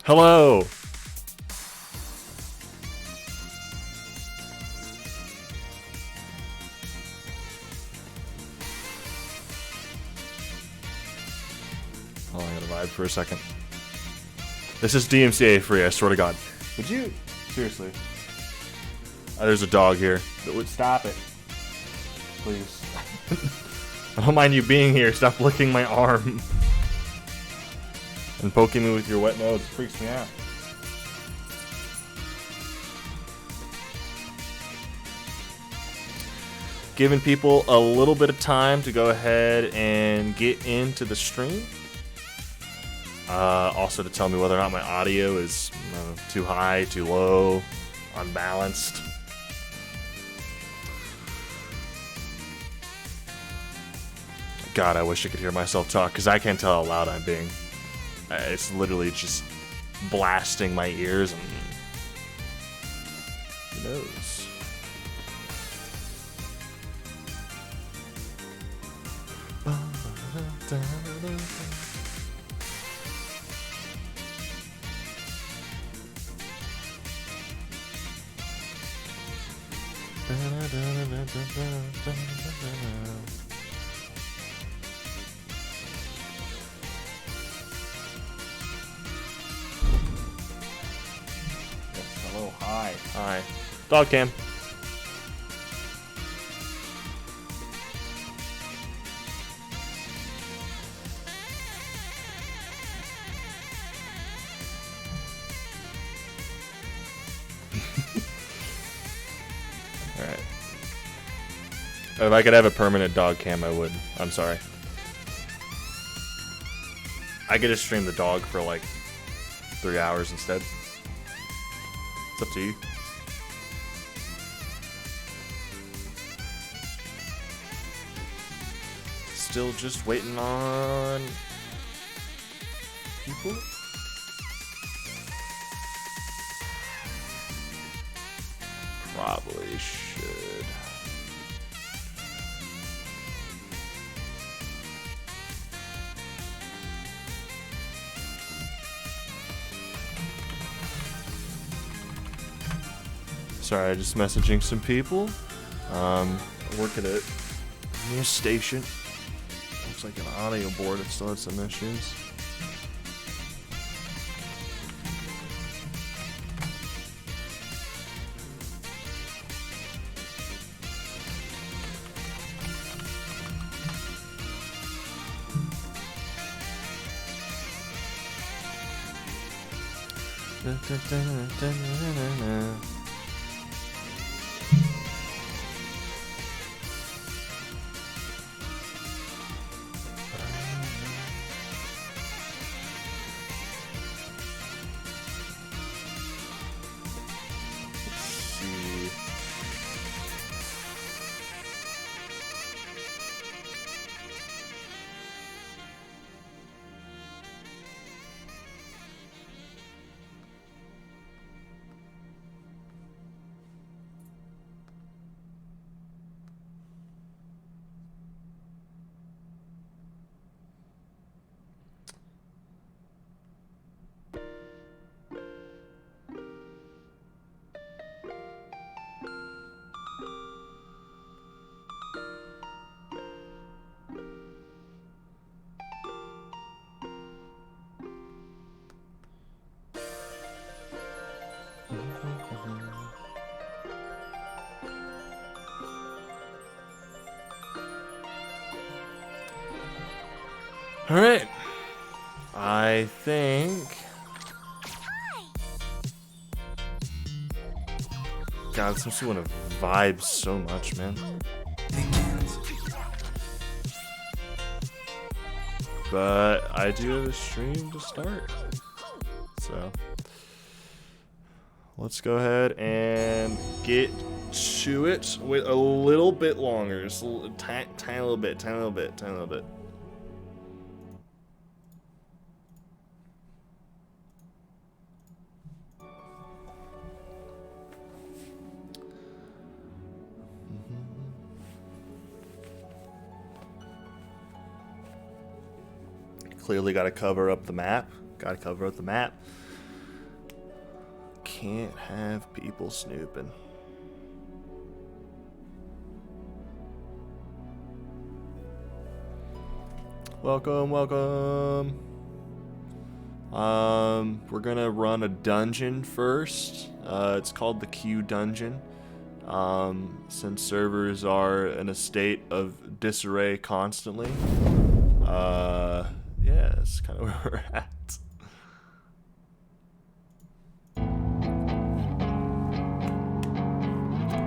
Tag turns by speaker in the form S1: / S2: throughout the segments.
S1: Hello. Oh, I gotta vibe for a second. This is DMCA free, I swear to God. Would you? Seriously. There's a dog here. That would stop it. Please. I don't mind you being here. Stop licking my arm. And poking me with your wet nose. It freaks me out. Giving people a little bit of time to go ahead and get into the stream. Also to tell me whether or not my audio is too high, too low, unbalanced. God, I wish I could hear myself talk, because I can't tell how loud I'm being. It's literally just blasting my ears, and who knows? Hello, hi. Hi. Dog cam. Alright. If I could have a permanent dog cam, I would. I'm sorry. I could just stream the dog for like 3 hours instead. It's up to you. Still just waiting on people? Probably should. Sorry, I'm just messaging some people. I work at a news station. Looks like an audio board, it still has some issues. Alright. I think... God, this makes me want to vibe so much, man. But I do have a stream to start. So... let's go ahead and get to it with a little bit longer. Just a tiny little bit, tiny little bit, tiny little bit. Clearly got to cover up the map. Got to cover up the map. can't have people snooping. Welcome, welcome. We're gonna run a dungeon first. It's called the Q dungeon. Since servers are in a state of disarray constantly. Yeah, that's kind of where we're at.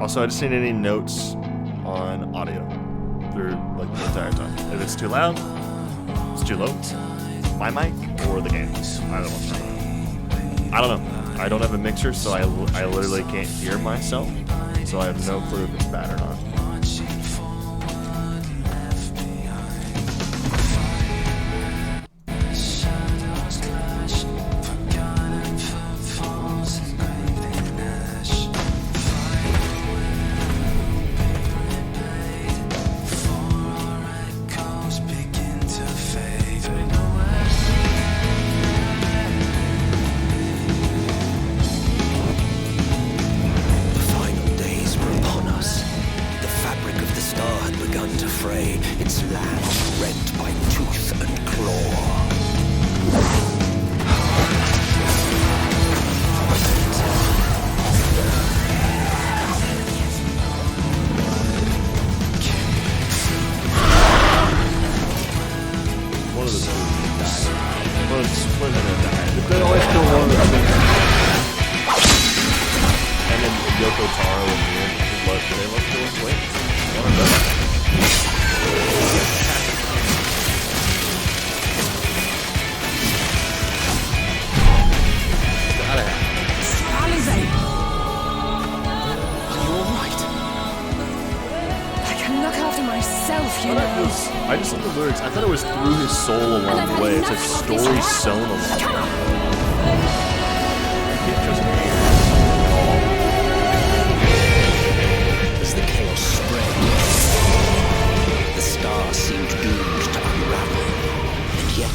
S1: Also, I just need any notes on audio through like the entire time. If it's too loud, it's too low, my mic or the game. I don't know. I don't have a mixer, so I literally can't hear myself. So I have no clue if it's bad or not. I just looked at the lyrics. I thought it was through his soul along the way. It's like story sewn along the way. It just
S2: as the chaos spread, the stars seemed doomed to unravel, and yet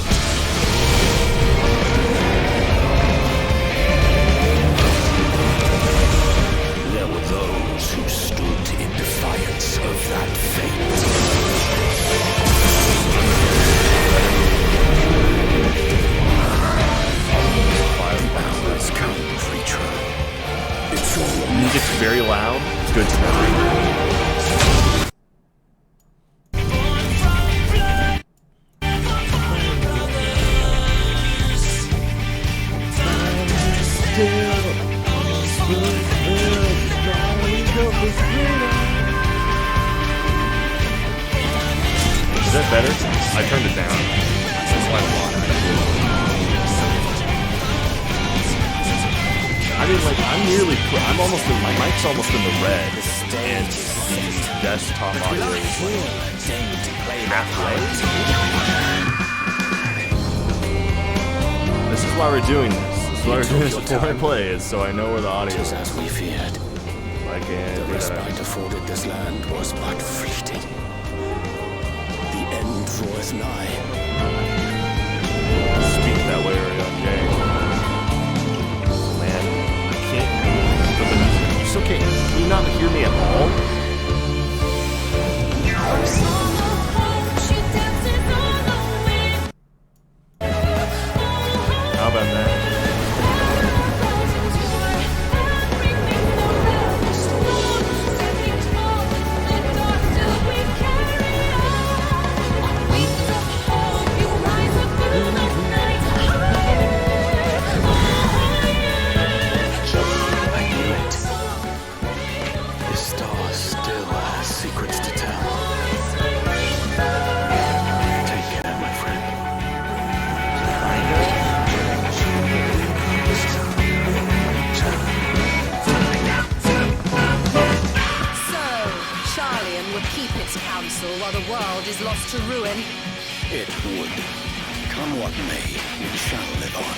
S2: there were those who stood in defiance of that fate.
S1: Music's very loud. It's good to know. Is that better? I turned it down. That's quite a lot. I mean, like, I'm almost in, my mic's almost in the red, and the desktop audio is like halfway. This is why we're doing this. This is why we're doing this before I play, is so I know where the audio is.
S2: As we feared,
S1: The
S2: respite afforded this land was but fleeting. The end draweth nigh.
S1: Speak that way, or young Jay. Man, I can't. You still can't. Can you not hear me at all? How about that?
S3: While the world is lost to ruin.
S2: It would. Come what may, we shall live on.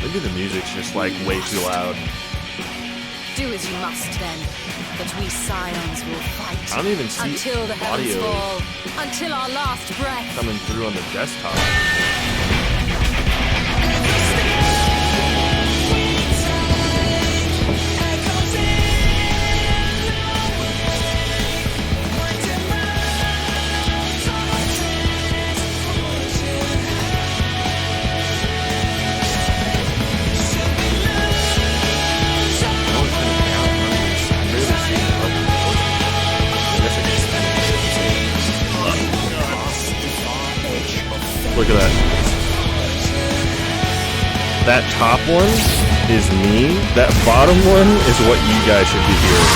S1: Maybe the music's just like way too loud.
S3: Do as you must then, but we scions will fight.
S1: I don't even see
S3: until the heavens
S1: audio
S3: fall, until our last breath.
S1: coming through on the desktop. Look at that. That top one is me. That bottom one is what you guys should be hearing.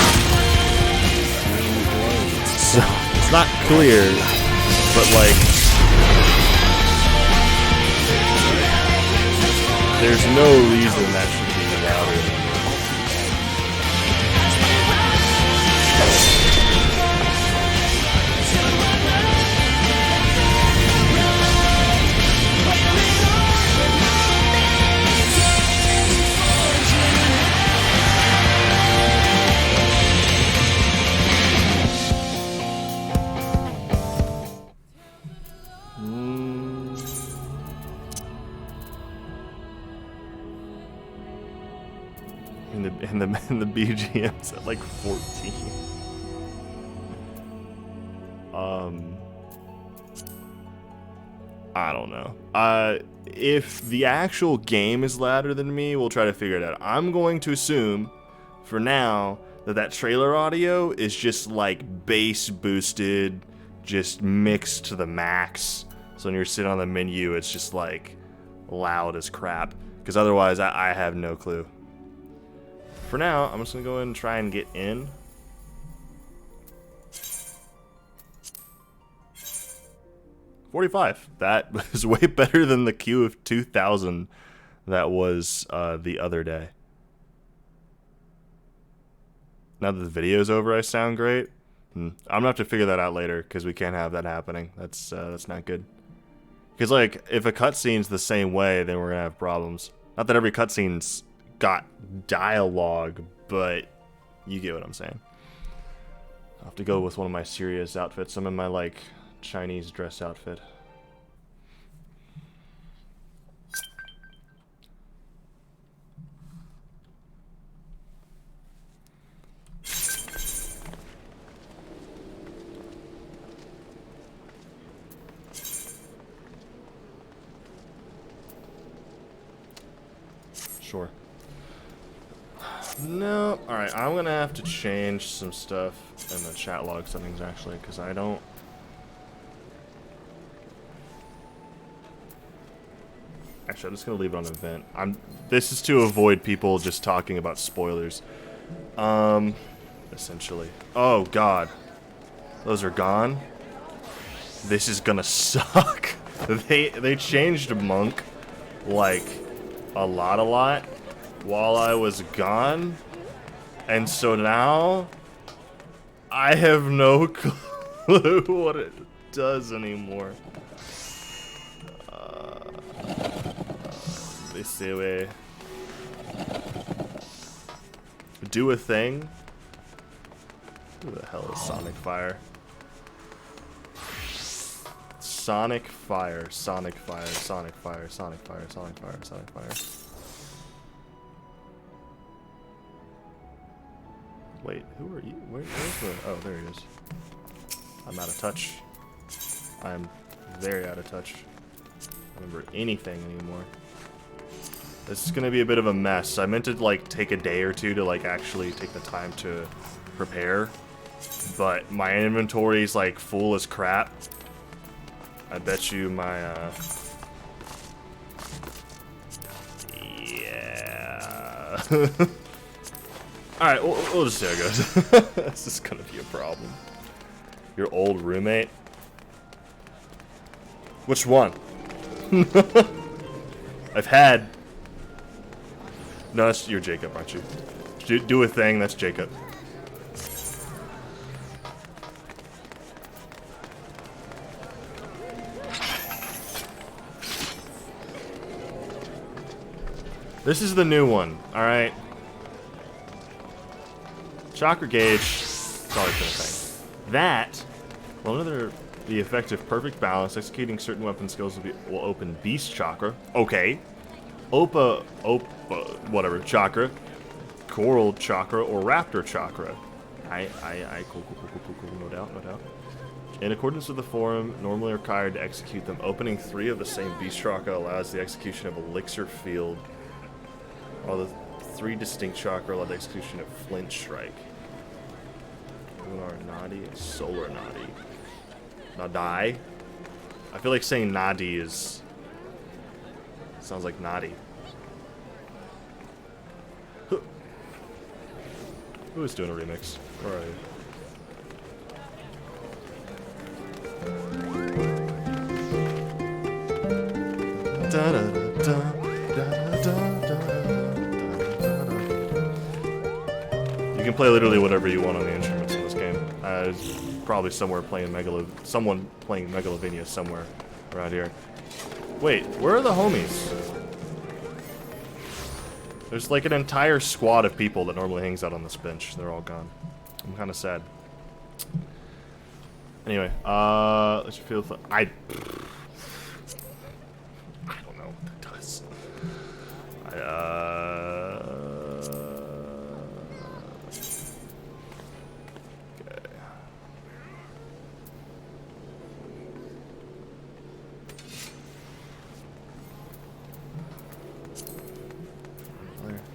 S1: So, it's not clear, but like, there's no reason that should be louder. And the BGM's at like 14. I don't know. If the actual game is louder than me, we'll try to figure it out. I'm going to assume, for now, that trailer audio is just like bass boosted, just mixed to the max. So when you're sitting on the menu, it's just like loud as crap. Because otherwise, I have no clue. For now, I'm just gonna go ahead and try and get in. $45. That was way better than the queue of 2,000 that was the other day. Now that the video's over, I sound great. I'm gonna have to figure that out later because we can't have that happening. That's not good. Because like, if a cutscene's the same way, then we're gonna have problems. Not that every cutscene's got dialogue, but you get what I'm saying. I'll have to go with one of my serious outfits. I'm in my like Chinese dress outfit. Sure. No. Alright, I'm gonna have to change some stuff in the chat log settings actually, because I don't. Actually, I'm just gonna leave it on event. This is to avoid people just talking about spoilers. Essentially. Oh god. Those are gone. This is gonna suck. They changed Monk like a lot while I was gone, and so now I have no clue what it does anymore. This way. Do a thing. Who the hell is Sonic Fire? Sonic Fire, Sonic Fire, Sonic Fire, Sonic Fire, Sonic Fire, Sonic Fire. Wait, who are you? Where's the... Oh, there he is. I'm out of touch. I'm very out of touch. I don't remember anything anymore. This is gonna be a bit of a mess. I meant to like take a day or two to like actually take the time to prepare, but my inventory's like full as crap. I bet you my yeah. Alright, we'll just see how it goes. This is gonna be a problem. Your old roommate? Which one? I've had... No, that's you're Jacob, aren't you? Do a thing, that's Jacob. This is the new one, alright? Chakra gauge, it's always been a thing. That, well, another, the effective perfect balance, executing certain weapon skills will open beast chakra. Okay. Opa, whatever, chakra, coral chakra, or raptor chakra. Cool, no doubt. In accordance with the forum, normally required to execute them, opening 3 of the same beast chakra allows the execution of elixir field, while the 3 distinct chakra allow the execution of flint strike. Lunar Nadi and Solar Nadi. Nadai. I feel like saying Nadi is... sounds like naughty. Who is doing a remix? Where are you? Da, da, da, da, da, da, da. You can play literally whatever you want on the instruments in this game. There's probably someone playing Megalovania somewhere around here. Wait, where are the homies? There's like an entire squad of people that normally hangs out on this bench. They're all gone. I'm kind of sad. Anyway, let's feel. I don't know what that does. Okay.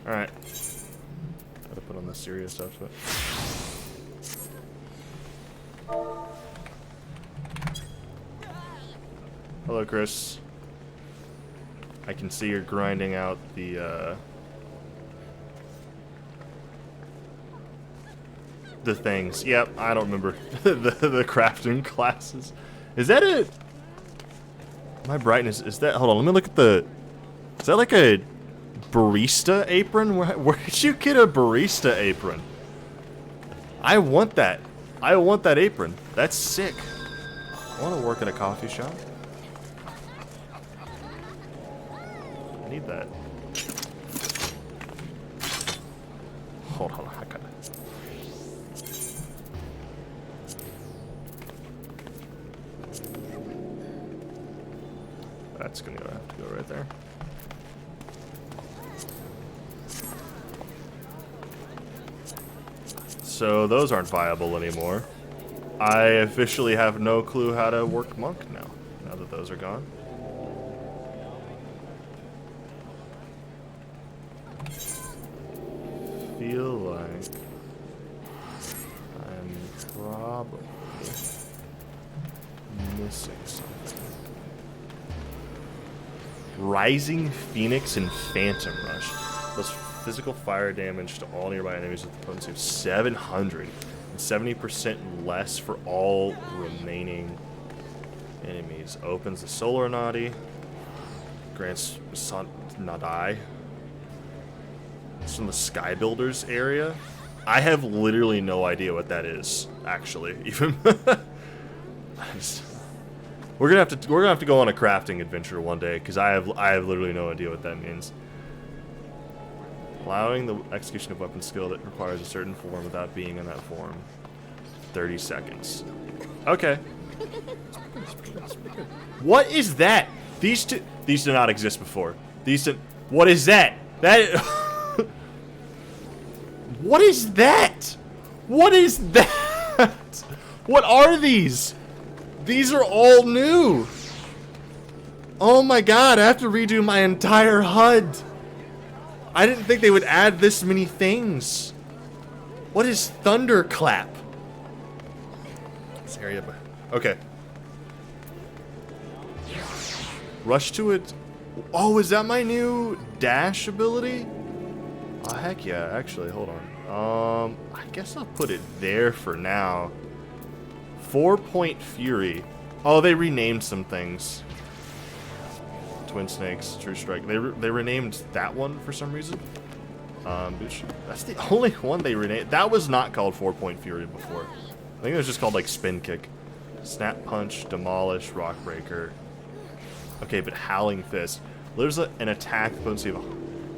S1: Alright. Gotta put on the serious stuff, but. Hello, Chris. I can see you're grinding out the things. Yep, I don't remember the crafting classes. Is that it? My brightness, is that, hold on, let me look at the, is that like a barista apron? Where did you get a barista apron? I want that. I want that apron. That's sick. I want to work at a coffee shop. I need that. Hold on, I gotta. That's gonna have to go right there. So those aren't viable anymore. I officially have no clue how to work monk now that those are gone. Feel like I'm probably missing something. Rising Phoenix and Phantom Rush. Does physical fire damage to all nearby enemies with a potency of 700 and 70% less for all remaining enemies. Opens the Solar Nadi. Grants Nadai. It's from the Sky Builders area. I have literally no idea what that is, actually. Even we're gonna have to go on a crafting adventure one day because I have literally no idea what that means. Allowing the execution of weapon skill that requires a certain form without being in that form. 30 seconds. Okay. What is that? These do not exist before. What is that? What is that? What is that? What are these? These are all new. Oh my god, I have to redo my entire HUD. I didn't think they would add this many things. What is Thunderclap? This area, okay. Rush to it. Oh, is that my new dash ability? Oh, heck yeah, actually, hold on. I guess I'll put it there for now. 4-point Fury. Oh, they renamed some things. Twin Snakes, True Strike. They renamed that one for some reason. That's the only one they renamed. That was not called 4-point Fury before. I think it was just called like Spin Kick. Snap Punch, Demolish, Rock Breaker. Okay, but Howling Fist. There's an attack potency of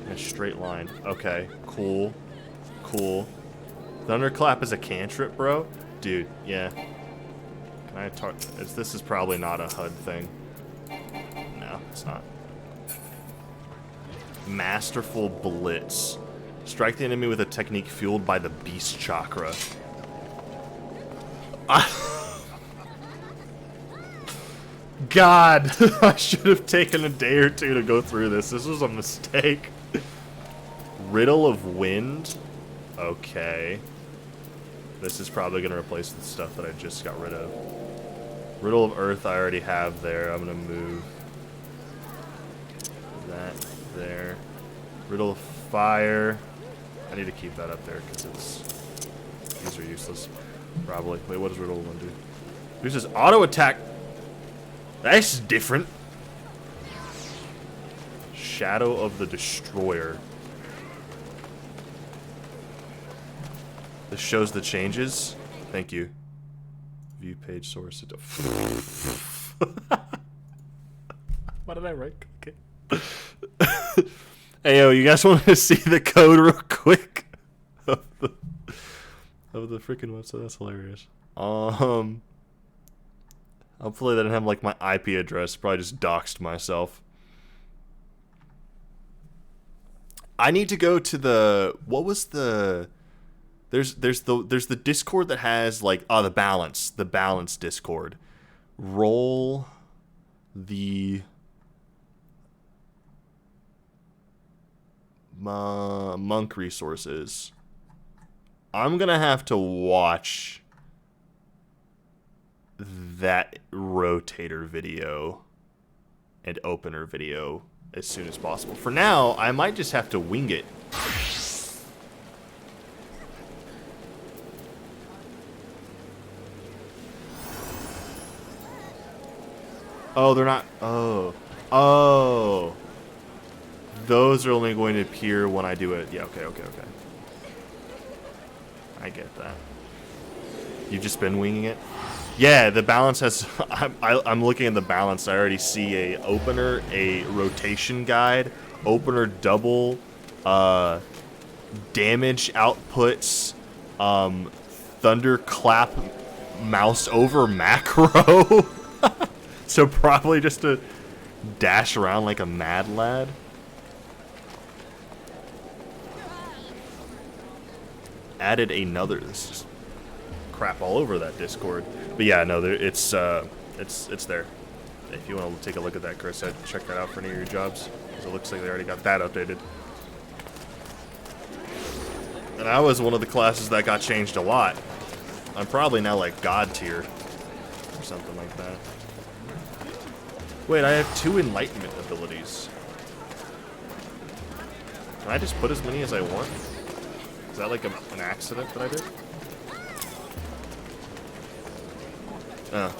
S1: in a straight line. Okay, cool. Cool. Thunderclap is a cantrip, bro? Dude, yeah. Can I talk? This is probably not a HUD thing. No, it's not. Masterful Blitz. Strike the enemy with a technique fueled by the Beast Chakra. God, I should have taken a day or two to go through this. This was a mistake. Riddle of Wind. Okay. This is probably going to replace the stuff that I just got rid of. Riddle of Earth I already have there. I'm gonna move that there. Riddle of Fire. I need to keep that up there because these are useless. Probably. Wait, what does Riddle 1 do? This is auto attack. That's different. Shadow of the Destroyer. This shows the changes. Thank you. View page source. Why did I write? Okay. Hey, yo, you guys want to see the code real quick? of the freaking website? That's hilarious. Hopefully they didn't have like my IP address. Probably just doxed myself. I need to go to the, what was the, there's the Discord that has like, the balance Discord. Roll the monk resources. I'm gonna have to watch that rotator video and opener video as soon as possible. For now, I might just have to wing it. Oh, they're not. Oh. Those are only going to appear when I do it. Yeah, okay. I get that. You've just been winging it? Yeah, the balance has... I'm looking at the balance. I already see a opener, a rotation guide, opener double, damage outputs, thunderclap mouse over macro. So probably just to dash around like a mad lad. Added another... This is crap all over that Discord. But yeah, no, it's there. If you want to take a look at that, Chris, I'd check that out for any of your jobs. Because it looks like they already got that updated. And I was one of the classes that got changed a lot. I'm probably now like God tier. Or something like that. Wait, I have 2 enlightenment abilities. Can I just put as many as I want? Is that like an accident that I did? Oh,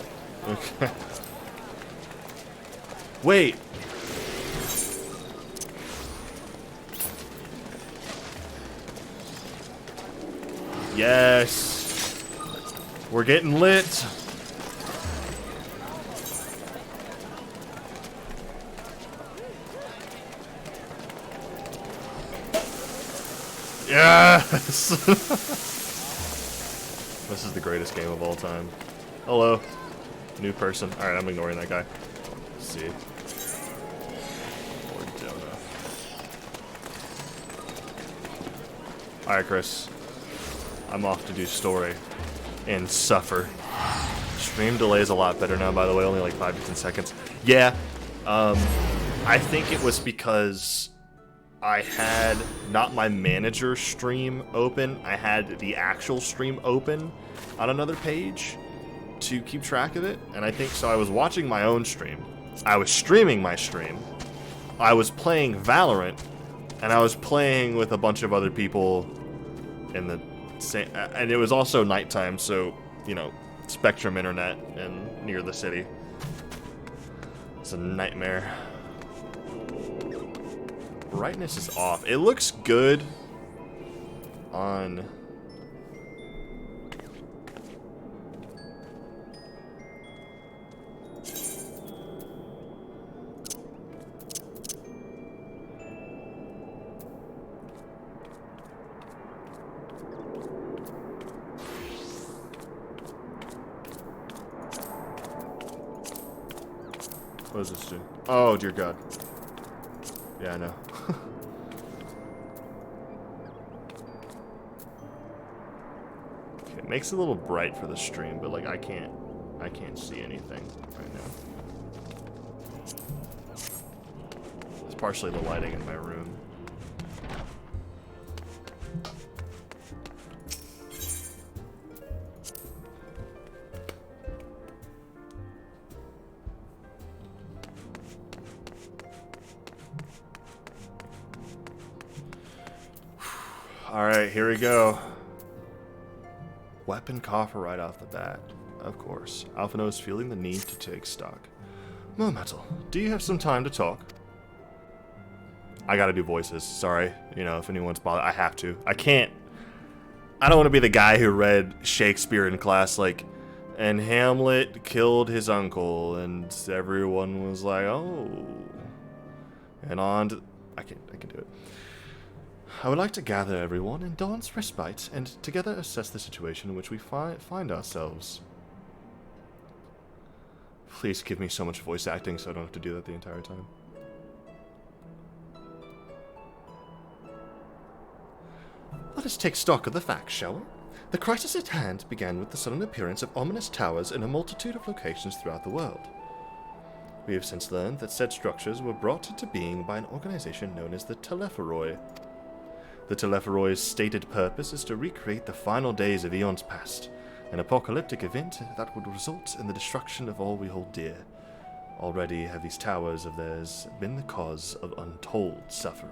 S1: okay. Wait. Yes. We're getting lit. Yes. This is the greatest game of all time. Hello. New person. Alright, I'm ignoring that guy. Let's see. Or Jonah. Alright, Chris. I'm off to do story. And suffer. Stream delay is a lot better now, by the way. Only like 5 to 10 seconds. Yeah. I think it was because I had not my manager stream open. I had the actual stream open on another page to keep track of it, and I think so. I was watching my own stream, I was streaming my stream, I was playing Valorant, and I was playing with a bunch of other people in the same, and it was also nighttime, so, you know, Spectrum internet and near the city. It's a nightmare. Brightness is off. It looks good on... What does this do? Oh, dear God. Yeah, I know. Okay, it makes it a little bright for the stream, but like I can't see anything right now. It's partially the lighting in my room. Alright, here we go. Weapon coffer right off the bat. Of course. Alphino is feeling the need to take stock. Mermetal, do you have some time to talk? I gotta do voices. Sorry. You know, if anyone's bothered. I have to. I can't. I don't want to be the guy who read Shakespeare in class, like, and Hamlet killed his uncle, and everyone was like, oh. And on to... I can do it. I would like to gather everyone in Dawn's respite and together assess the situation in which we find ourselves. Please give me so much voice acting so I don't have to do that the entire time. Let us take stock of the facts, shall we? The crisis at hand began with the sudden appearance of ominous towers in a multitude of locations throughout the world. We have since learned that said structures were brought into being by an organization known as the Telepharoi. The Telepharoi's stated purpose is to recreate the final days of eons past, an apocalyptic event that would result in the destruction of all we hold dear. Already have these towers of theirs been the cause of untold suffering.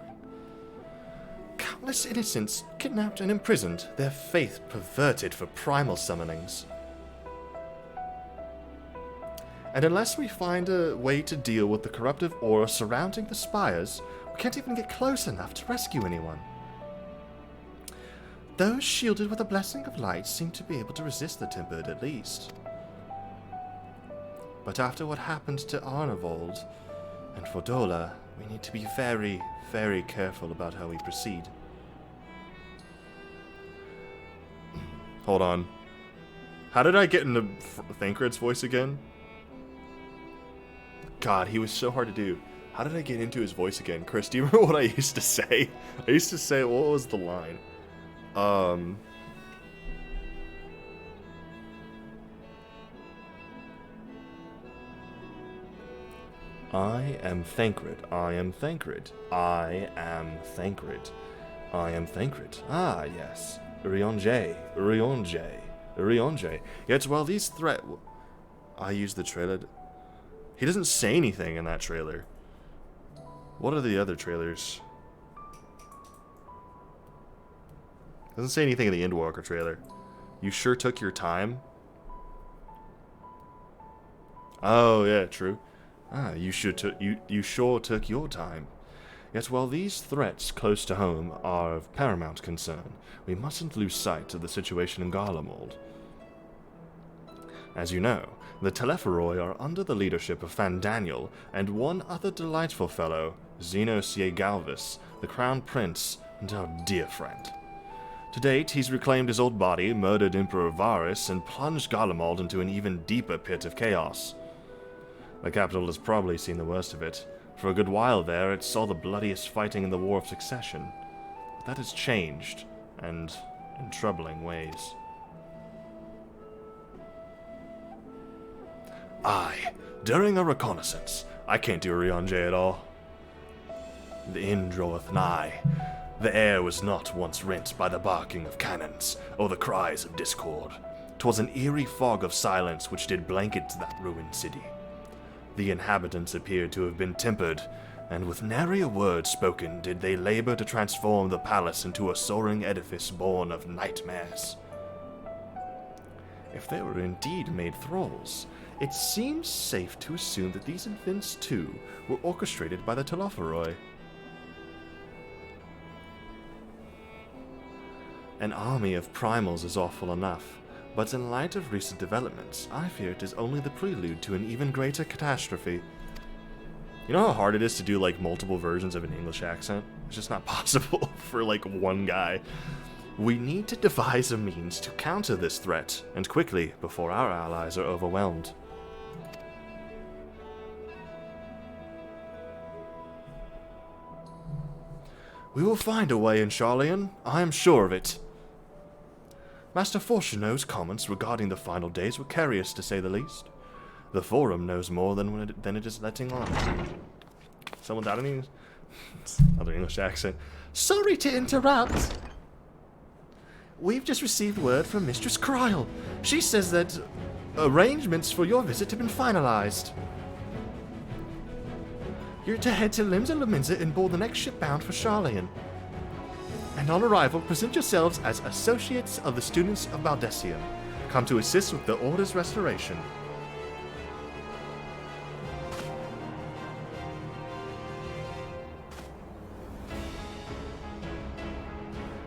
S1: Countless innocents kidnapped and imprisoned, their faith perverted for primal summonings. And unless we find a way to deal with the corruptive aura surrounding the spires, we can't even get close enough to rescue anyone. Those shielded with a blessing of light seem to be able to resist the tempered at least. But after what happened to Arnavold and Fordola, we need to be very, very careful about how we proceed. Hold on. How did I get into Thancred's voice again? God, he was so hard to do. How did I get into his voice again? Chris, do you remember what I used to say? I used to say, what was the line? I am Thancred. I am Thancred. I am Thancred. I am Thancred. Ah, yes. Rionje. Rionje. Rionje. Yet while these I use the trailer. He doesn't say anything in that trailer. What are the other trailers? Doesn't say anything in the Endwalker trailer. You sure took your time? Oh, yeah, true. Ah, you sure took your time. Yet while these threats close to home are of paramount concern, we mustn't lose sight of the situation in Garlemald. As you know, the Telepharoi are under the leadership of Fandaniel and one other delightful fellow, Xenos Galvis, the Crown Prince and our dear friend. To date, he's reclaimed his old body, murdered Emperor Varus, and plunged Garlemald into an even deeper pit of chaos. The capital has probably seen the worst of it. For a good while there, it saw the bloodiest fighting in the War of Succession. But that has changed, and in troubling ways. Aye, during a reconnaissance, I can't do Rionje at all. The end draweth nigh. The air was not once rent by the barking of cannons, or the cries of discord. 'Twas an eerie fog of silence which did blanket that ruined city. The inhabitants appeared to have been tempered, and with nary a word spoken did they labor to transform the palace into a soaring edifice born of nightmares. If they were indeed made thralls, it seems safe to assume that these events too were orchestrated by the Telepharoi. An army of primals is awful enough, but in light of recent developments, I fear it is only the prelude to an even greater catastrophe. You know how hard it is to do, like, multiple versions of an English accent? It's just not possible for, like, one guy. We need to devise a means to counter this threat, and quickly, before our allies are overwhelmed. We will find a way in Charlian, I am sure of it. Master Fortunat's comments regarding the final days were curious, to say the least. The Forum knows more than it is letting on. Someone without any other English accent. Sorry to interrupt. We've just received word from Mistress Kryl. She says that arrangements for your visit have been finalized. You're to head to Limsa Laminza and board the next ship bound for Charlian. and on arrival, present yourselves as associates of the students of Maldesium, come to assist with the Order's restoration.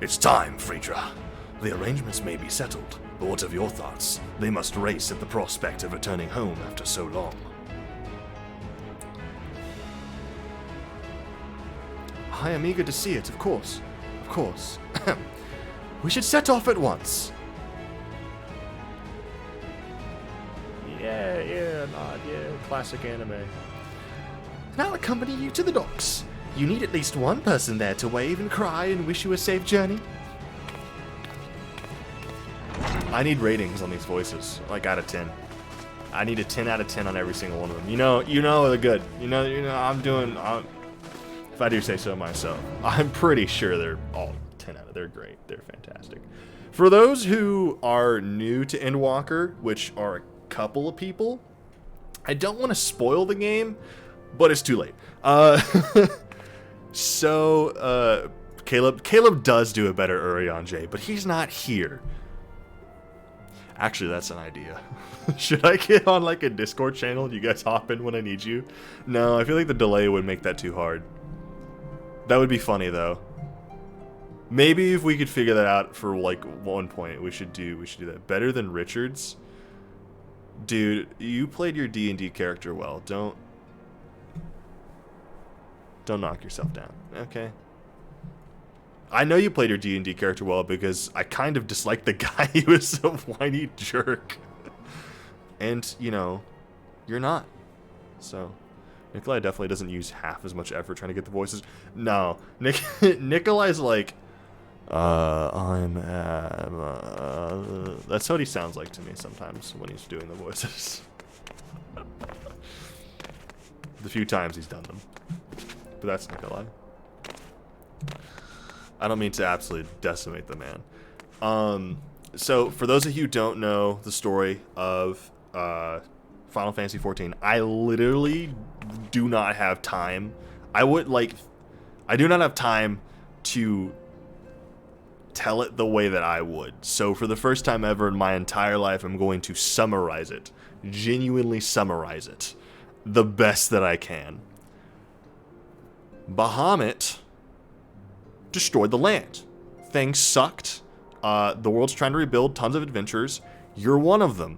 S1: It's time, Phaedra. The arrangements may be settled, but what of your thoughts? They must race at the prospect of returning home after so long. I am eager to see it, of course. Of course. We should set off at once. Yeah, classic anime. And I'll accompany you to the docks. You need at least one person there to wave and cry and wish you a safe journey. I need ratings on these voices, like out of 10. I need a 10 out of 10 on every single one of them. You know they're good. You know, if I do say so myself, I'm pretty sure they're all 10 out of. They're great. They're fantastic. For those who are new to Endwalker, which are a couple of people, I don't want to spoil the game, but it's too late. So Caleb does do a better Urianger, but he's not here. Actually, that's an idea. Should I get on like a Discord channel? You guys hop in when I need you? No, I feel like the delay would make that too hard. That would be funny though. Maybe if we could figure that out for like one point, we should do that. Better than Richards? Dude, you played your D&D character well. Don't knock yourself down. Okay. I know you played your D&D character well because I kind of disliked the guy. He was a whiny jerk. And, you know, you're not. So, Nikolai definitely doesn't use half as much effort trying to get the voices. No. Nikolai's like, that's what he sounds like to me sometimes when he's doing the voices. The few times he's done them. But that's Nikolai. I don't mean to absolutely decimate the man. So for those of you who don't know the story of Final Fantasy XIV, I literally do not have time. I do not have time to tell it the way that I would. So for the first time ever in my entire life, I'm going to summarize it. Genuinely summarize it. The best that I can. Bahamut destroyed the land. Things sucked. The world's trying to rebuild, tons of adventurers. You're one of them.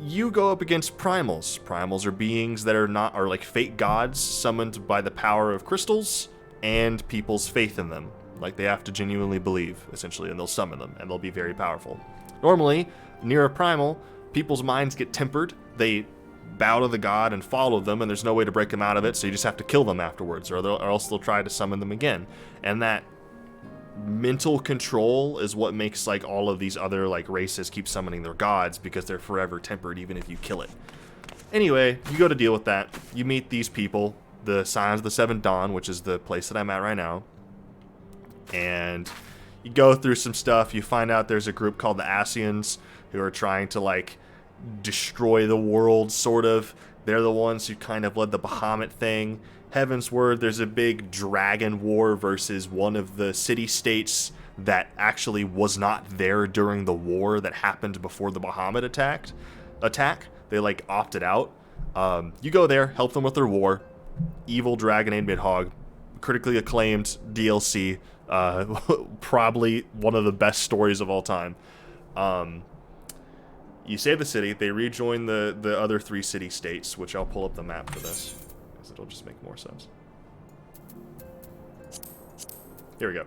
S1: You go up against primals. Primals are beings that are like fake gods summoned by the power of crystals and people's faith in them. Like they have to genuinely believe, essentially, and they'll summon them, and they'll be very powerful. Normally, near a primal, people's minds get tempered. They bow to the god and follow them, and there's no way to break them out of it, so you just have to kill them afterwards, or else they'll try to summon them again. And that mental control is what makes like all of these other like races keep summoning their gods, because they're forever tempered even if you kill it. Anyway, you go to deal with that. You meet these people, the Scions of the Seventh Dawn, which is the place that I'm at right now. And you go through some stuff. You find out there's a group called the Asians who are trying to like destroy the world, sort of. They're the ones who kind of led the Bahamut thing. Heaven's Word, there's a big dragon war versus one of the city-states that actually was not there during the war that happened before the Bahamut attack. They like opted out. You go there, help them with their war. Evil Dragon named Midhogg, critically acclaimed DLC. Probably one of the best stories of all time. You save the city. They rejoin the other 3 city-states, which I'll pull up the map for this, because it'll just make more sense. Here we go.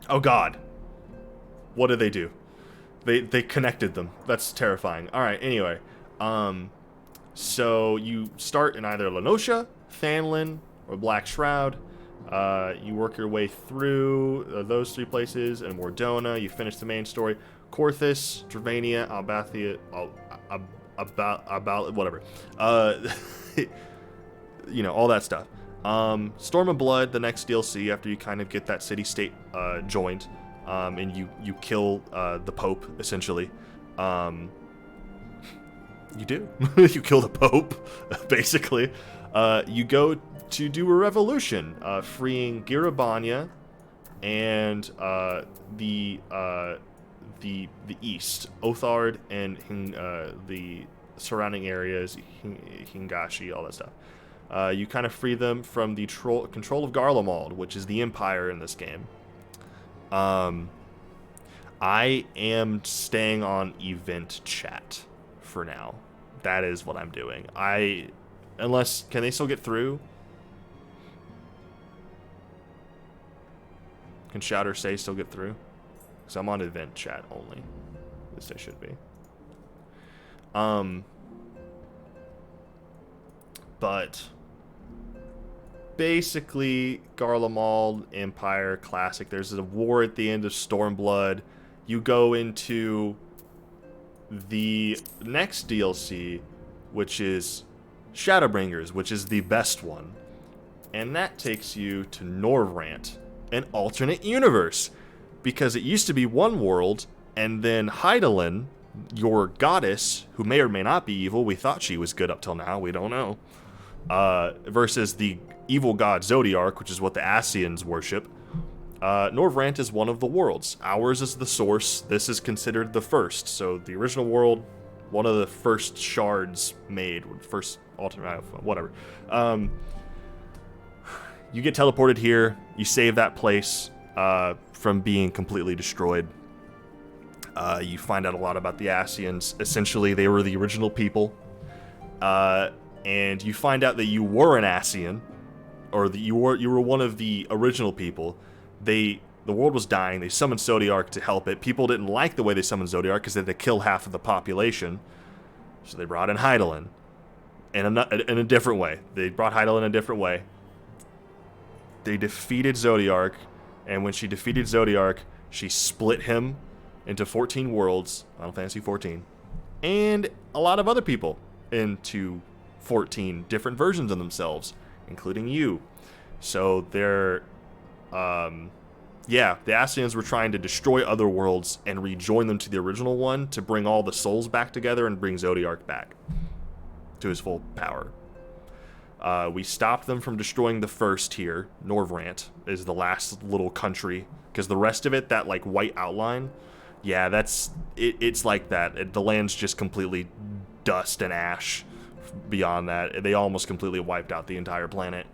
S1: Oh god. What did they do? They connected them. That's terrifying. Alright, anyway. So you start in either Lenosha, Thanlin, or Black Shroud. You work your way through those 3 places, and Mordona. You finish the main story. Korthus, Dravania, Albathia, about whatever. You know, all that stuff. Storm of Blood, the next DLC, after you kind of get that city-state joined, and you kill the Pope, essentially. You do. You kill the Pope, basically. You go to do a revolution, freeing Girabanya, and the east, Othard and the surrounding areas, Hingashi, all that stuff. You kind of free them from the control of Garlemald, which is the Empire in this game. I am staying on event chat for now. That is what I'm doing. Unless, can they still get through? Can Shout or Say still get through? Because I'm on event chat only. At least I should be. But basically, Garlemald, Empire, Classic. There's a war at the end of Stormblood. You go into the next DLC, which is Shadowbringers, which is the best one. And that takes you to Norvrant, an alternate universe. Because it used to be one world, and then Hydaelyn, your goddess, who may or may not be evil, we thought she was good up till now, we don't know, versus the evil god Zodiark, which is what the Ascians worship. Norvrant is one of the worlds. Ours is the source. This is considered the first. So the original world, one of the first shards made, first alternate, whatever. You get teleported here. You save that place from being completely destroyed. You find out a lot about the Ascians. Essentially, they were the original people. And you find out that you were an Ascian, or that you were one of the original people. The world was dying. They summoned Zodiark to help it. People didn't like the way they summoned Zodiark because they had to kill half of the population. So they brought in Hydaelyn in a different way. They brought Hydaelyn in a different way. They defeated Zodiark, and when she defeated Zodiark, she split him into 14 worlds, Final Fantasy 14, and a lot of other people into 14 different versions of themselves, including you. So they're yeah, the Ascians were trying to destroy other worlds and rejoin them to the original one to bring all the souls back together and bring Zodiark back to his full power. We stopped them from destroying the first here. Norvrant is the last little country, because the rest of it, that like white outline, yeah, that's it's like that. The land's just completely dust and ash. Beyond that, they almost completely wiped out the entire planet.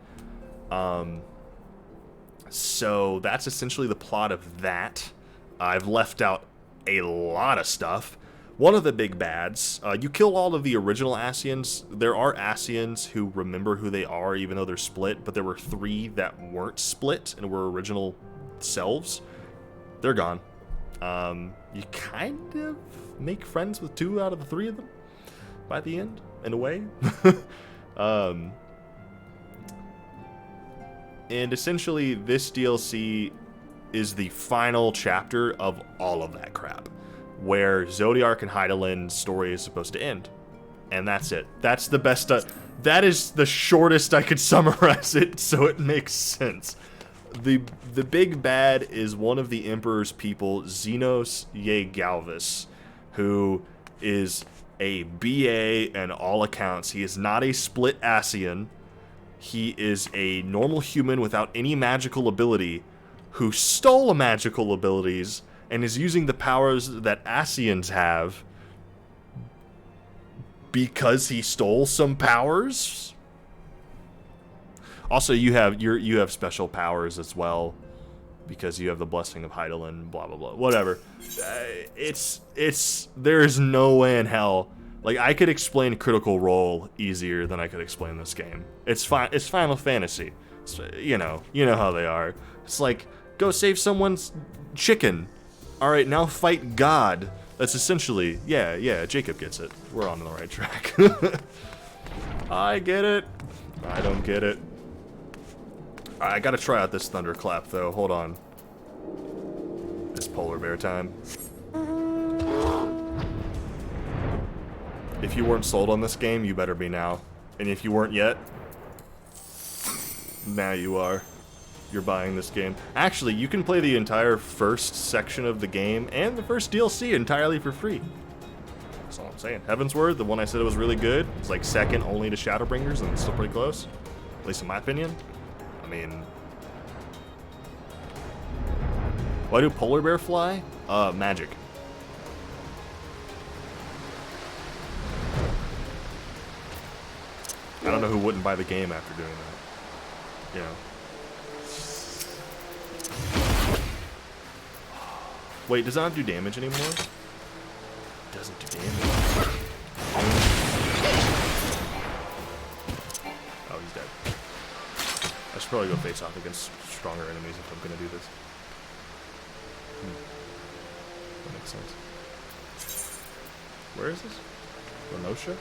S1: So that's essentially the plot of that. I've left out a lot of stuff. One of the big bads, you kill all of the original Ascians. There are Ascians who remember who they are, even though they're split, but there were 3 that weren't split and were original selves. They're gone. You kind of make friends with 2 out of the 3 of them by the end, in a way. And essentially, this DLC is the final chapter of all of that crap, where Zodiark and Hydaelyn's story is supposed to end. And that's it. That's the best. That is the shortest I could summarize it, so it makes sense. The big bad is one of the Emperor's people, Xenos Yegalvis, who is a BA in all accounts. He is not a split Ascian. He is a normal human without any magical ability who stole magical abilities and is using the powers that Ascians have because he stole some powers. Also, you have special powers as well because you have the blessing of Hydaelyn, blah blah blah, whatever. There's no way in hell. Like, I could explain Critical Role easier than I could explain this game. It's Final Fantasy. You know how they are. It's like, go save someone's chicken. All right, now fight God. That's essentially, yeah, Jacob gets it. We're on the right track. I get it. I don't get it. I gotta try out this Thunderclap, though. Hold on. This polar bear time. If you weren't sold on this game, you better be now. And if you weren't yet, now you are. You're buying this game. Actually, you can play the entire first section of the game and the first DLC entirely for free. That's all I'm saying. Heavensward, the one I said was really good, is like second only to Shadowbringers, and it's still pretty close. At least in my opinion. I mean, Why do polar bear fly? Magic. I don't know who wouldn't buy the game after doing that. You know. Wait, does it not do damage anymore? It doesn't do damage. Oh, he's dead. I should probably go face off against stronger enemies if I'm gonna do this. That makes sense. Where is this? Renosha?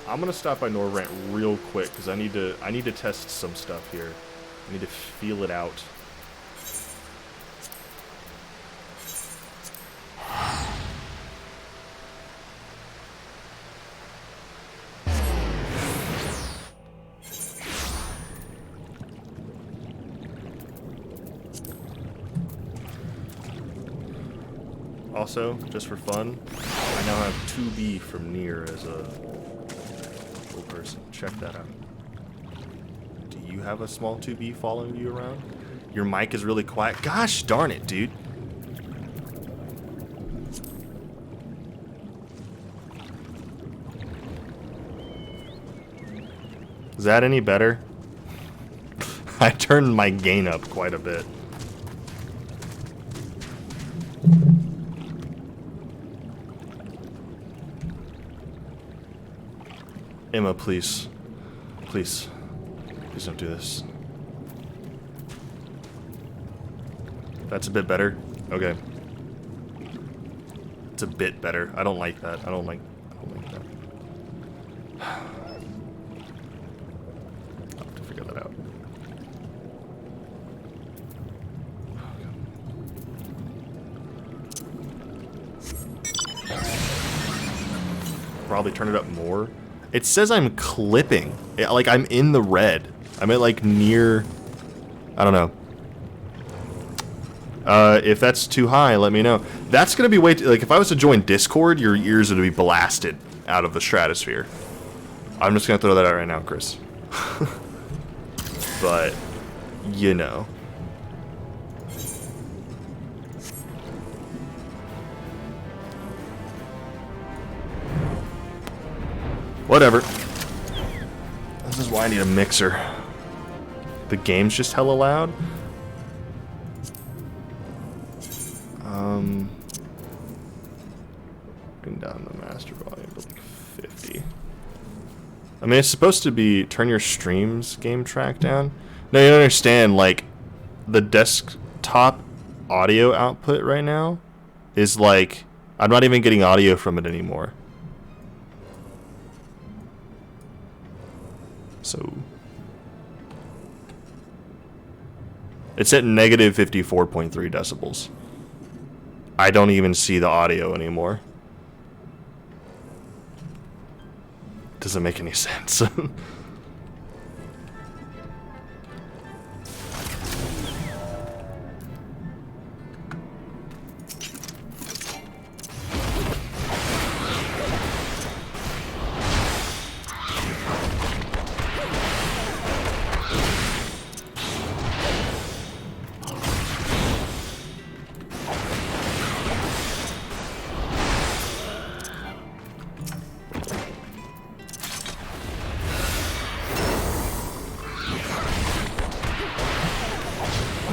S1: I'm gonna stop by Norrant real quick because I need to test some stuff here. I need to feel it out. Also, just for fun, I now have 2B from Nier as a little person. Check that out. Do you have a small 2B following you around? Your mic is really quiet. Gosh darn it, dude. Is that any better? I turned my gain up quite a bit. Emma, please. Please. Please don't do this. That's a bit better? Okay. It's a bit better. I don't like that. I don't like that. I'll have to figure that out. Probably turn it up more. It says I'm clipping. Like, I'm in the red. I'm at, like, near... I don't know. If that's too high, let me know. That's gonna be way too... Like, if I was to join Discord, your ears would be blasted out of the stratosphere. I'm just gonna throw that out right now, Chris. But, you know. Whatever. This is why I need a mixer. The game's just hella loud. Bring down the master volume to like 50. I mean, it's supposed to be turn your streams game track down. No, you don't understand. Like, the desktop audio output right now is like, I'm not even getting audio from it anymore. So it's at negative 54.3 decibels. I don't even see the audio anymore. Doesn't make any sense.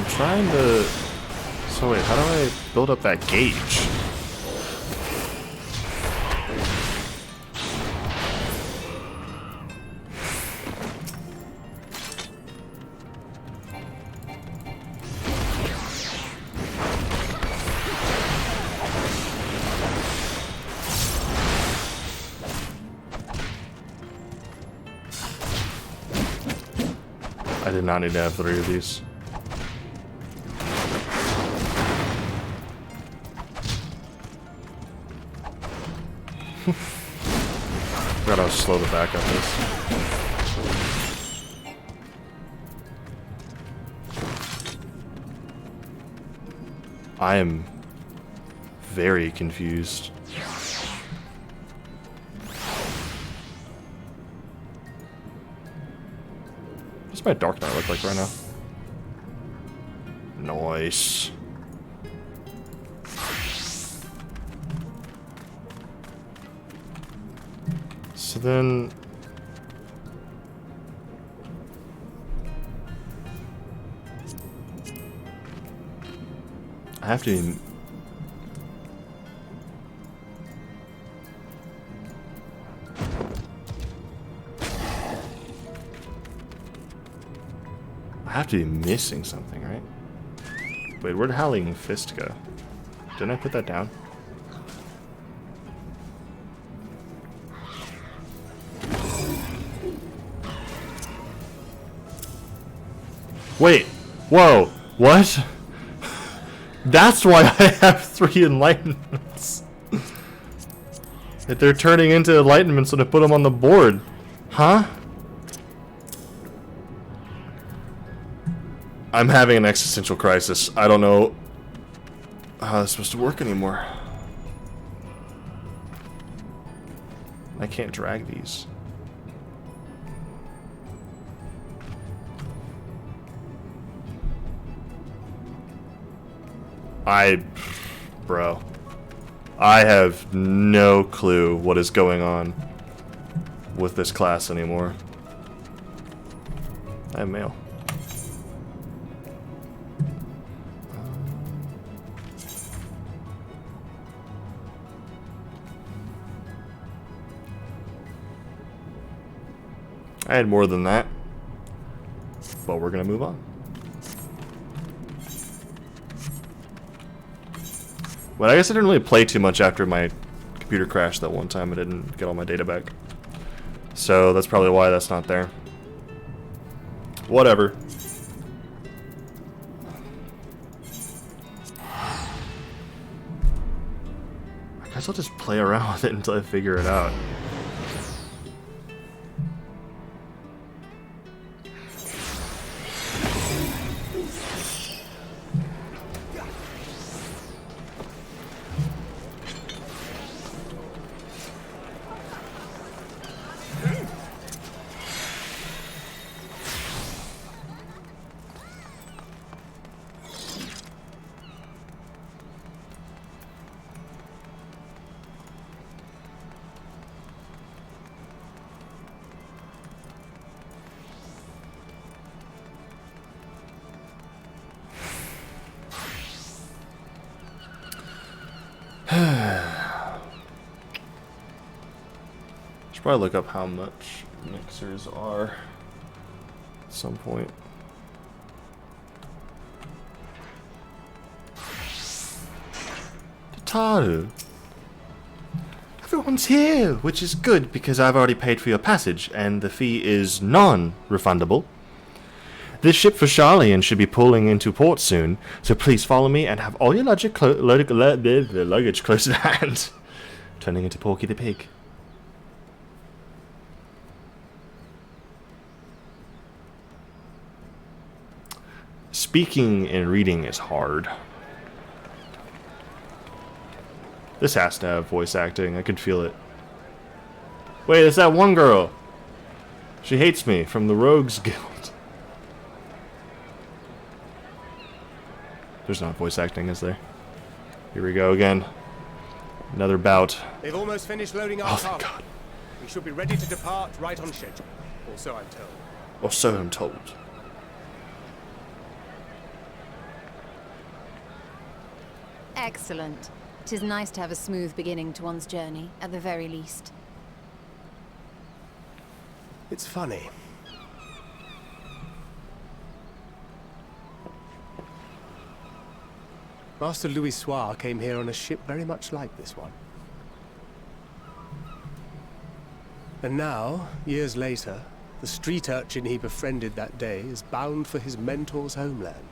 S1: Trying to... So wait, how do I build up that gauge? I did not need to have 3 of these. Forgot how slow the backup is. I am very confused. What's my Dark Knight look like right now? Nice. So then... I have to... I have to be missing something, right? Wait, where'd Howling Fist go? Didn't I put that down? Wait! Whoa! What? That's why I have 3 enlightenments. That they're turning into enlightenments when I put them on the board. Huh? I'm having an existential crisis. I don't know how that's supposed to work anymore. I can't drag these. Bro. I have no clue what is going on with this class anymore. I have mail. I had more than that, but we're gonna move on. Well, I guess I didn't really play too much after my computer crashed that one time. I didn't get all my data back, so that's probably why that's not there. Whatever. I guess I'll just play around with it until I figure it out. Should probably look up how much mixers are at some point. Tataru. Everyone's here, which is good because I've already paid for your passage and the fee is non-refundable. This ship for Charlian should be pulling into port soon, so please follow me and have all your luggage close at hand. Turning into Porky the Pig. Speaking and reading is hard. This has to have voice acting. I could feel it. Wait, it's that one girl. She hates me from the Rogues Guild. There's not voice acting, is there? Here we go again. Another bout.
S4: They've almost finished loading our
S1: Oh, thank
S4: cargo.
S1: God.
S4: We should be ready to depart right on schedule. Or so I'm told.
S1: Or so I'm told.
S3: Excellent. 'Tis nice to have a smooth beginning to one's journey, at the very least.
S4: It's funny. Master Louis Soir came here on a ship very much like this one. And now, years later, the street urchin he befriended that day is bound for his mentor's homeland.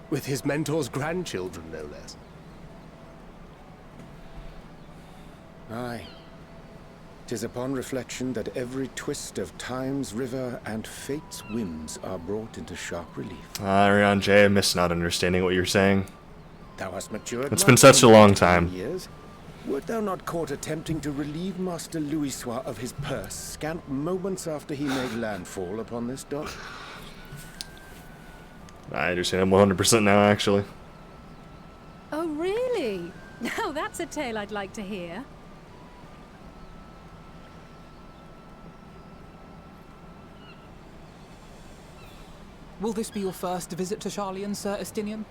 S4: With his mentor's grandchildren, no less.
S5: Aye. 'Tis upon reflection that every twist of time's river and fate's whims are brought into sharp relief.
S1: Ariane J, I miss not understanding what you're saying.
S5: Thou hast matured.
S1: It's been
S5: much
S1: such a
S5: in
S1: long
S5: 20
S1: time.
S5: Years. Wert thou not caught attempting to relieve Master Louis Soir of his purse scant moments after he made landfall upon this dock?
S1: I understand him 100% now, actually.
S6: Oh, really? Now that's a tale I'd like to hear.
S7: Will this be your first visit to Sharlayan, Sir Estinian?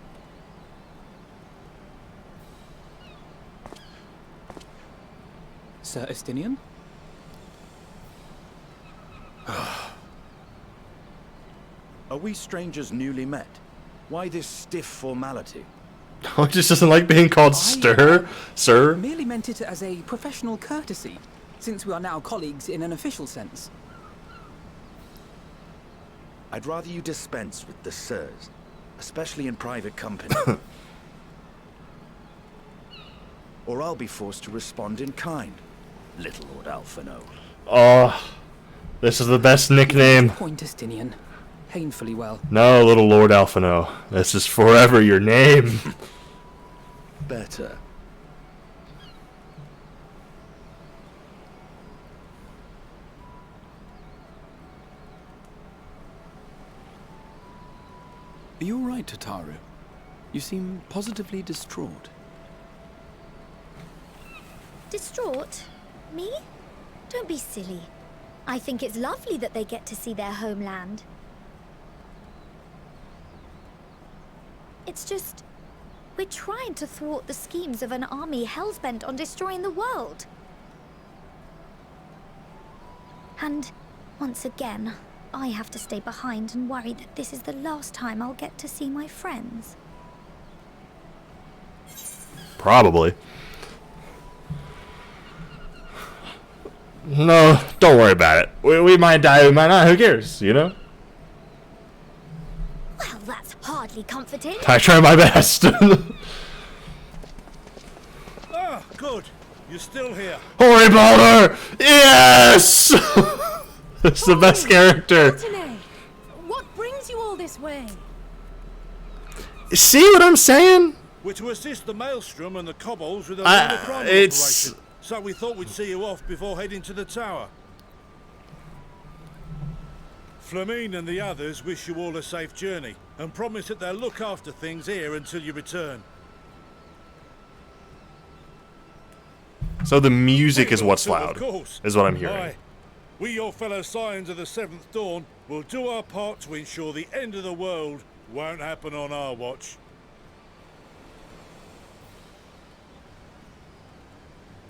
S7: Sir Estinian?
S8: Are we strangers newly met? Why this stiff formality?
S1: Oh, he just doesn't like being called sir.
S7: Merely meant it as a professional courtesy, since we are now colleagues in an official sense.
S8: I'd rather you dispense with the sirs, especially in private company. Or I'll be forced to respond in kind, little Lord Alphino.
S1: Oh, this is the best nickname.
S7: Point, Estinian. Painfully well.
S1: No, little Lord Alphino. This is forever your name.
S8: Better.
S9: Are you all right, Tataru? You seem positively distraught.
S10: Distraught? Me? Don't be silly. I think it's lovely that they get to see their homeland. It's just, we're trying to thwart the schemes of an army hellbent on destroying the world. And, once again, I have to stay behind and worry that this is the last time I'll get to see my friends.
S1: Probably. No, don't worry about it. We might die, we might not. Who cares, you know?
S10: Well, that's hardly comforting.
S1: I try my best.
S11: Ah, good. You're still here.
S1: Hori Balder! Yes! It's the best character.
S6: Anthony, what brings you all this way?
S1: See what I'm saying?
S11: We're to assist the Maelstrom and the Kobolds with a minor crime operation. So we thought we'd see you off before heading to the tower. Flamine and the others wish you all a safe journey and promise that they'll look after things here until you return.
S1: So the music is what's
S11: Of
S1: loud,
S11: course.
S1: is what I'm hearing.
S11: Aye. We, your fellow Scions of the Seventh Dawn, will do our part to ensure the end of the world won't happen on our watch.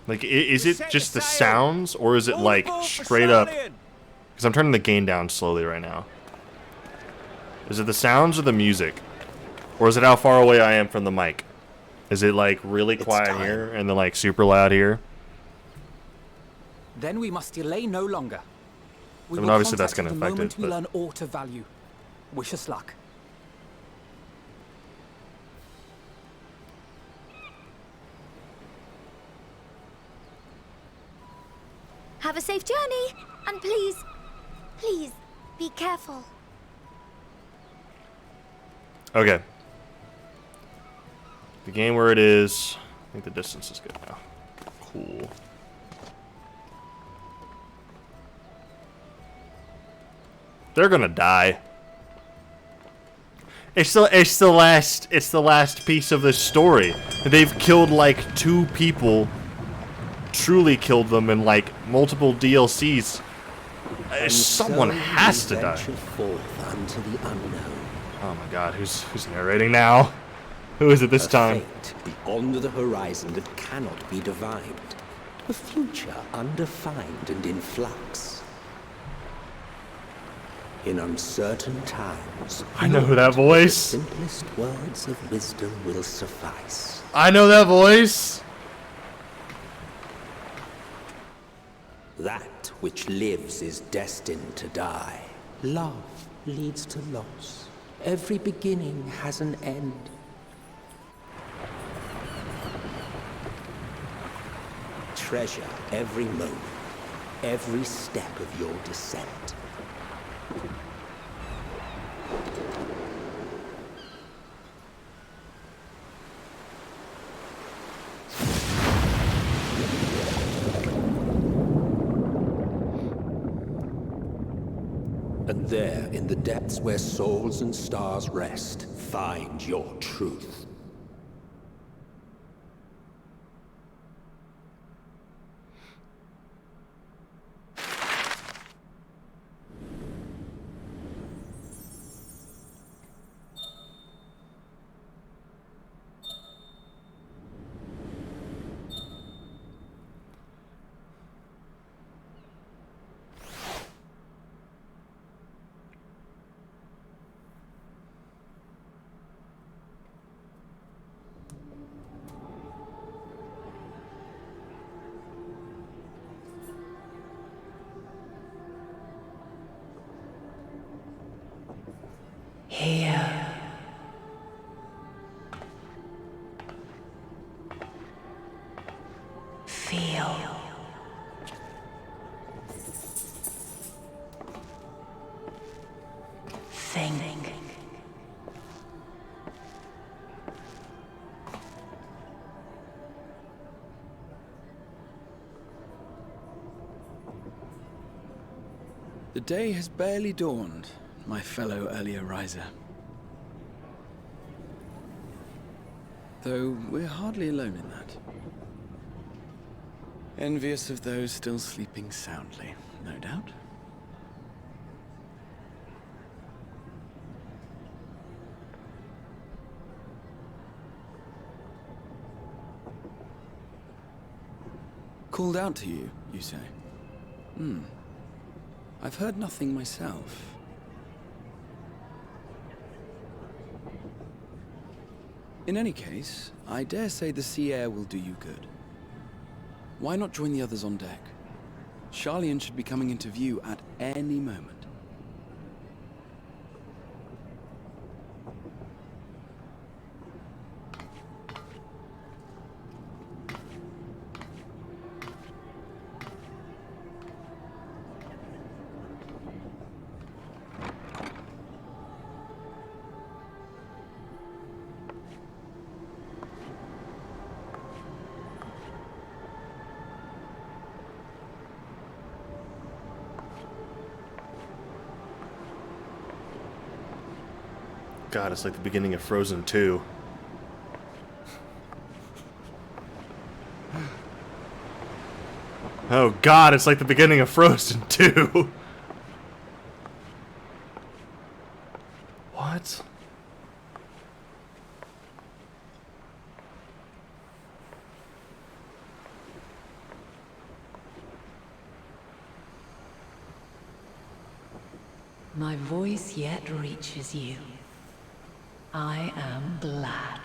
S1: Like, is it just the sounds, or is it like straight up? Because I'm turning the gain down slowly right now. Is it the sounds or the music? Or is it how far away I am from the mic? Is it like really quiet here and then like super loud here?
S7: Then we must delay no longer. We
S1: I mean,
S7: will
S1: obviously that's
S7: contact
S1: going to
S7: you the
S1: affect
S7: moment
S1: it,
S7: we
S1: but...
S7: learn aught of value. Wish us luck.
S10: Have a safe journey, and please, please, be careful.
S1: Okay. The game where it is... I think the distance is good now. Cool. They're gonna die. It's the last piece of this story. They've killed like 2 people. Truly killed them in like multiple DLCs. Someone has to die.
S2: Forth unto the unknown.
S1: Oh my god, who's narrating now? Who is it this time?
S2: Fate beyond the horizon that cannot be divined. A future undefined and in flux. In uncertain times,
S1: I know who that voice.
S2: The simplest words of wisdom will suffice.
S1: I know that voice.
S2: That which lives is destined to die. Love leads to loss. Every beginning has an end. Treasure every moment, every step of your descent. And there, in the depths where souls and stars rest, find your truth. Here. Feel. Think.
S9: The day has barely dawned, my fellow earlier riser. Though we're hardly alone in that. Envious of those still sleeping soundly, no doubt. Called out to you, you say? I've heard nothing myself. In any case, I dare say the sea air will do you good. Why not join the others on deck? Charlian should be coming into view at any moment.
S1: God, it's like the beginning of Frozen 2. Oh God, it's like the beginning of Frozen 2. What?
S2: My voice yet reaches you. I am glad.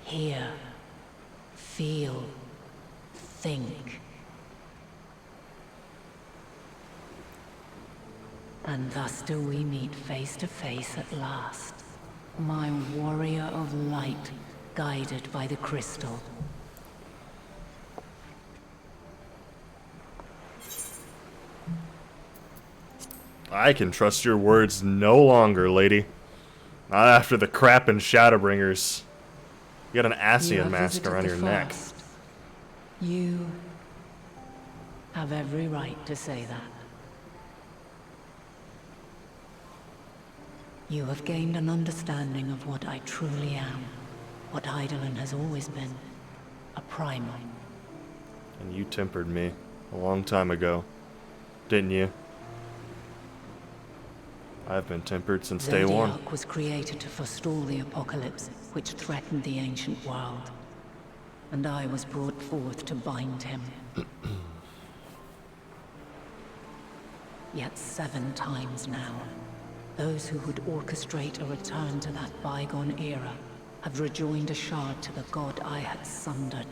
S2: Hear, feel, think. And thus do we meet face to face at last. My warrior of light, guided by the crystal.
S1: I can trust your words no longer, lady. Not after the crap in Shadowbringers. You got an Ascian mask around your neck.
S2: You have every right to say that. You have gained an understanding of what I truly am, what Eidolon has always been, a primal.
S1: And you tempered me a long time ago, didn't you? I've been tempered since day one.
S2: Zodiac was created to forestall the apocalypse which threatened the ancient world. And I was brought forth to bind him. Yet 7 times now, those who would orchestrate a return to that bygone era have rejoined a shard to the god I had sundered.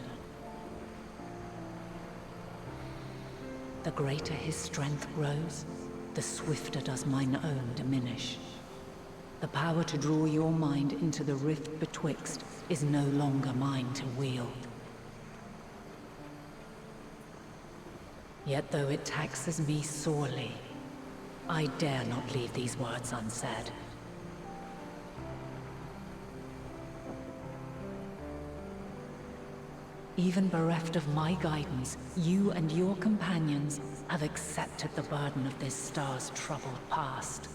S2: The greater his strength grows, the swifter does mine own diminish. The power to draw your mind into the rift betwixt is no longer mine to wield. Yet though it taxes me sorely, I dare not leave these words unsaid. Even bereft of my guidance, you and your companions have accepted the burden of this star's troubled past.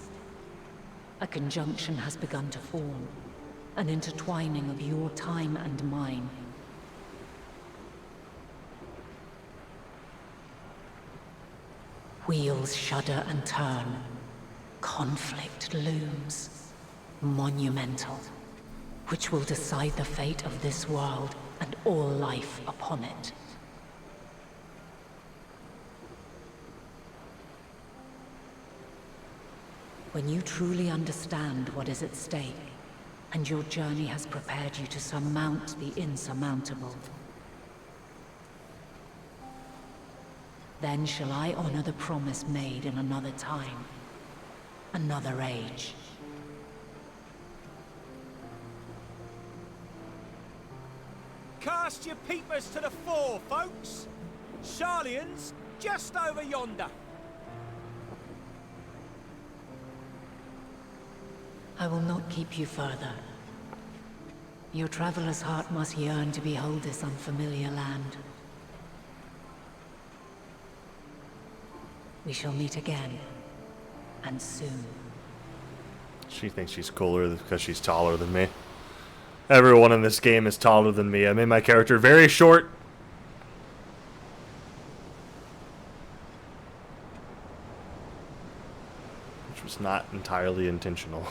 S2: A conjunction has begun to form, an intertwining of your time and mine. Wheels shudder and turn. Conflict looms. Monumental. Which will decide the fate of this world and all life upon it. When you truly understand what is at stake, and your journey has prepared you to surmount the insurmountable, Then shall I honor the promise made in another time, another age.
S12: Cast your peepers to the fore, folks. Sharlian's just over yonder.
S2: I will not keep you further. Your traveler's heart must yearn to behold this unfamiliar land. We shall meet again, and soon.
S1: She thinks she's cooler because she's taller than me. Everyone in this game is taller than me. I made my character very short. Which was not entirely intentional.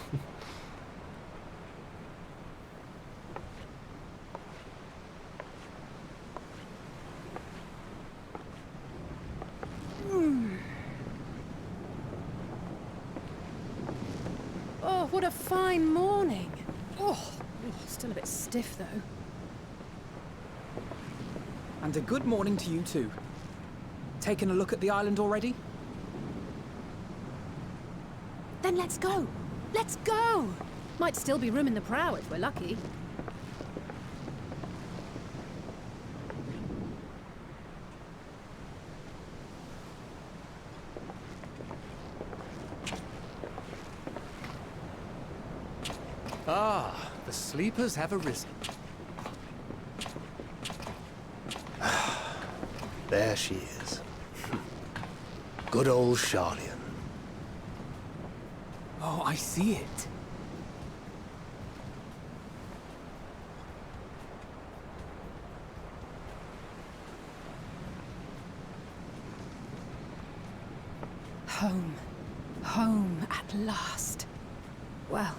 S6: Oh, what a fine morning. Oh, still a bit stiff though.
S7: And a good morning to you too. Taking a look at the island already?
S6: Then let's go. Let's go. Might still be room in the prow if we're lucky.
S4: Ah, the sleepers have arisen. There she is. Good old Sharlian.
S7: Oh, I see it.
S6: Home. Home at last. Well,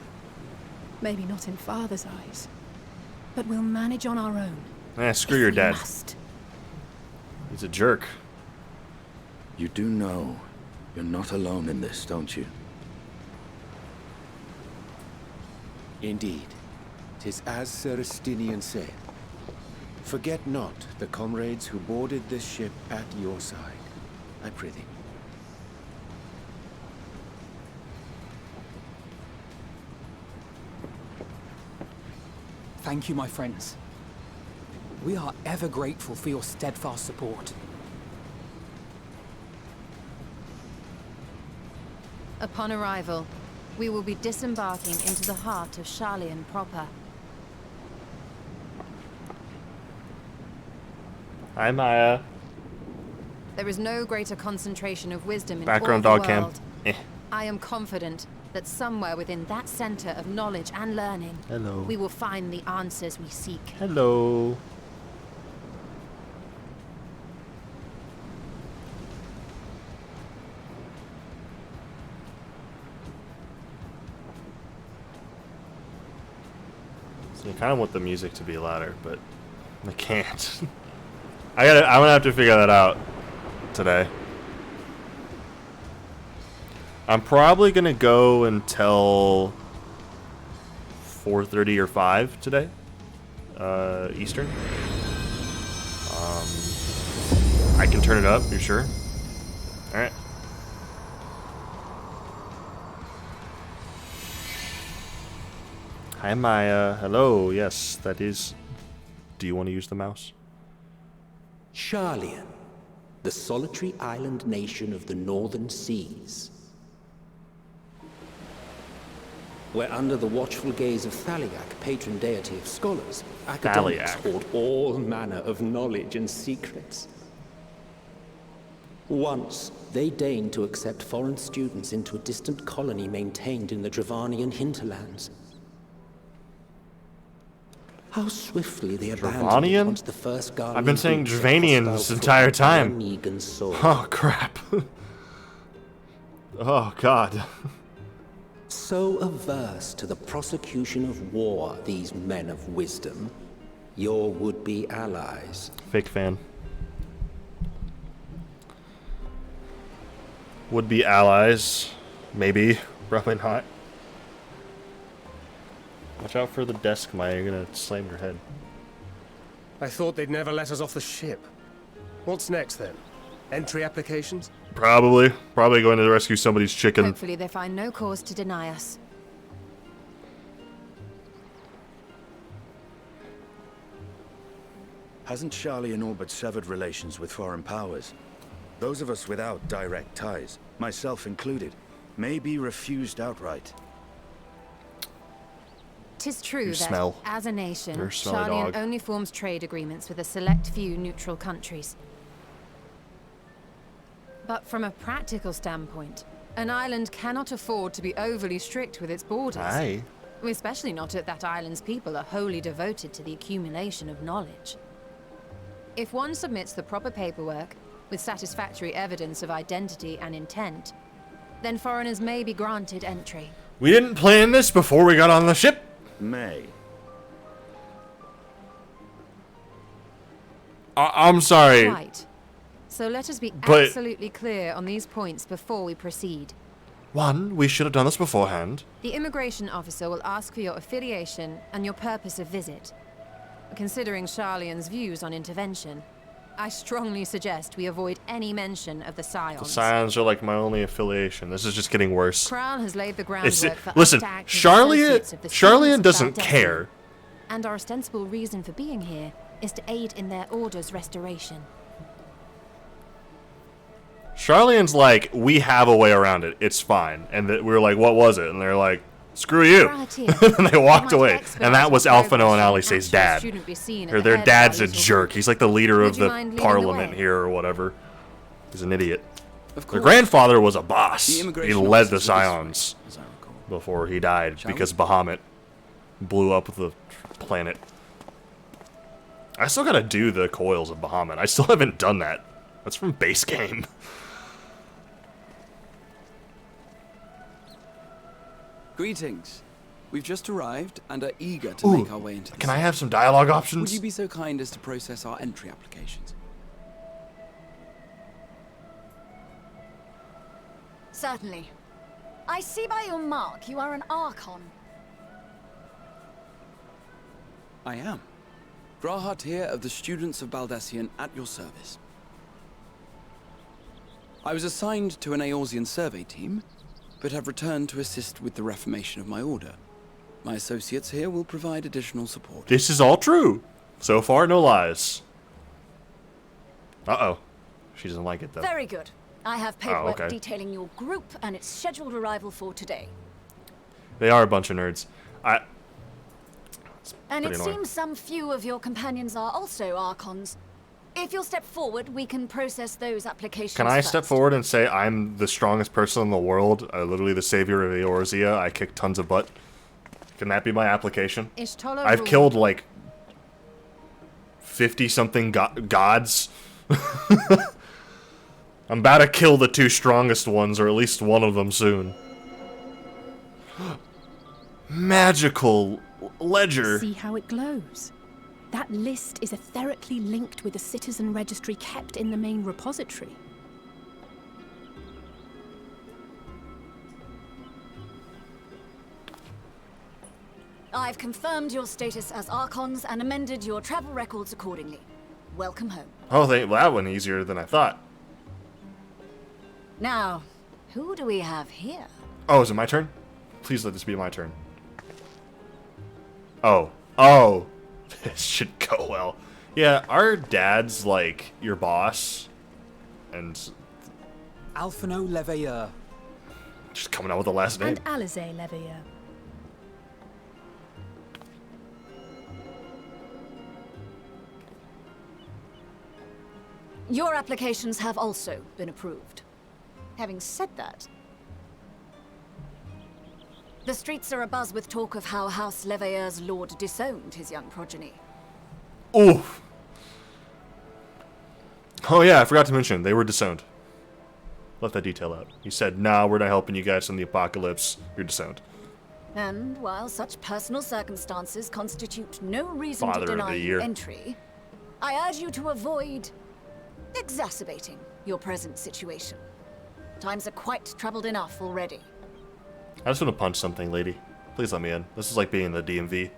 S6: maybe not in Father's eyes, but we'll manage on our own.
S1: Screw your dad.
S6: Must.
S1: He's a jerk.
S5: You do know you're not alone in this, don't you? Indeed. 'Tis as Sir Estinian said. Forget not the comrades who boarded this ship at your side, I prithee.
S7: Thank you, my friends. We are ever grateful for your steadfast support.
S3: Upon arrival, we will be disembarking into the heart of Sharlian proper.
S1: Hi, Maya.
S3: There is no greater concentration of wisdom in
S1: Background
S3: all
S1: dog
S3: the
S1: cam.
S3: world. I am confident that somewhere within that center of knowledge and learning,
S1: Hello.
S3: we will find the answers we seek.
S1: Hello. So I kind of want the music to be louder, but I can't. I'm gonna have to figure that out today. I'm probably gonna go until 4:30 or 5 today, Eastern. I can turn it up. You sure? All right. Hi, Maya. Hello. Yes, that is. Do you want to use the mouse?
S13: Sharlian, the solitary island nation of the northern seas. Where under the watchful gaze of Thaliak, patron deity of scholars, academics hoard all manner of knowledge and secrets. Once, they deigned to accept foreign students into a distant colony maintained in the Dravanian hinterlands. How swiftly they abandoned it once the first Guardian.
S1: I've been saying Dravanian this entire time. Oh, crap. Oh, God.
S13: So averse to the prosecution of war, these men of wisdom, your would-be allies.
S1: Fake fan. Would-be allies. Maybe. Probably not. Watch out for the desk, Maya. You're gonna slam your head.
S4: I thought they'd never let us off the ship. What's next, then? Entry applications?
S1: Probably going to rescue somebody's chicken.
S3: Hopefully they find no cause to deny us.
S8: Hasn't Sharlayan all but severed relations with foreign powers? Those of us without direct ties, myself included, may be refused outright.
S3: 'Tis true that,
S1: smell.
S3: as a nation,
S1: You're a smelly
S3: Sharlayan
S1: dog.
S3: only forms trade agreements with a select few neutral countries. But from a practical standpoint, an island cannot afford to be overly strict with its borders.
S1: Aye.
S3: Especially not if that island's people are wholly devoted to the accumulation of knowledge. If one submits the proper paperwork, with satisfactory evidence of identity and intent, then foreigners may be granted entry.
S1: We didn't plan this before we got on the ship.
S8: May.
S1: I'm sorry.
S3: Right. So let us be
S1: But-
S3: absolutely clear on these points before we proceed.
S1: One, we should have done this beforehand.
S3: The immigration officer will ask for your affiliation and your purpose of visit. Considering Sharlayan's views on intervention, I strongly suggest we avoid any mention of the Scions.
S1: The Scions are like my only affiliation. This is just getting worse.
S3: Crown has laid the
S1: It's,
S3: groundwork for
S1: listen,
S3: us to act as associates of the students
S1: Sharlayan
S3: of
S1: doesn't
S3: Valdez.
S1: care.
S3: And our ostensible reason for being here is to aid in their order's restoration.
S1: Sharlayan's like, we have a way around it. It's fine. And we were like, what was it? And they're like, screw you. And they walked away. And that was Alphino and Alice's dad. Or their dad's a jerk. He's like the leader of the parliament here or whatever. He's an idiot. Their grandfather was a boss. He led the Scions before he died because Bahamut blew up the planet. I still gotta do the coils of Bahamut. I still haven't done that. That's from base game.
S9: Greetings. We've just arrived and are eager to make our way into the
S1: Can I
S9: city.
S1: have some dialogue options?
S9: Would you be so kind as to process our entry applications?
S14: Certainly. I see by your mark you are an Archon.
S9: I am. Grahat here of the Students of Baldessian at your service. I was assigned to an Eorzean survey team, but have returned to assist with the reformation of my order. My associates here will provide additional support.
S1: This is all true. So far, no lies. Uh-oh. She doesn't like it, though.
S14: Very good. I have paperwork
S1: okay.
S14: detailing your group and its scheduled arrival for today.
S1: They are a bunch of nerds.
S14: And it
S1: pretty annoying.
S14: seems some few of your companions are also Archons. If you'll step forward, we can process those applications
S1: Can I
S14: first.
S1: step forward and say I'm the strongest person in the world? Literally the savior of Eorzea. I kick tons of butt. Can that be my application?
S3: Ishtolo
S1: I've
S3: ruled-
S1: killed like 50-something gods. I'm about to kill the two strongest ones, or at least one of them soon. Magical ledger.
S6: See how it glows? That list is etherically linked with the citizen registry kept in the main repository.
S14: I've confirmed your status as Archons and amended your travel records accordingly. Welcome home.
S1: Oh, that went easier than I thought.
S14: Now, who do we have here?
S1: Oh, is it my turn? Please let this be my turn. Oh. This should go well. Yeah, our dad's like your boss. And
S7: Alphino Leveilleur.
S1: just coming out with the last name.
S6: And Alize Leveilleur.
S14: Your applications have also been approved. Having said that, the streets are abuzz with talk of how House Leveilleur's lord disowned his young progeny.
S1: Oof. Oh yeah, I forgot to mention, they were disowned. Left that detail out. He said, nah, we're not helping you guys in the apocalypse. You're disowned.
S14: And while such personal circumstances constitute no reason
S1: Father
S14: to
S1: of
S14: deny
S1: the
S14: you
S1: year.
S14: entry, I urge you to avoid exacerbating your present situation. Times are quite troubled enough already.
S1: I just want to punch something, lady. Please let me in. This is like being in the DMV.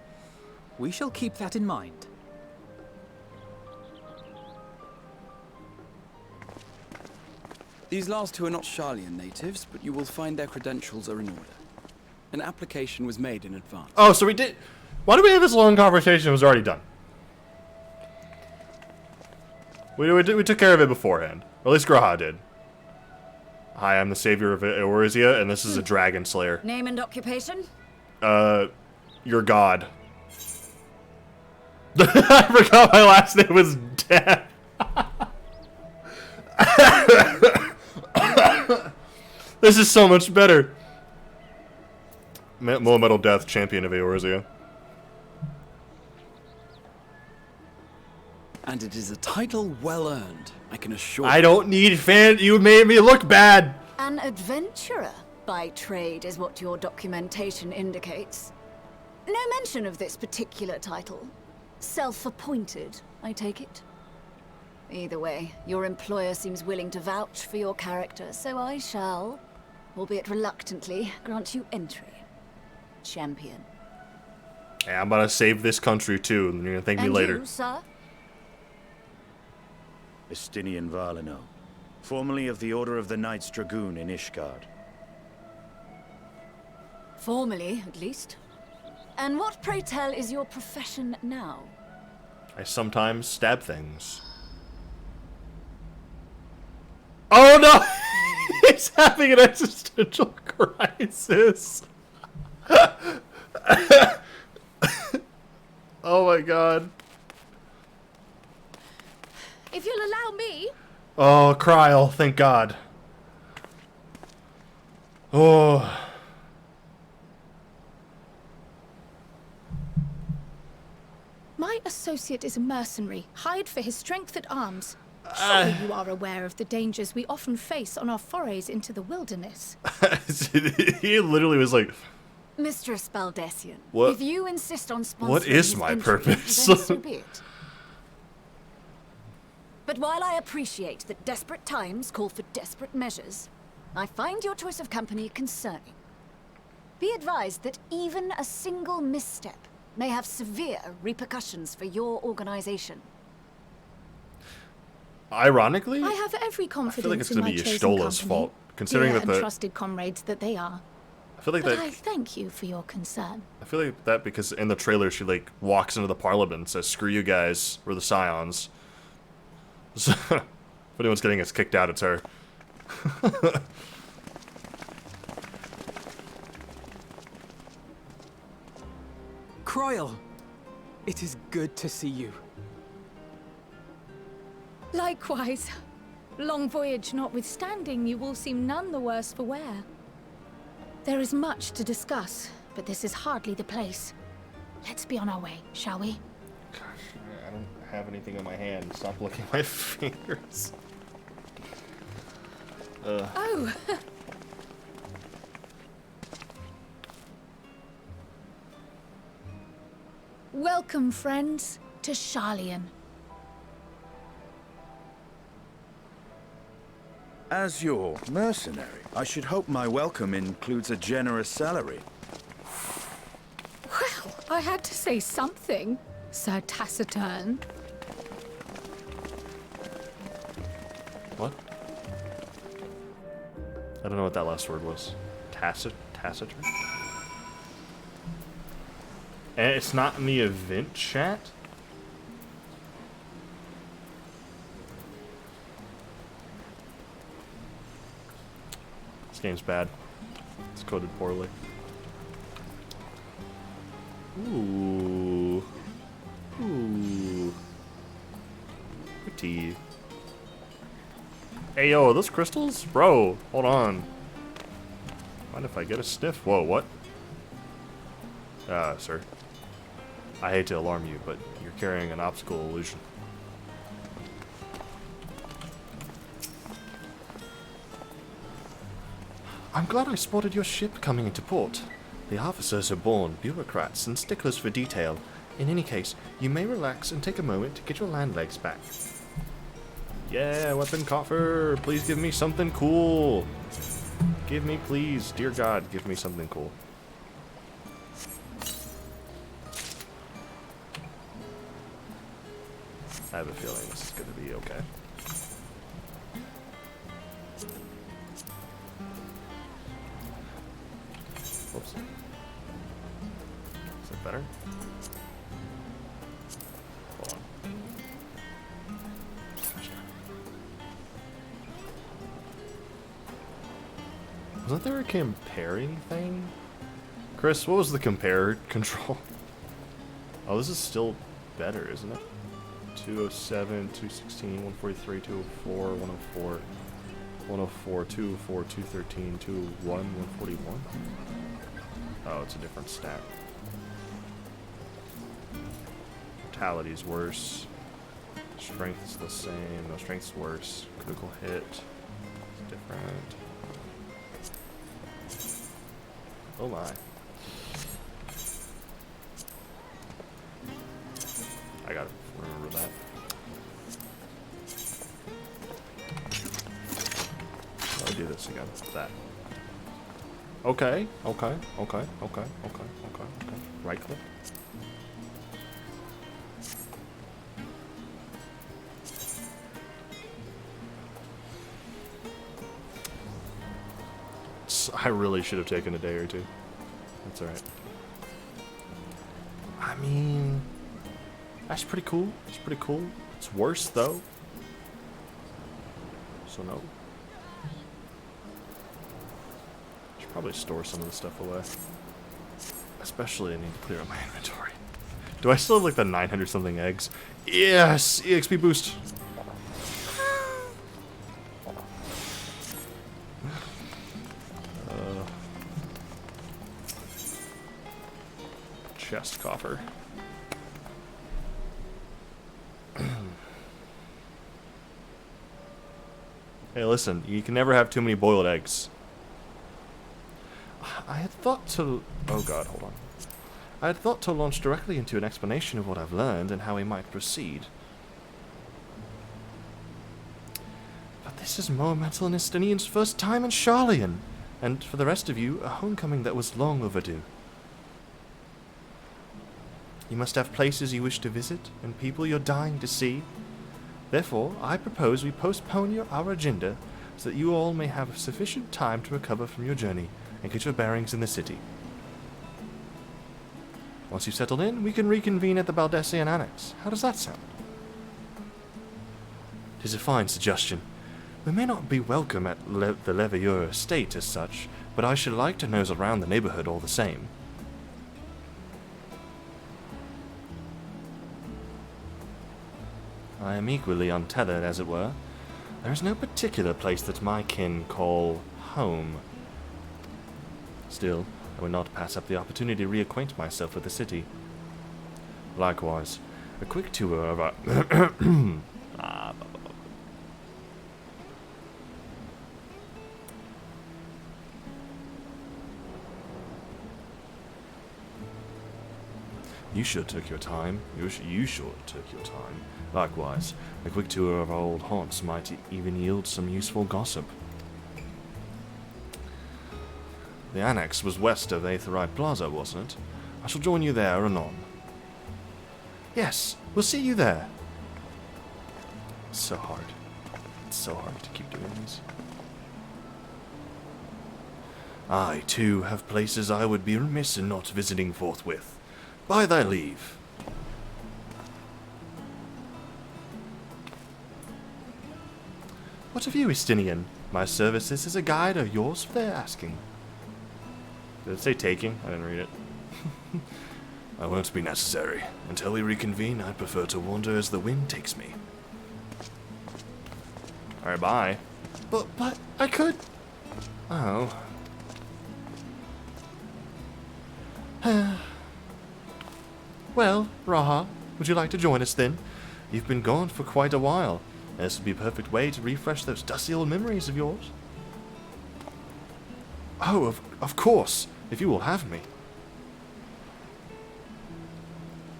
S7: We shall keep that in mind.
S9: These last two are not Sharlian natives, but you will find their credentials are in order. An application was made in advance.
S1: Oh, so we did... Why did we have this long conversation? It was already done. We took care of it beforehand. Or at least Graha did. Hi, I'm the savior of Eorzea, and this is a dragon slayer.
S14: Name and occupation?
S1: Your god. I forgot my last name was Death. This is so much better. Metal Death, champion of Eorzea.
S9: And it is a title well earned, I can assure you.
S1: I don't need fan. You made me look bad.
S14: An adventurer by trade is what your documentation indicates. No mention of this particular title. Self-appointed, I take it. Either way, your employer seems willing to vouch for your character, so I shall, albeit reluctantly, grant you entry. Champion.
S1: Yeah, I'm gonna save this country too, and you're gonna thank me later.
S14: You, sir?
S8: Estinian Valino, formerly of the Order of the Knights Dragoon in Ishgard.
S14: Formerly, at least. And what, pray tell, is your profession now?
S1: I sometimes stab things. Oh no! He's having an existential crisis. Oh my god.
S6: If you'll allow me.
S1: Oh, Kryl, thank god. Oh.
S6: My associate is a mercenary, hired for his strength at arms. Surely you are aware of the dangers we often face on our forays into the wilderness.
S1: He literally was like,
S14: Mistress Baldessian,
S1: what?
S14: If you insist on sponsoring
S1: What is
S14: his
S1: my
S14: entry,
S1: purpose?
S14: then so be it. But while I appreciate that desperate times call for desperate measures, I find your choice of company concerning. Be advised that even a single misstep may have severe repercussions for your organization.
S1: Ironically,
S6: I have every confidence
S1: I feel like it's
S6: in
S1: gonna
S6: my
S1: be
S6: chosen
S1: Ystola's
S6: company,
S1: fault, considering
S6: dear
S1: that
S6: and
S1: the.
S6: trusted comrades that they are.
S1: I feel like
S6: But
S1: that.
S6: I thank you for your concern.
S1: I feel like that because in the trailer she like walks into the parliament and says, "Screw you guys, we're the Scions." So, if anyone's getting us kicked out, it's her.
S7: Kryl, it is good to see you.
S6: Likewise. Long voyage notwithstanding, you will seem none the worse for wear. There is much to discuss, but this is hardly the place. Let's be on our way, shall we?
S1: Gosh, I don't have anything in my hand. Stop looking at my fingers.
S6: Oh! Welcome, friends, to Sharlian.
S8: As your mercenary, I should hope my welcome includes a generous salary.
S6: Well, I had to say something, Sir Taciturn.
S1: What? I don't know what that last word was. Taciturn? And it's not in the event chat? This game's bad. It's coded poorly. Ooh. Ooh. Pretty. Hey, yo, are those crystals? Bro, hold on. Mind if I get a sniff? Whoa, what? Sir. I hate to alarm you, but you're carrying an optical illusion. I'm glad I spotted your ship coming into port. The officers are born bureaucrats and sticklers for detail. In any case, you may relax and take a moment to get your land legs back. Yeah, weapon coffer! Please give me something cool! Give me, please, dear God, give me something cool. I have a feeling this is going to be okay. Wasn't there a comparing thing? Chris, what was the compare control? Oh, this is still better, isn't it? 207, 216, 143, 204, 104, 104, 204, 213, 201, 141. Oh, it's a different stat. Mortality's worse. Strength is the same. No, strength's worse. Critical hit is different. Oh my. I gotta remember that. I'll do this again. That. Okay, okay, okay, okay, okay, okay, okay. Right click. I really should have taken a day or two. That's alright. I mean, that's pretty cool. It's pretty cool. It's worse though. So no. Should probably store some of the stuff away. Especially I need to clear out my inventory. Do I still have like the 900 something eggs? Yes! EXP boost! Chest coffer. Hey, listen, you can never have too many boiled eggs. I had thought to... Oh god, hold on. I had thought to launch directly into an explanation of what I've learned and how we might proceed. But this is Moemetal and Estinian's first time in Sharlayan, and for the rest of you, a homecoming that was long overdue. You must have places you wish to visit, and people you're dying to see. Therefore, I propose we postpone our agenda so that you all may have sufficient time to recover from your journey and get your bearings in the city. Once you've settled in, we can reconvene at the Baldessian Annex. How does that sound? 'Tis a fine suggestion. We may not be welcome at the Leveilleur estate as such, but I should like to nose around the neighborhood all the same. I am equally untethered, as it were. There is no particular place that my kin call home. Still, I would not pass up the opportunity to reacquaint myself with the city. Likewise, a quick tour of our... You should take your time. You should take your time. Likewise, a quick tour of our old haunts might even yield some useful gossip. The annex was west of Aetherite Plaza, wasn't it? I shall join you there anon. Yes, we'll see you there. It's so hard. It's so hard to keep doing these. I, too, have places I would be remiss in not visiting forthwith. By thy leave. What of you, Estinian? My services as a guide are yours for their asking. Did it say taking? I didn't read it. I won't be necessary. Until we reconvene, I'd prefer to wander as the wind takes me. Alright, bye. But I could... Oh. Well, Raha, would you like to join us then? You've been gone for quite a while, and this would be a perfect way to refresh those dusty old memories of yours. Oh, of course, if you will have me.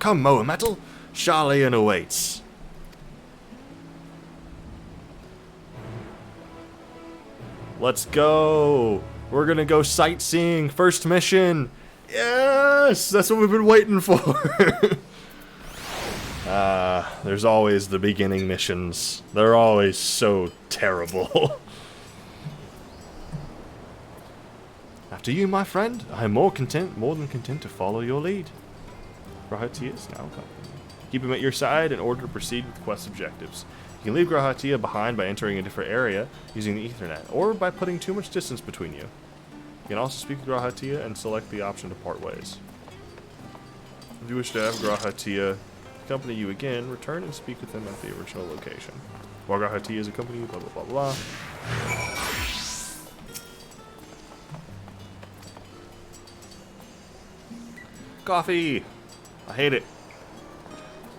S1: Come, Moemetal, Sharlayan awaits. Let's go. We're gonna go sightseeing. First mission. Yes, that's what we've been waiting for. There's always the beginning missions. They're always so terrible. After you, my friend, I am more than content to follow your lead. Grahatia is now coming. Keep him at your side in order to proceed with quest objectives. You can leave Grahatia behind by entering a different area using the Ethernet, or by putting too much distance between you. You can also speak to Grahatia and select the option to part ways. If you wish to have Grahatia accompany you again, return and speak with them at the original location. While Grahatia is accompanying you, blah blah blah blah. Coffee! I hate it.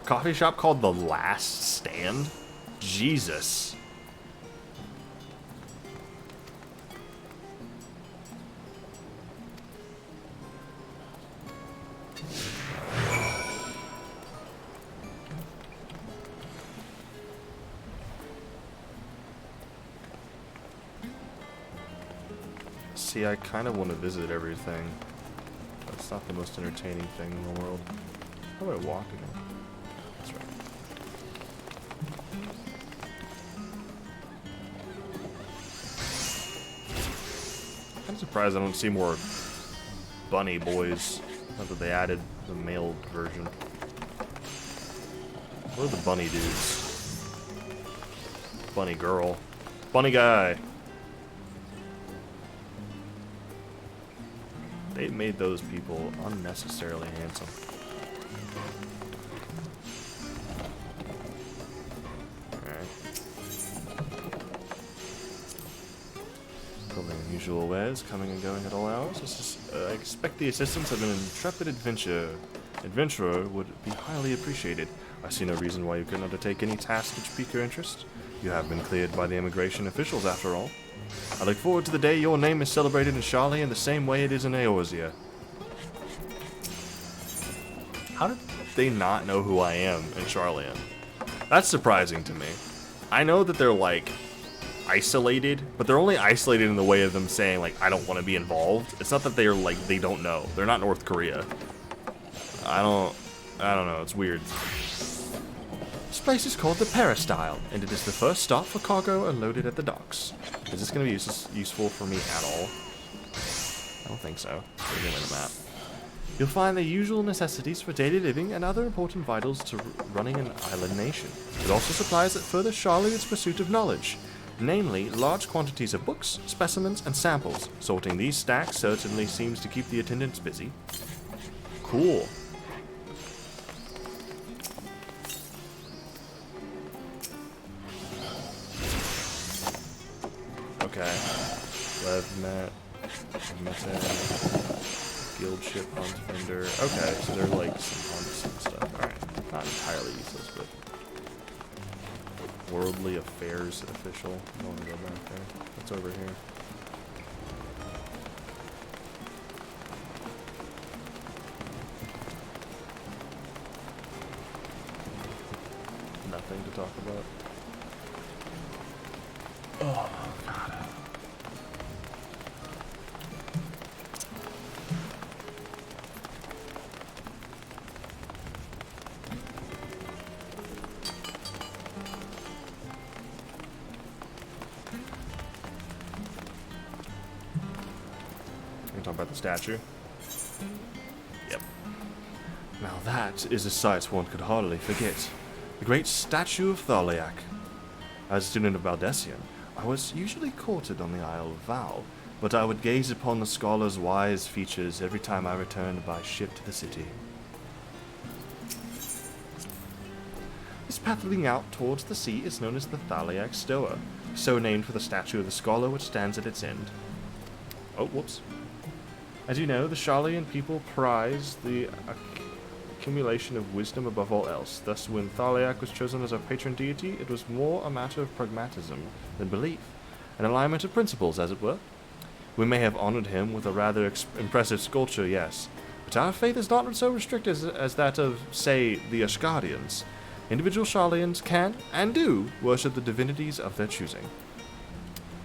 S1: Coffee shop called The Last Stand? Jesus. See, I kind of want to visit everything. It's not the most entertaining thing in the world. How do I walk again? That's right. I'm surprised I don't see more bunny boys. Not that they added the male version. What are the bunny dudes? Bunny girl. Bunny guy. They made those people unnecessarily handsome. Alright. Probably unusual ways, coming and going at all hours. I expect the assistance of an intrepid adventurer would be highly appreciated. I see no reason why you couldn't undertake any task which pique your interest. You have been cleared by the immigration officials, after all. I look forward to the day your name is celebrated in Charlie in the same way it is in Eorzea. How did they not know who I am in Charlian? That's surprising to me. I know that they're like isolated, but they're only isolated in the way of them saying like I don't want to be involved. It's not that they're like they don't know. They're not North Korea. I don't know. It's weird. This place is called the Peristyle, and it is the first stop for cargo unloaded at the docks. Is this going to be useful for me at all? I don't think so. Put it in the map. You'll find the usual necessities for daily living and other important vitals to running an island nation. It also supplies it further Charlotte's pursuit of knowledge, namely large quantities of books, specimens, and samples. Sorting these stacks certainly seems to keep the attendants busy. Cool. Okay. Levmet, Guild Ship, Hunt Vendor. Okay, so they're like some hunts and stuff. Alright. Not entirely useless, but Worldly Affairs Official. I don't want to go back there. What's over here? Nothing to talk about. Oh, God. You're talking about the statue? Yep. Now that is a sight one could hardly forget. The great statue of Thaliak. As a student of Valdesian, I was usually courted on the Isle of Val, but I would gaze upon the scholar's wise features every time I returned by ship to the city. This path leading out towards the sea is known as the Thaliak Stoa, so named for the statue of the scholar which stands at its end. Oh, whoops. As you know, the Charlian people prize the accumulation of wisdom above all else. Thus, when Thaliak was chosen as our patron deity, it was more a matter of pragmatism than belief, an alignment of principles, as it were. We may have honored him with a rather impressive sculpture, yes, but our faith is not so restricted as that of, say, the Asgardians. Individual Charlians can, and do, worship the divinities of their choosing.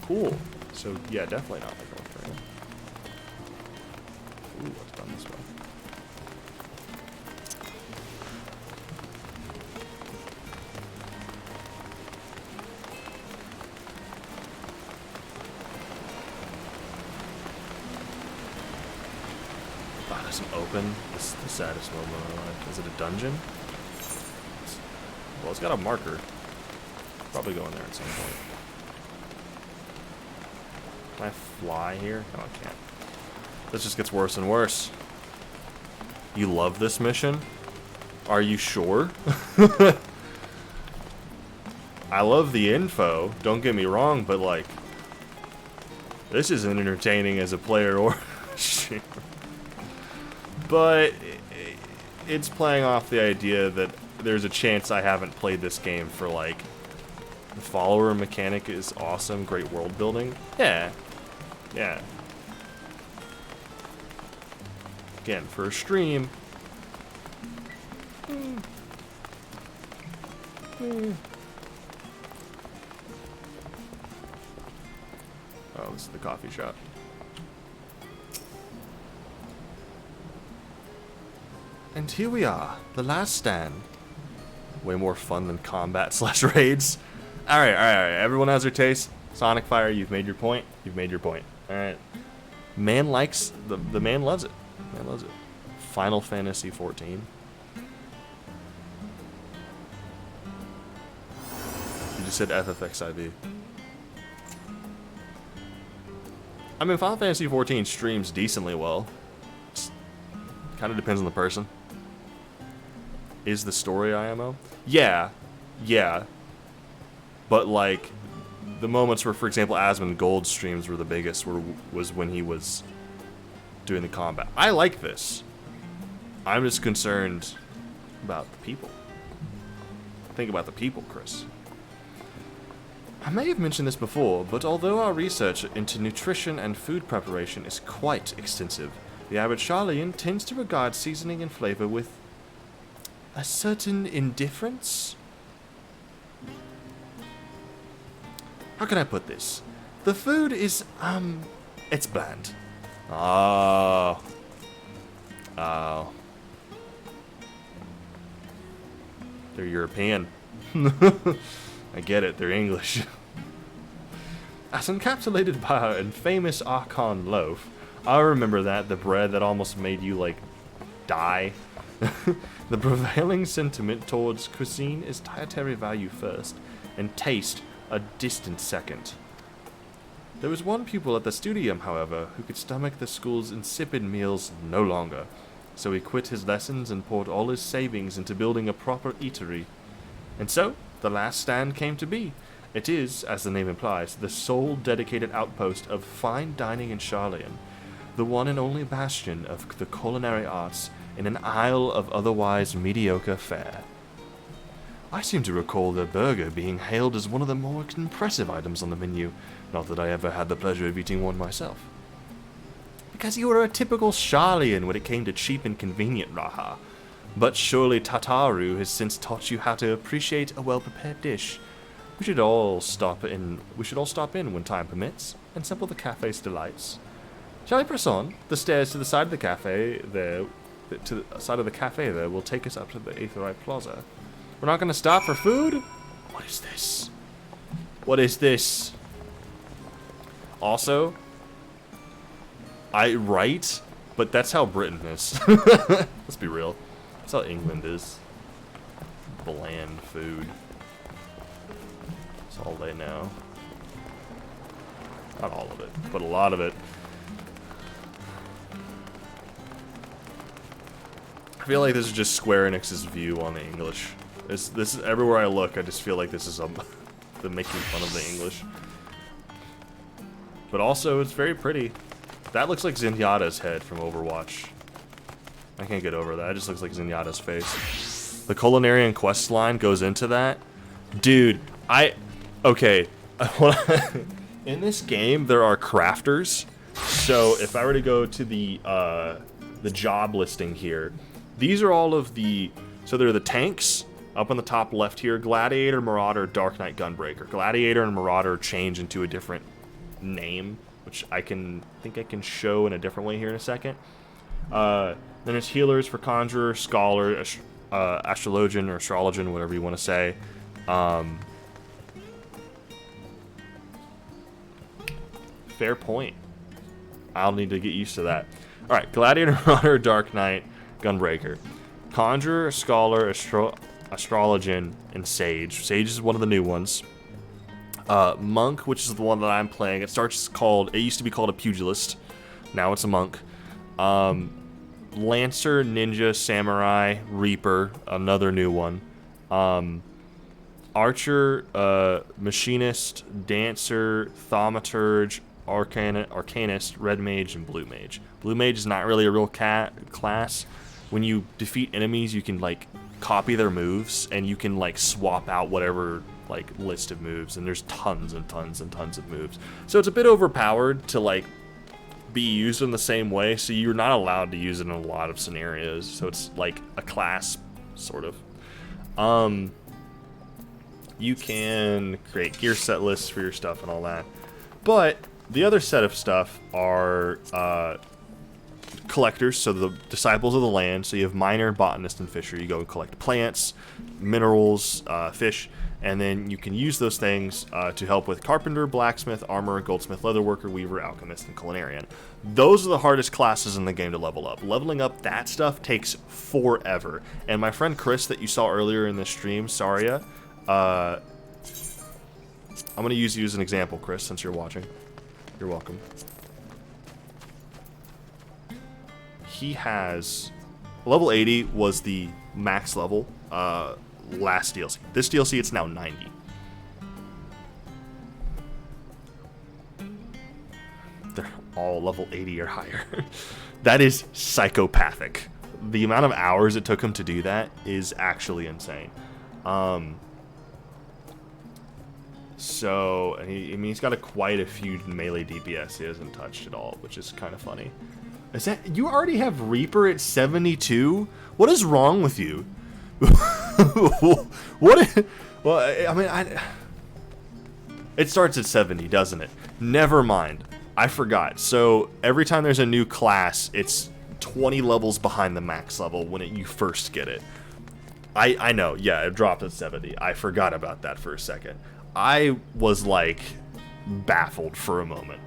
S1: Cool. So, yeah, definitely not like North Korea. Ooh, what's done this way? Wow, there's an open. This is the saddest moment of my life. Is it a dungeon? Well, it's got a marker. Probably go in there at some point. Can I fly here? No, I can't. This just gets worse and worse. You love this mission? Are you sure? I love the info, don't get me wrong, but like, this isn't entertaining as a player or streamer. But it's playing off the idea that there's a chance I haven't played this game for like, the follower mechanic is awesome, great world building. Yeah. Yeah. Again, for a stream. Oh, this is the coffee shop. And here we are, the last stand. Way more fun than combat slash raids. Alright, everyone has their taste. Sonic Fire, you've made your point. You've made your point. Alright. Man likes, the man loves it. Man loves it. Final Fantasy 14. You just said FFXIV. I mean, Final Fantasy 14 streams decently well. Kind of depends on the person. Is the story IMO? Yeah. Yeah. But, like, the moments where, for example, Asmund Gold's streams were the biggest was when he was doing the combat. I like this. I'm just concerned about the people. Think about the people, Chris. I may have mentioned this before, but although our research into nutrition and food preparation is quite extensive, the average Charlian tends to regard seasoning and flavor with a certain indifference. How can I put this? The food is, it's bland. Oh. Oh. They're European. I get it, they're English. As encapsulated by our infamous Archon loaf, I remember that, the bread that almost made you, like, die. The prevailing sentiment towards cuisine is dietary value first, and taste a distant second. There was one pupil at the studium, however, who could stomach the school's insipid meals no longer, so he quit his lessons and poured all his savings into building a proper eatery. And so, the last stand came to be. It is, as the name implies, the sole dedicated outpost of fine dining in Charlian, the one and only bastion of the culinary arts in an isle of otherwise mediocre fare. I seem to recall the burger being hailed as one of the more impressive items on the menu, not that I ever had the pleasure of eating one myself. Because you were a typical Charlian when it came to cheap and convenient raha. But surely Tataru has since taught you how to appreciate a well-prepared dish. We should all stop in when time permits, and sample the cafe's delights. Shall I press on? The stairs to the side of the cafe there, will take us up to the Aetheryte Plaza. We're not gonna stop for food? What is this? What is this? Also, I write, but that's how Britain is. Let's be real. That's how England is. Bland food. That's all they know. Not all of it, but a lot of it. I feel like this is just Square Enix's view on the English. This is everywhere I look. I just feel like this is them making fun of the English. But also, it's very pretty. That looks like Zenyatta's head from Overwatch. I can't get over that. It just looks like Zenyatta's face. The Culinarian quest line goes into that. Dude, okay. In this game, there are crafters. So if I were to go to the job listing here, these are all of the, so they're the tanks. Up on the top left here, Gladiator, Marauder, Dark Knight, Gunbreaker. Gladiator and Marauder change into a different name, which I think I can show in a different way here in a second. Then there's healers for Conjurer, Scholar, Astrologian, or Astrologian, whatever you want to say. Fair point. I'll need to get used to that. Alright, Gladiator, Marauder, Dark Knight, Gunbreaker. Conjurer, Scholar, Astrologian, and Sage. Sage is one of the new ones. Monk, which is the one that I'm playing. It used to be called a Pugilist. Now it's a Monk. Lancer, Ninja, Samurai, Reaper, another new one. Archer, Machinist, Dancer, Thaumaturge, Arcanist, Red Mage, and Blue Mage. Blue Mage is not really a real class. When you defeat enemies, you can like copy their moves, and you can like swap out whatever like list of moves, and there's tons and tons and tons of moves. So it's a bit overpowered to like be used in the same way, so you're not allowed to use it in a lot of scenarios. So it's like a class, sort of. You can create gear set lists for your stuff and all that. But the other set of stuff are collectors, so the disciples of the land. So you have miner, botanist, and fisher. You go and collect plants, minerals, fish, and then you can use those things to help with carpenter, blacksmith, armorer, goldsmith, leatherworker, weaver, alchemist, and culinarian. Those are the hardest classes in the game to level up. Leveling up that stuff takes forever. And my friend Chris that you saw earlier in the stream, Saria, I'm going to use you as an example, Chris, since you're watching. You're welcome. He has... Level 80 was the max level last DLC. This DLC, it's now 90. They're all level 80 or higher. That is psychopathic. The amount of hours it took him to do that is actually insane. So, I mean, he's got quite a few melee DPS he hasn't touched at all, which is kind of funny. Is that, you already have Reaper at 72? What is wrong with you? What? Well, I mean, it starts at 70, doesn't it? Never mind. I forgot. So, every time there's a new class, it's 20 levels behind the max level when you first get it. I know, yeah, it dropped at 70. I forgot about that for a second. I was like baffled for a moment.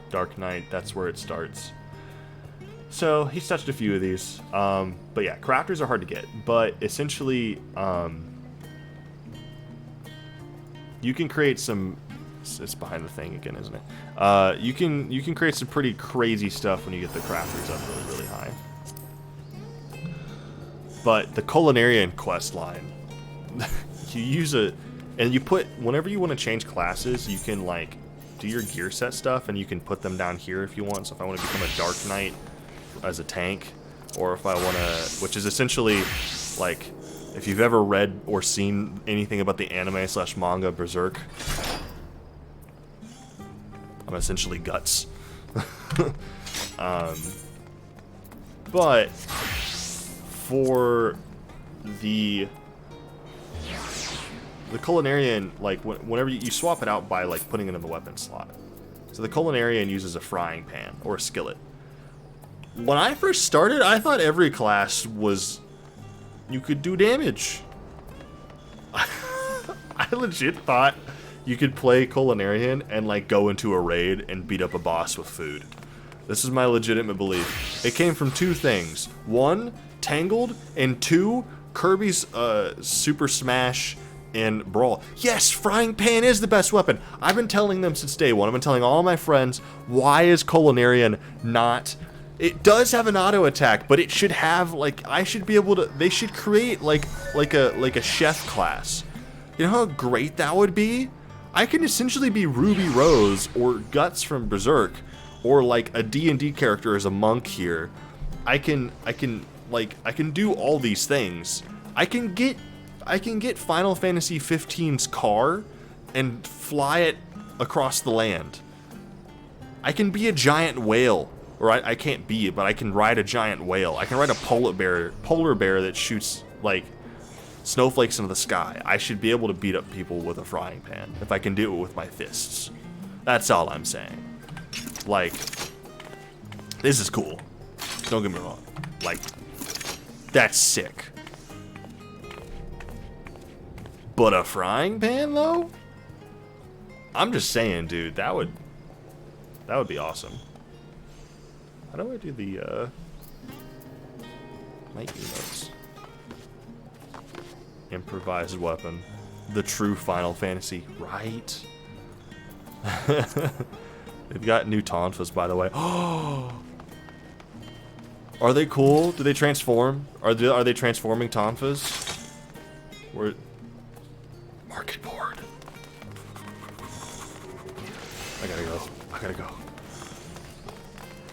S1: Dark Knight, that's where it starts. So he's touched a few of these. But yeah, crafters are hard to get. But essentially, you can create some. It's behind the thing again, isn't it? You can create some pretty crazy stuff when you get the crafters up really, really high. But the Culinarian quest line. You use and you put, whenever you want to change classes, you can like do your gear set stuff, and you can put them down here if you want. So if I want to become a Dark Knight as a tank, or if I want to, which is essentially like, if you've ever read or seen anything about the anime / manga Berserk, I'm essentially Guts. But for the Culinarian, like, whenever you swap it out by, like, putting it in the weapon slot. So the Culinarian uses a frying pan, or a skillet. When I first started, I thought every class was... you could do damage. I legit thought you could play Culinarian and, like, go into a raid and beat up a boss with food. This is my legitimate belief. It came from two things. One, Tangled, and two, Kirby's Super Smash and Brawl. Yes, frying pan is the best weapon. I've been telling them since day one. I've been telling all my friends, why is Culinarian not... It does have an auto attack, but it should have, like, I should be able to... They should create, like a chef class. You know how great that would be? I can essentially be Ruby Rose or Guts from Berserk, or like a D&D character as a monk here. I can do all these things. I can get Final Fantasy 15's car and fly it across the land. I can be a giant whale, or I can't be it, but I can ride a giant whale. I can ride a polar bear that shoots like snowflakes into the sky. I should be able to beat up people with a frying pan if I can do it with my fists. That's all I'm saying. Like, this is cool. Don't get me wrong. Like, that's sick. But a frying pan, though? I'm just saying, dude, that would be awesome. How do I do the, my emotes? Improvised weapon. The true Final Fantasy, right? They've got new Tonfas, by the way. Oh, are they cool? Do they transform? Are they transforming Tonfas? Where? Market board. I gotta go. I gotta go.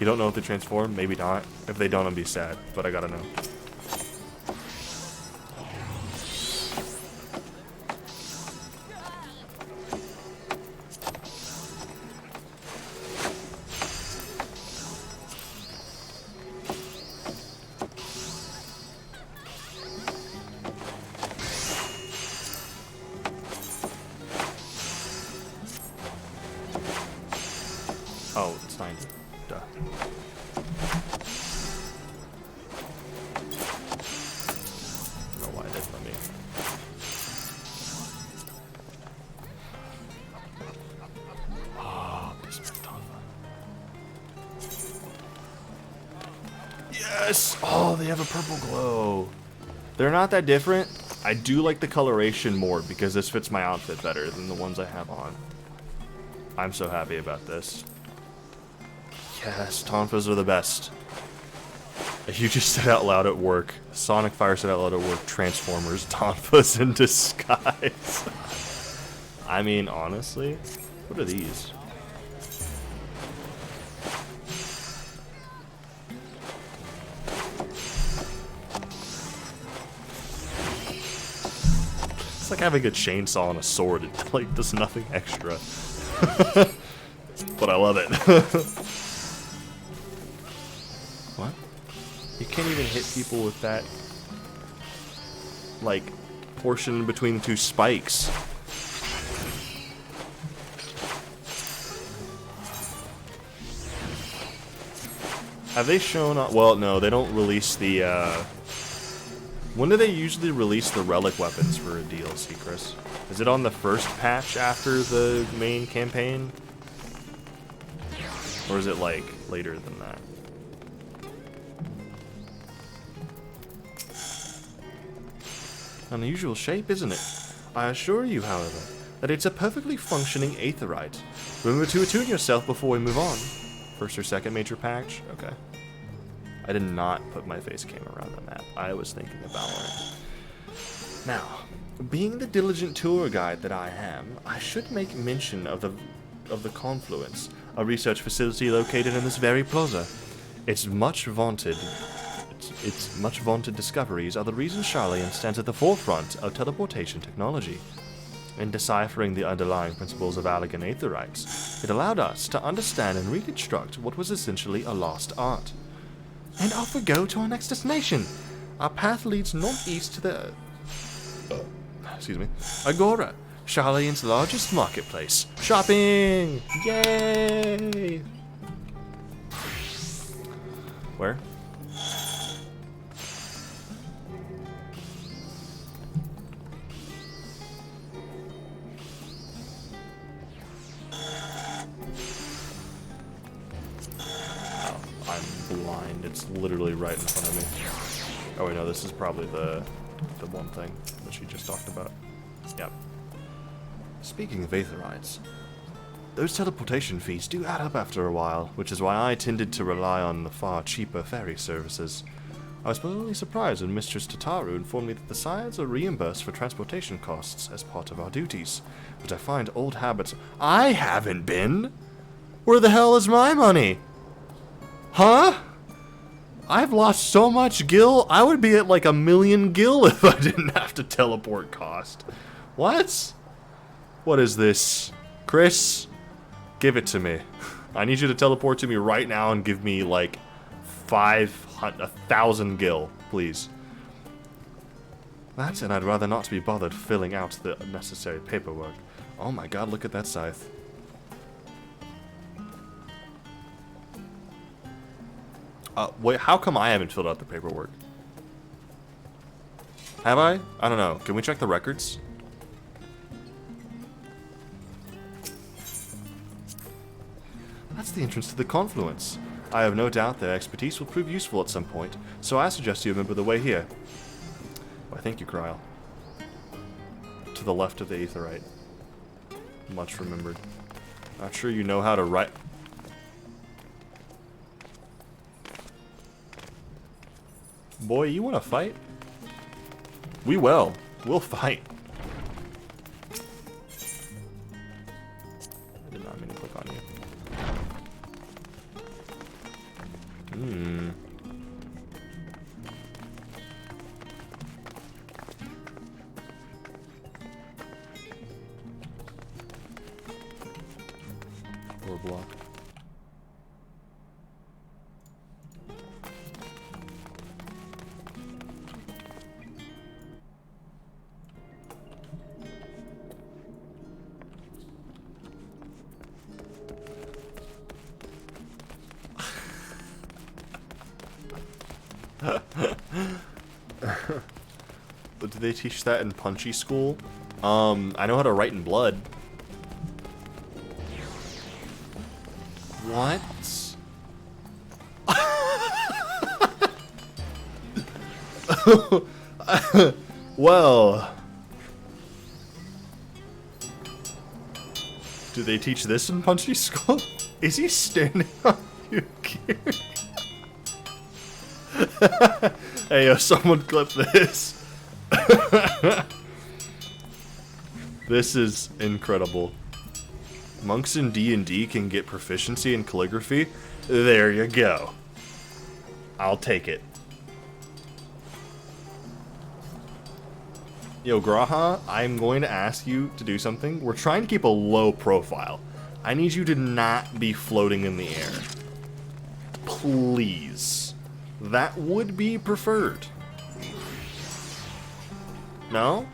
S1: You don't know if they transform? Maybe not. If they don't, I'll be sad. But I gotta know. Oh, it's 90. Duh. I don't know why it did for me. Oh, yes! Oh, they have a purple glow. They're not that different. I do like the coloration more because this fits my outfit better than the ones I have on. I'm so happy about this. Yes, Tonfas are the best. You just said out loud at work. Sonic Fire said out loud at work. Transformers, Tonfas in disguise. I mean, honestly, what are these? It's like having a chainsaw and a sword. It like does nothing extra. But I love it. What? You can't even hit people with that, like, portion between the two spikes. Have they shown up? Well, no, they don't release the, when do they usually release the relic weapons for a DLC, Chris? Is it on the first patch after the main campaign? Or is it, like, later than that? Unusual shape, isn't it? I assure you, however, that it's a perfectly functioning aetherite. Remember to attune yourself before we move on. First or second major patch? Okay. I did not put my face cam around the map. I was thinking about it. Now, being the diligent tour guide that I am, I should make mention of the Confluence, a research facility located in this very plaza. Its much vaunted discoveries are the reason Charlian stands at the forefront of teleportation technology. In deciphering the underlying principles of Allegan aetherites, it allowed us to understand and reconstruct what was essentially a lost art. And off we go to our next destination. Our path leads northeast to the Agora, Charlian's largest marketplace. Shopping! Yay! Where? Oh, I'm blind. It's literally right in front of me. Oh wait, no, this is probably the one thing that she just talked about. Yep. Speaking of aetherites, those teleportation fees do add up after a while, which is why I tended to rely on the far cheaper ferry services. I was pleasantly surprised when Mistress Tataru informed me that the Scions are reimbursed for transportation costs as part of our duties, but I find old habits— I haven't been! Where the hell is my money? Huh? I've lost so much gil, I would be at like 1,000,000 gil if I didn't have to teleport cost. What? What is this? Chris, give it to me. I need you to teleport to me right now and give me like 1,000 gil, please. That's it, I'd rather not be bothered filling out the necessary paperwork. Oh my god, look at that scythe. Wait, how come I haven't filled out the paperwork? Have I? I don't know. Can we check the records? That's the entrance to the Confluence. I have no doubt their expertise will prove useful at some point, so I suggest you remember the way here. Why, thank you, Kryl. To the left of the aetherite. Much remembered. Not sure you know how to write. Boy, you want to fight? We will. We'll fight. I did not mean to click on you. Hmm. Or block. But do they teach that in Punchy School? I know how to write in blood. What? Well, do they teach this in Punchy School? Is he standing on you? Hey, someone clip this. This is incredible. Monks in D&D can get proficiency in calligraphy. There you go. I'll take it. Yo, Graha, I'm going to ask you to do something. We're trying to keep a low profile. I need you to not be floating in the air. Please. That would be preferred. No?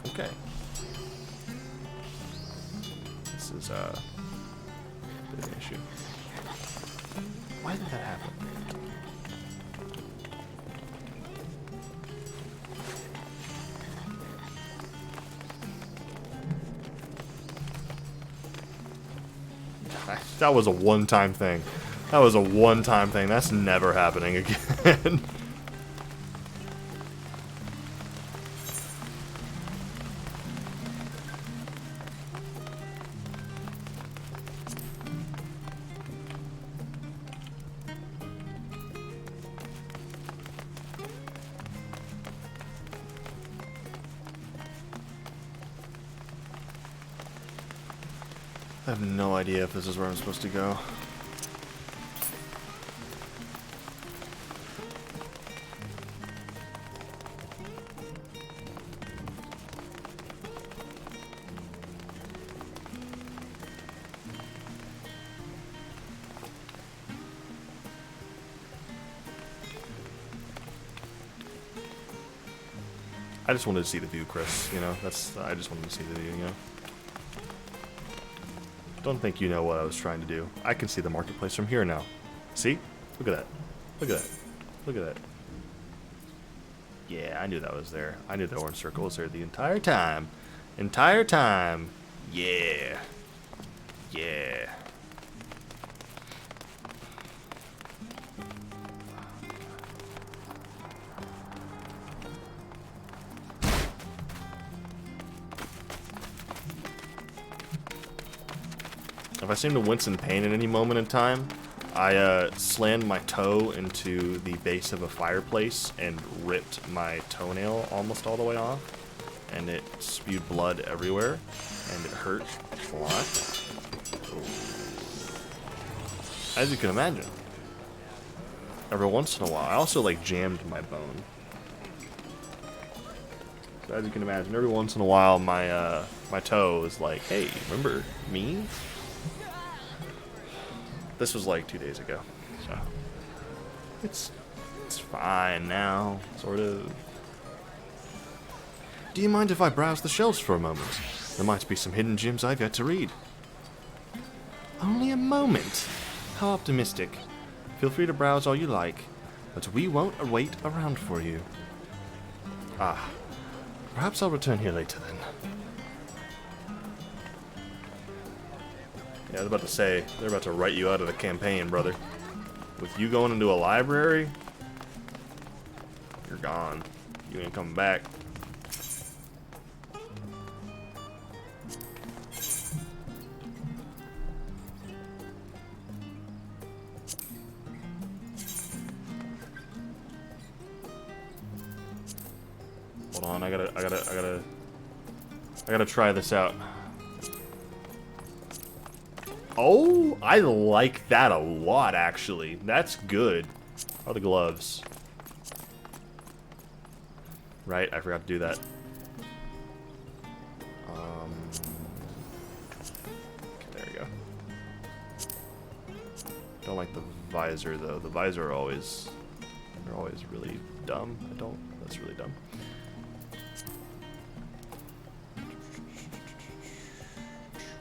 S1: Okay. This is a bit of an issue. Why did that happen? That was a one-time thing. That was a one-time thing. That's never happening again. I have no idea if this is where I'm supposed to go. I just wanted to see the view, Chris, you know? I just wanted to see the view, you know? Don't think you know what I was trying to do. I can see the marketplace from here now. See? Look at that. Look at that. Look at that. Yeah, I knew that was there. I knew the orange circle was there the entire time. Entire time. Yeah. Yeah. If I seem to wince in pain at any moment in time, I slammed my toe into the base of a fireplace and ripped my toenail almost all the way off, and it spewed blood everywhere, and it hurt a lot. As you can imagine. Every once in a while, I also like jammed my bone. So as you can imagine, every once in a while, my toe is like, hey, remember me? This was like 2 days ago, so it's fine now, sort of. Do you mind if I browse the shelves for a moment? There might be some hidden gems I've yet to read. Only a moment? How optimistic. Feel free to browse all you like, but we won't wait around for you. Ah, perhaps I'll return here later then. Yeah, I was about to say, they're about to write you out of the campaign, brother. With you going into a library, you're gone. You ain't coming back. Hold on, I gotta try this out. Oh, I like that a lot, actually. That's good. How are the gloves? Right, I forgot to do that. Okay, there we go. Don't like the visor, though. The visor they're always really dumb. That's really dumb.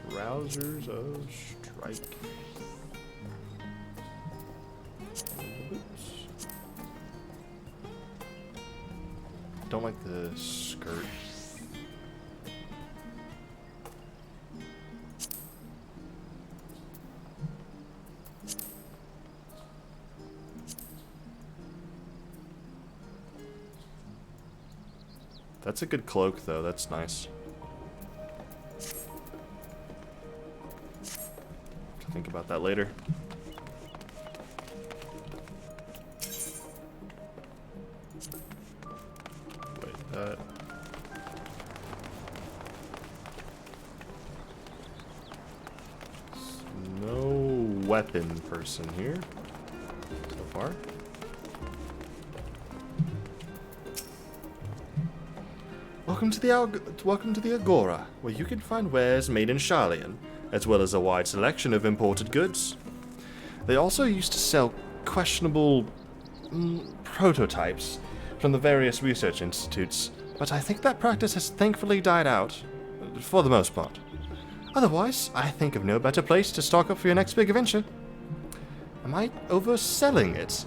S1: Trousers of strike. Boots. Don't like the skirt. That's a good cloak, though. That's nice. Think about that later. Wait, that. No weapon person here so far. Welcome to the Agora, where you can find wares made in Sharlayan, as well as a wide selection of imported goods. They also used to sell questionable prototypes from the various research institutes, but I think that practice has thankfully died out, for the most part. Otherwise, I think of no better place to stock up for your next big adventure. Am I overselling it?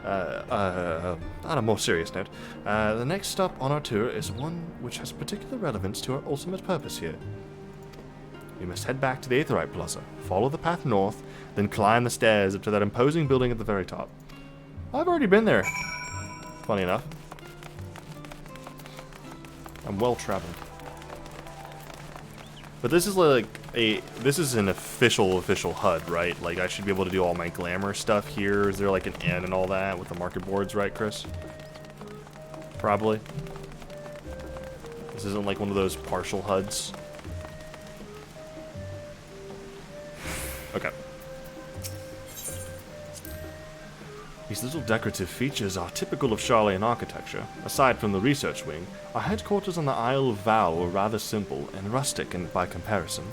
S1: On a more serious note, the next stop on our tour is one which has particular relevance to our ultimate purpose here. We must head back to the Aetherite Plaza, follow the path north, then climb the stairs up to that imposing building at the very top. I've already been there, funny enough. I'm well traveled. But this is like this is an official HUD, right? Like, I should be able to do all my glamour stuff here. Is there like an N and all that with the market boards, right, Chris? Probably. This isn't like one of those partial HUDs. Okay. These little decorative features are typical of Sharlayan architecture. Aside from the research wing, our headquarters on the Isle of Val were rather simple and rustic by comparison.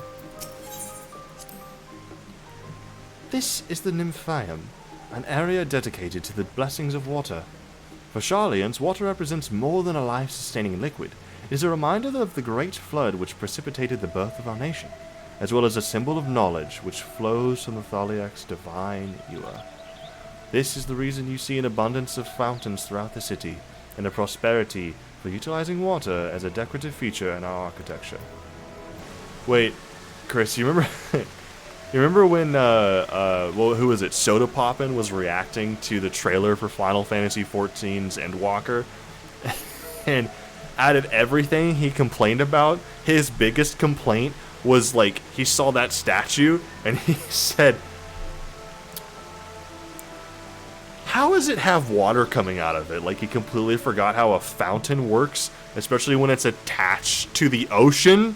S1: This is the Nymphaeum, an area dedicated to the blessings of water. For Sharlayans, water represents more than a life-sustaining liquid. It is a reminder of the great flood which precipitated the birth of our nation, as well as a symbol of knowledge which flows from the Thaliak's divine ewer. This is the reason you see an abundance of fountains throughout the city, and a prosperity for utilizing water as a decorative feature in our architecture. Wait, Chris, you remember you remember when well, who was it? Soda Poppin was reacting to the trailer for Final Fantasy XIV's Endwalker, and out of everything he complained about, his biggest complaint was like he saw that statue and he said, how does it have water coming out of it? Like, he completely forgot how a fountain works, especially when it's attached to the ocean.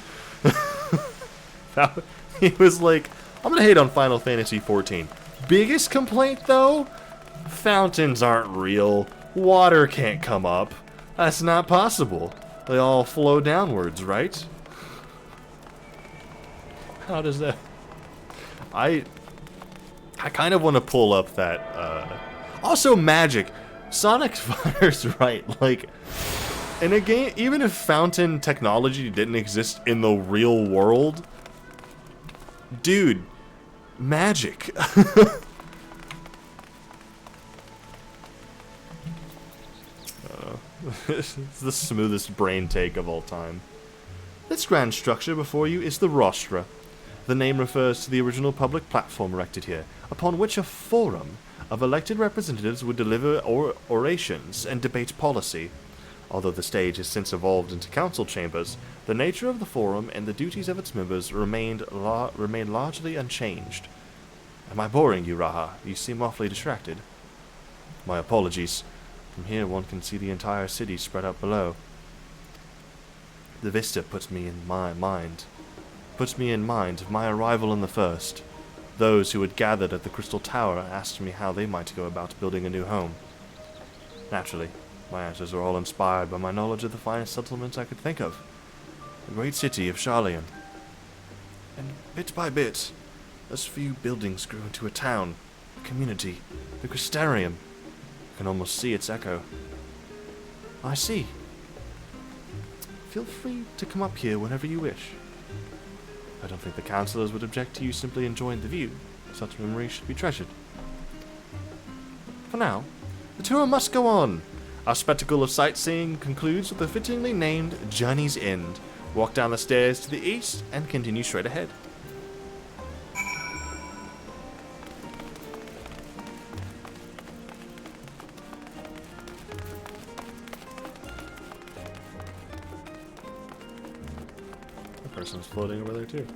S1: He was like, I'm gonna hate on Final Fantasy XIV. Biggest complaint, though? Fountains aren't real. Water can't come up. That's not possible. They all flow downwards, right? How does that... I kind of want to pull up that, Also, magic. Sonic Fire's right. Like, in a game, even if fountain technology didn't exist in the real world, dude, magic. It's the smoothest brain take of all time. This grand structure before you is the Rostra. The name refers to the original public platform erected here, upon which a forum of elected representatives would deliver orations and debate policy. Although the stage has since evolved into council chambers, the nature of the forum and the duties of its members remain largely unchanged. Am I boring you, Raha? You seem awfully distracted. My apologies. From here one can see the entire city spread out below. The vista puts me in mind of my arrival in the First. Those who had gathered at the Crystal Tower asked me how they might go about building a new home. Naturally, my answers are all inspired by my knowledge of the finest settlements I could think of. The great city of Sharlayan. And bit by bit, those few buildings grew into a town, a community, the Crystarium. I can almost see its echo. I see. Feel free to come up here whenever you wish. I don't think the councillors would object to you simply enjoying the view. Such memories should be treasured. For now, the tour must go on. Our spectacle of sightseeing concludes with the fittingly named Journey's End. Walk down the stairs to the east and continue straight ahead. The person's floating over there too.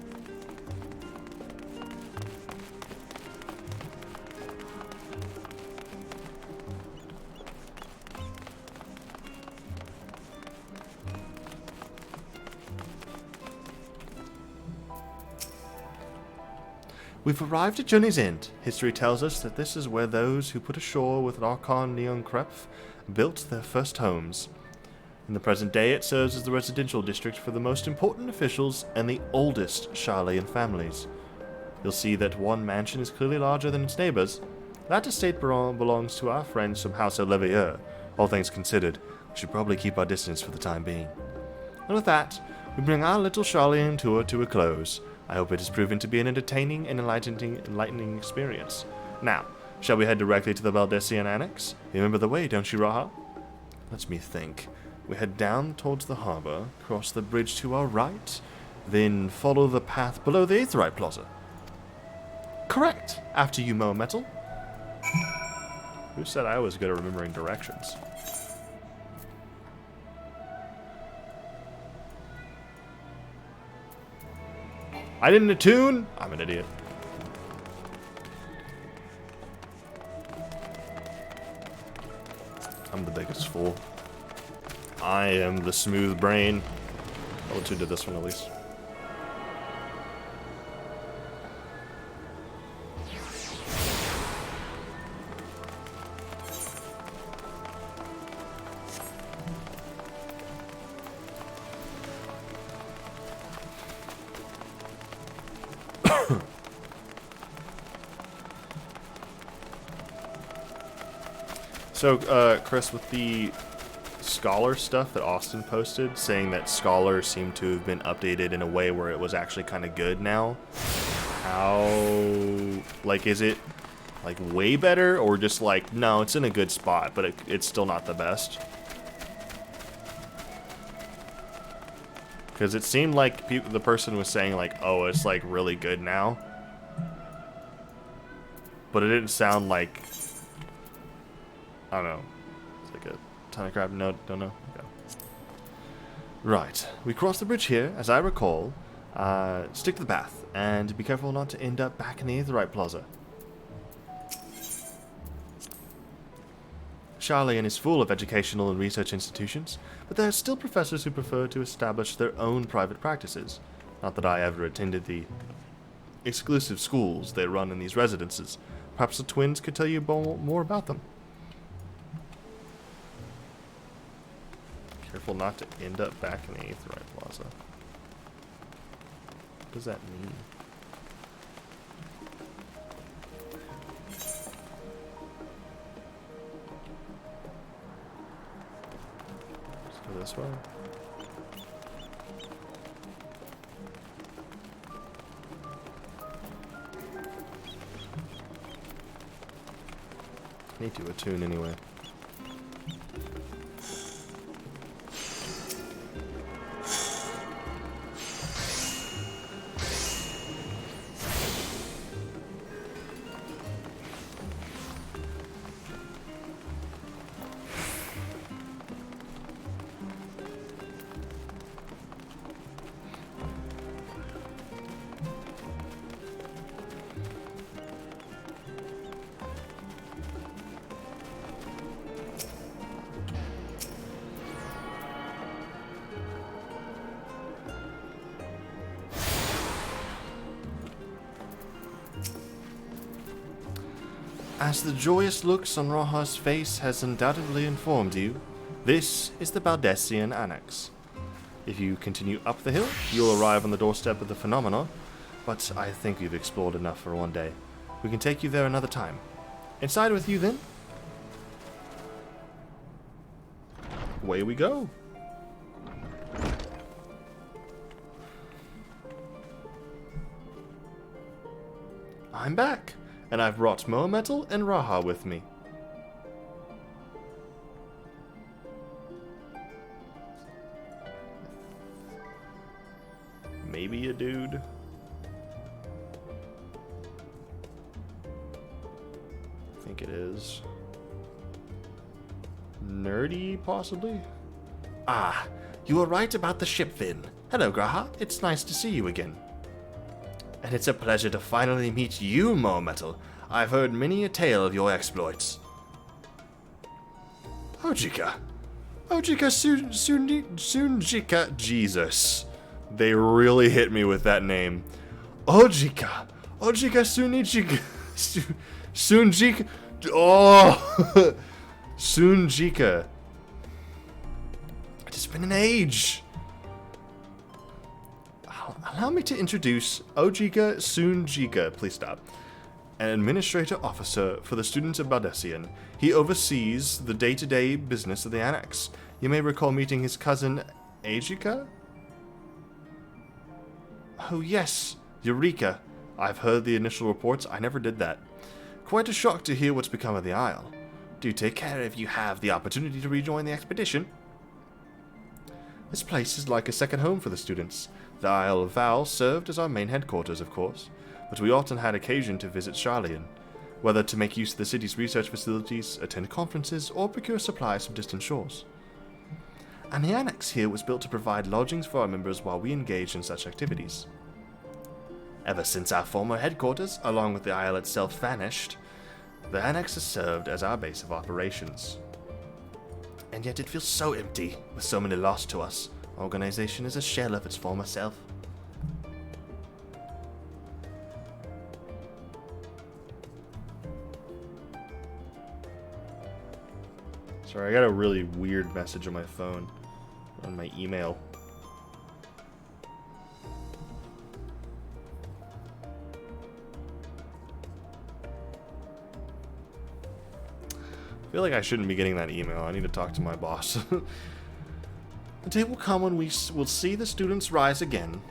S1: We've arrived at Journey's End. History tells us that this is where those who put ashore with Archon Neon Krepf built their first homes. In the present day, it serves as the residential district for the most important officials and the oldest Sharlayan families. You'll see that one mansion is clearly larger than its neighbors. That estate belongs to our friends from House Olivier. All things considered, we should probably keep our distance for the time being. And with that, we bring our little Sharlayan tour to a close. I hope it has proven to be an entertaining and enlightening experience. Now, shall we head directly to the Valdesian Annex? You remember the way, don't you, Raha? Let me think. We head down towards the harbor, cross the bridge to our right, then follow the path below the Aetheryte Plaza. Correct! After you mow metal. Who said I was good at remembering directions? I didn't attune? I'm an idiot. I'm the biggest fool. I am the smooth brain. I'll attune to this one at least. So, Chris, with the Scholar stuff that Austin posted, saying that Scholar seemed to have been updated in a way where it was actually kind of good now, how, like, is it, like, way better, or just, like, no, it's in a good spot, but it's still not the best? Because it seemed like the person was saying, like, oh, it's, like, really good now. But it didn't sound like... I don't know. It's like a ton of crap. No, don't know. Okay. Right. We cross the bridge here, as I recall. Stick to the path, and be careful not to end up back in the Aetheryte Plaza. Sharlayan is full of educational and research institutions, but there are still professors who prefer to establish their own private practices. Not that I ever attended the exclusive schools they run in these residences. Perhaps the twins could tell you more about them. Careful not to end up back in the Aetheryte Plaza. What does that mean? Let's go this way. I need to attune anyway. As the joyous looks on Raha's face has undoubtedly informed you, this is the Baldessian Annex. If you continue up the hill, you'll arrive on the doorstep of the phenomena, but I think we've explored enough for one day. We can take you there another time. Inside with you then? Away we go. I'm back, and I've brought Mometal and Raha with me. Maybe a dude. I think it is. Nerdy, possibly? Ah, you were right about the ship, Finn. Hello, Graha. It's nice to see you again. And it's a pleasure to finally meet you, Mometal. I've heard many a tale of your exploits. Ojika. Ojika Sunjika. Jesus. They really hit me with that name. Ojika. Ojika Sunjika. Sunjika. Oh. Sunjika. It has been an age. Allow me to introduce Ojika Sunjika. Please stop. An administrator officer for the students of Baldessian. He oversees the day-to-day business of the Annex. You may recall meeting his cousin, Ajika? Oh yes, Eureka. I've heard the initial reports. I never did that. Quite a shock to hear what's become of the Isle. Do take care if you have the opportunity to rejoin the expedition. This place is like a second home for the students. The Isle of Val served as our main headquarters, of course, but we often had occasion to visit Charlian, whether to make use of the city's research facilities, attend conferences, or procure supplies from distant shores. And the Annex here was built to provide lodgings for our members while we engaged in such activities. Ever since our former headquarters, along with the Isle itself, vanished, the Annex has served as our base of operations. And yet it feels so empty, with so many lost to us. Our organization is a shell of its former self. Sorry, I got a really weird message on my phone, on my email. I feel like I shouldn't be getting that email. I need to talk to my boss. The day will come when we will see the students rise again.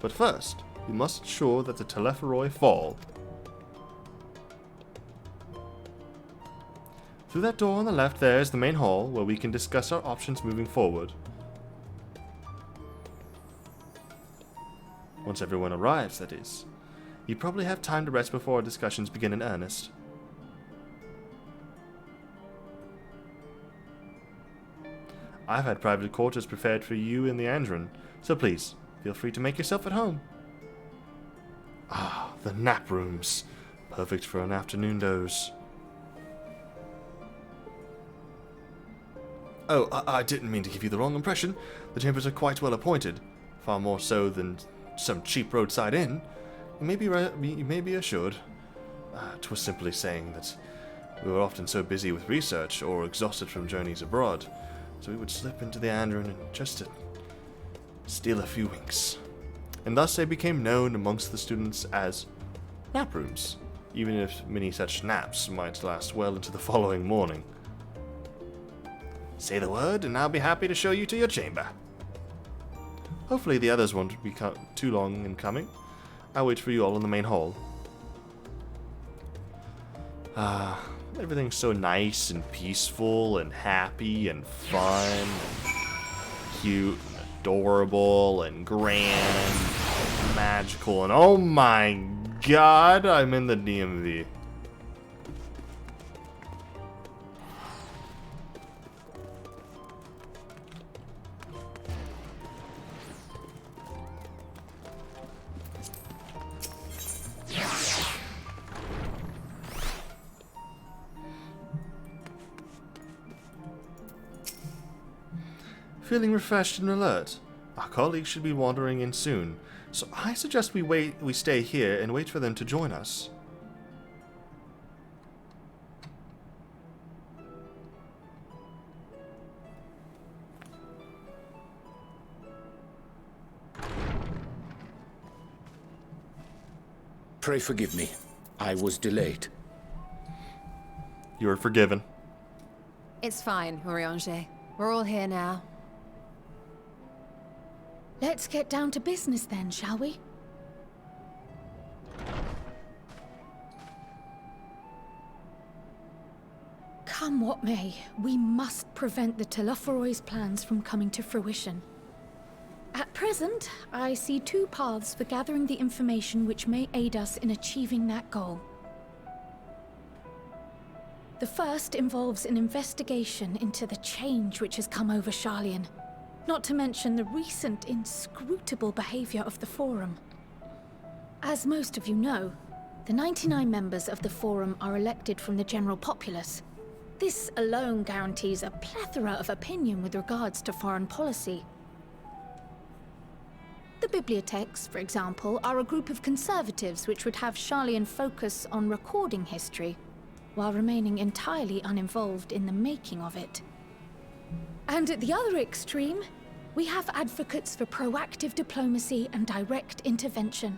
S1: But first, we must ensure that the Telepheroi fall. Through that door on the left there is the main hall, where we can discuss our options moving forward. Once everyone arrives, that is. You probably have time to rest before our discussions begin in earnest. I've had private quarters prepared for you in the Andron, so please, feel free to make yourself at home. Ah, the nap rooms. Perfect for an afternoon doze. Oh, I didn't mean to give you the wrong impression. The chambers are quite well appointed, far more so than some cheap roadside inn. You may be assured. 'Twas simply saying that we were often so busy with research or exhausted from journeys abroad, so we would slip into the Andron and just to steal a few winks. And thus they became known amongst the students as nap rooms, even if many such naps might last well into the following morning. Say the word, and I'll be happy to show you to your chamber. Hopefully the others won't be too long in coming. I'll wait for you all in the main hall. Everything's so nice and peaceful and happy and fun and cute and adorable and grand and magical, and oh my god, I'm in the DMV. Feeling refreshed and alert? Our colleagues should be wandering in soon, so I suggest we stay here and wait for them to join us.
S5: Pray forgive me. I was delayed.
S1: You are forgiven.
S3: It's fine, Urianger. We're all here now.
S6: Let's get down to business then, shall we? Come what may, we must prevent the Telophoroi's plans from coming to fruition. At present, I see two paths for gathering the information which may aid us in achieving that goal. The first involves an investigation into the change which has come over Sharlayan, not to mention the recent inscrutable behavior of the Forum. As most of you know, the 99 members of the Forum are elected from the general populace. This alone guarantees a plethora of opinion with regards to foreign policy. The bibliotheques, for example, are a group of conservatives which would have Sharlayan focus on recording history, while remaining entirely uninvolved in the making of it. And at the other extreme, we have advocates for proactive diplomacy and direct intervention.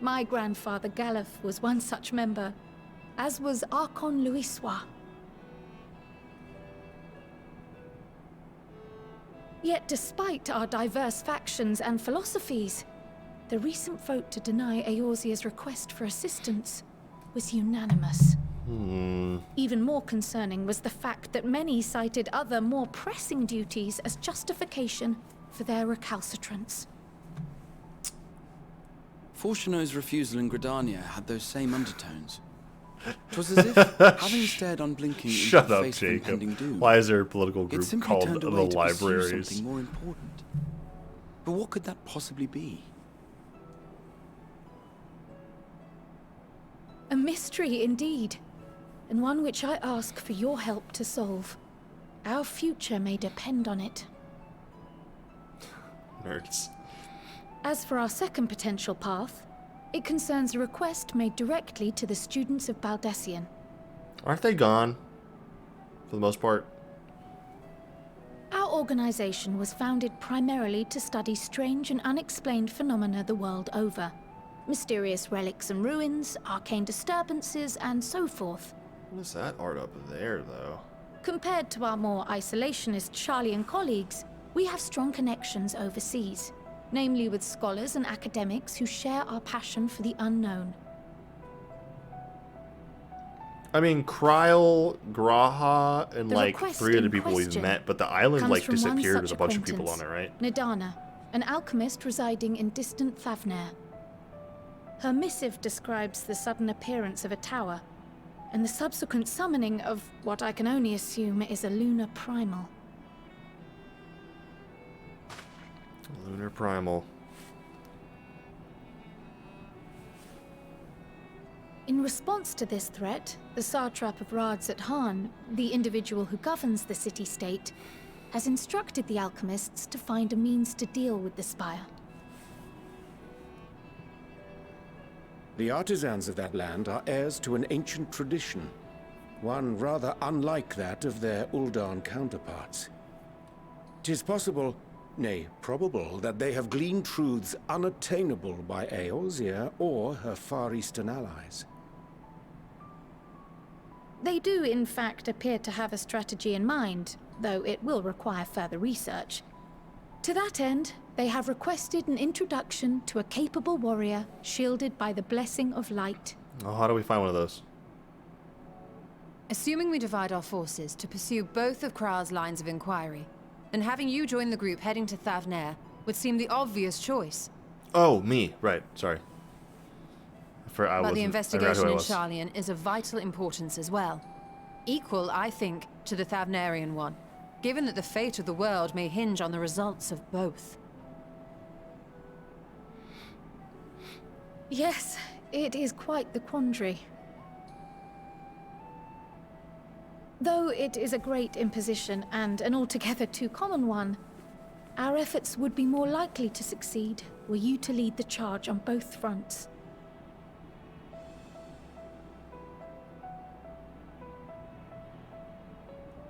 S6: My grandfather Galef was one such member, as was Archon Louisois. Yet despite our diverse factions and philosophies, the recent vote to deny Eorzea's request for assistance was unanimous. Even more concerning was the fact that many cited other, more pressing duties as justification for their recalcitrance.
S9: Fortuno's refusal in Gridania had those same undertones. 'Twas as if, having stared unblinking into
S1: Shut
S9: the
S1: up,
S9: face of
S1: Jacob.
S9: impending doom,
S1: Why is there a political
S9: it
S1: group
S9: simply
S1: called
S9: turned
S1: the
S9: away to pursue
S1: Libraries?
S9: something more important. But what could that possibly be?
S6: A mystery indeed, and one which I ask for your help to solve. Our future may depend on it.
S1: Nerds.
S6: As for our second potential path, it concerns a request made directly to the students of Baldessian.
S1: Aren't they gone? For the most part.
S6: Our organization was founded primarily to study strange and unexplained phenomena the world over. Mysterious relics and ruins, arcane disturbances, and so forth.
S1: What is that art up there, though?
S6: Compared to our more isolationist Sharlayan colleagues, we have strong connections overseas, namely with scholars and academics who share our passion for the unknown.
S1: I mean, Kryl, Graha, and
S6: The
S1: like
S6: request
S1: 3 of the
S6: in
S1: people we've
S6: question
S1: met, but the island
S6: comes
S1: like
S6: from one
S1: disappeared
S6: such
S1: with a bunch of people on
S6: acquaintance,
S1: it, right?
S6: Nadana, an alchemist residing in distant Thavnair. Her missive describes the sudden appearance of a tower, and the subsequent summoning of what I can only assume is a lunar primal.
S1: Lunar Primal.
S6: In response to this threat, the Satrap of Rads at Han, the individual who governs the city-state, has instructed the alchemists to find a means to deal with the spire.
S5: The artisans of that land are heirs to an ancient tradition, one rather unlike that of their Uldan counterparts. 'Tis possible, nay, probable, that they have gleaned truths unattainable by Eorzea or her Far Eastern allies.
S6: They do, in fact, appear to have a strategy in mind, though it will require further research. To that end, they have requested an introduction to a capable warrior shielded by the blessing of light.
S1: Oh, how do we find one of those?
S3: Assuming we divide our forces to pursue both of Kral's lines of inquiry, then having you join the group heading to Thavnair would seem the obvious choice.
S1: Oh, me. Right. Sorry.
S3: But the investigation in Sharlayan is of vital importance as well. Equal, I think, to the Thavnairian one, given that the fate of the world may hinge on the results of both.
S6: Yes, it is quite the quandary. Though it is a great imposition and an altogether too common one, Our efforts would be more likely to succeed were you to lead the charge on both fronts.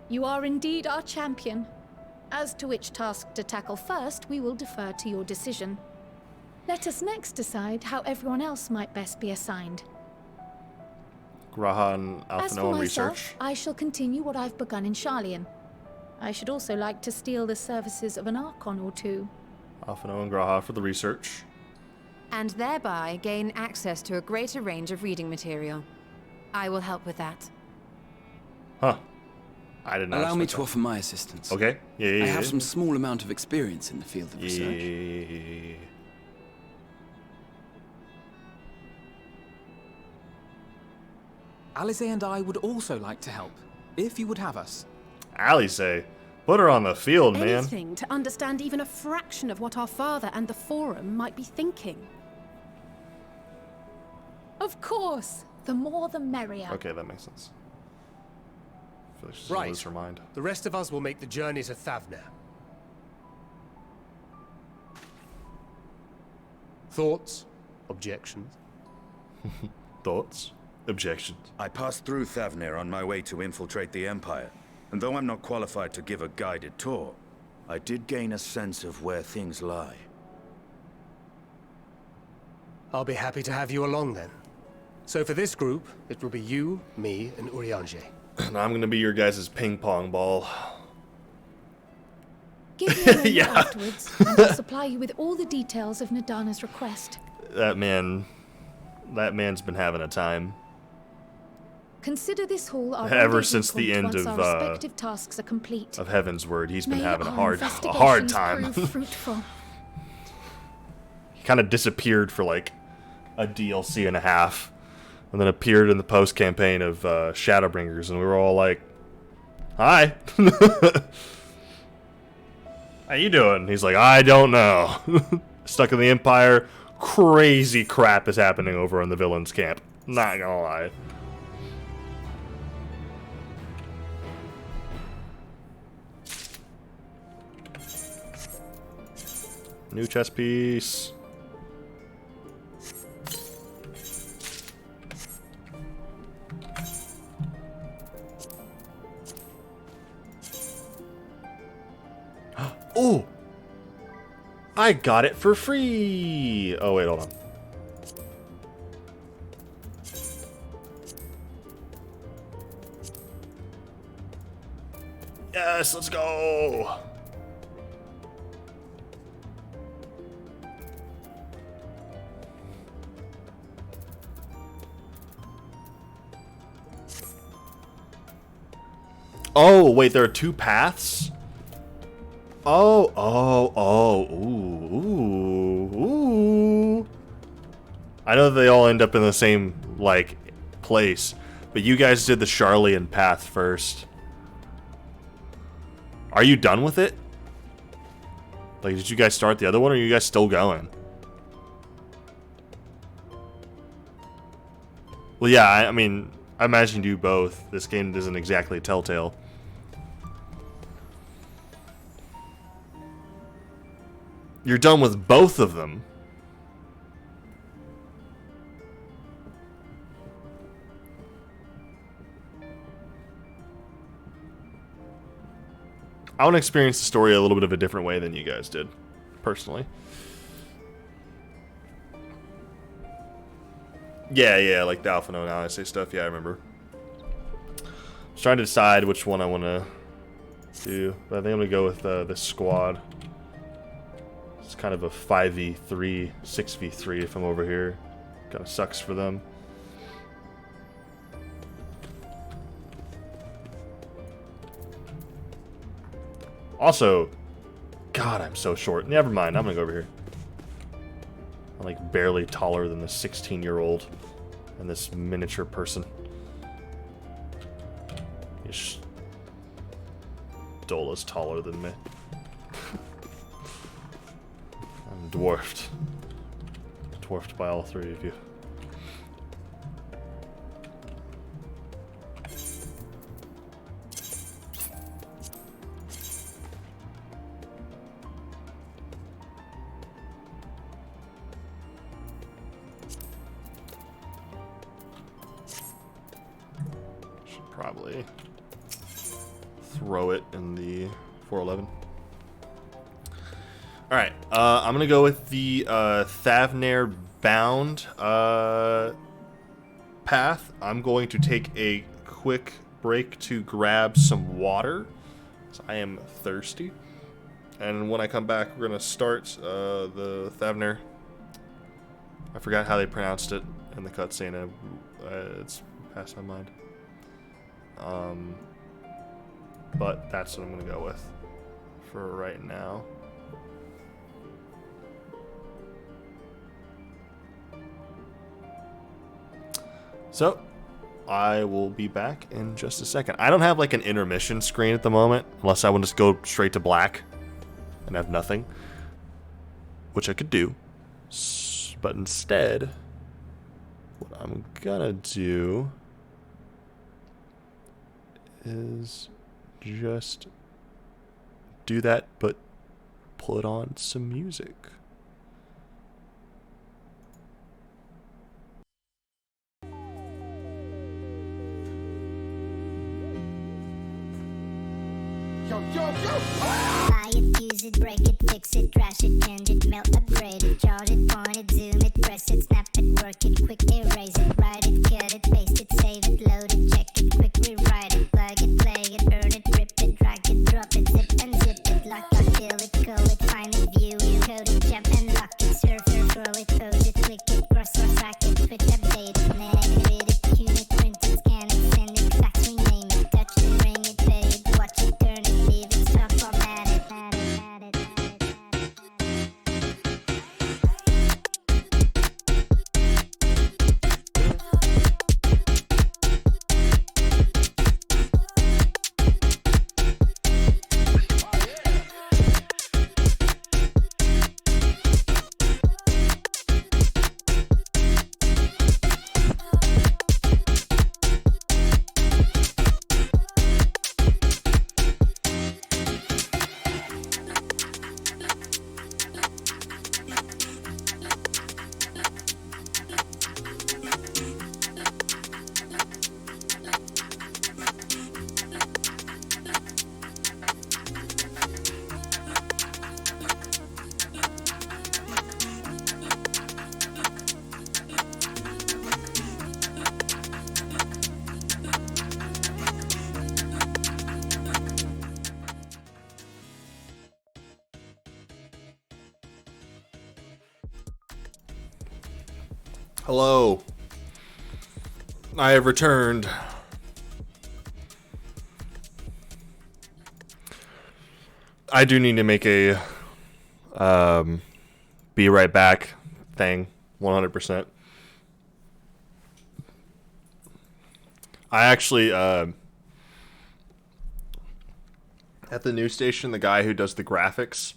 S6: You are indeed our champion. As to which task to tackle first, we will defer to your decision. Let us next decide how everyone else might best be assigned.
S1: Graha and
S6: As for
S1: Alphinaud
S6: myself,
S1: research.
S6: I shall continue what I've begun in Sharlayan. I should also like to steal the services of an Archon or two.
S1: Alphinaud and Graha for the research.
S3: And thereby gain access to a greater range of reading material. I will help with that.
S1: Huh. I did not
S9: Allow me
S1: expect
S9: to
S1: that.
S9: offer my assistance.
S1: Okay. Yeah.
S9: I have some small amount of experience in the field of research.
S1: Yeah.
S7: Alice and I would also like to help, if you would have us.
S1: Alice, put her on the field, man.
S15: Anything to understand even a fraction of what our father and the Forum might be thinking.
S6: Of course! The more the merrier.
S1: Okay, that makes sense. I feel like she's
S4: Right.
S1: lose her mind.
S4: The rest of us will make the journey to Thavner. Thoughts? Objections?
S1: Thoughts? Objections?
S8: I passed through Thavner on my way to infiltrate the Empire, and though I'm not qualified to give a guided tour, I did gain a sense of where things lie.
S4: I'll be happy to have you along then. So for this group, it will be you, me, and Urianger.
S1: And I'm gonna be your guys' ping pong ball.
S6: Give me a moment
S1: Yeah.
S6: afterwards, and I'll supply you with all the details of Nadana's request.
S1: That man's been having a time.
S6: Consider this hall our
S1: Ever
S6: rendezvous
S1: since the
S6: point
S1: end
S6: once
S1: of,
S6: our respective tasks are complete.
S1: Of Heaven's Word, he's been
S6: May
S1: having a
S6: our
S1: hard
S6: investigations
S1: time.
S6: prove fruitful.
S1: He kind of disappeared for like a DLC and a half, and then appeared in the post campaign of Shadowbringers, and we were all like, "Hi, how you doing?" He's like, "I don't know." Stuck in the Empire. Crazy crap is happening over in the villains camp. Not gonna lie. New chess piece. Oh! I got it for free! Oh, wait, hold on. Yes, let's go! Oh, wait, there are two paths? Ooh. I know they all end up in the same, like, place, but you guys did the Sharlayan path first. Are you done with it? Like, did you guys start the other one, or are you guys still going? Well, yeah, I mean, I imagine you do both. This game isn't exactly Telltale. You're done with both of them. I want to experience the story a little bit of a different way than you guys did, personally. Yeah, like the Alphinaud and Alice stuff. Yeah, I remember. I was trying to decide which one I want to do, but I think I'm going to go with this squad. It's kind of a 5v3, 6v3 if I'm over here. Kind of sucks for them. Also, God, I'm so short. Never mind, I'm gonna go over here. I'm like barely taller than the 16-year-old and this miniature person. Ish. Dola's taller than me. I'm dwarfed. Dwarfed by all three of you. probably throw it in the 411. All right, I'm gonna go with the Thavnair bound path. I'm going to take a quick break to grab some water. I am thirsty. And when I come back, we're gonna start the Thavnair. I forgot how they pronounced it in the cutscene. It's past my mind. But that's what I'm gonna go with for right now. So, I will be back in just a second. I don't have like an intermission screen at the moment, unless I want to just go straight to black and have nothing, which I could do. But instead, what I'm gonna do is just do that, but put on some music.
S16: Buy it, use it, break it, fix it, trash it, change it, melt, upgrade it, charge it, point it, zoom it, press it, snap it, work it, quick erase it, write it, cut it, paste it, save it, load it, check it, quick rewrite it, plug it, play it, burn it, rip it, drag it, drop it, zip and zip it, lock it, fill it, call it, find it, view it, code it, jump and lock it, surf it, scroll it, pose it, click it, cross or track it, switch, update it, name it, tune it, print it, scan it, send it, fax, rename it, touch it, ring it, pay it, watch it, turn it, leave it, stop, format it, add it, add it, add it.
S1: Hello. I have returned. I do need to make a be right back thing 100%. I actually at the news station, the guy who does the graphics,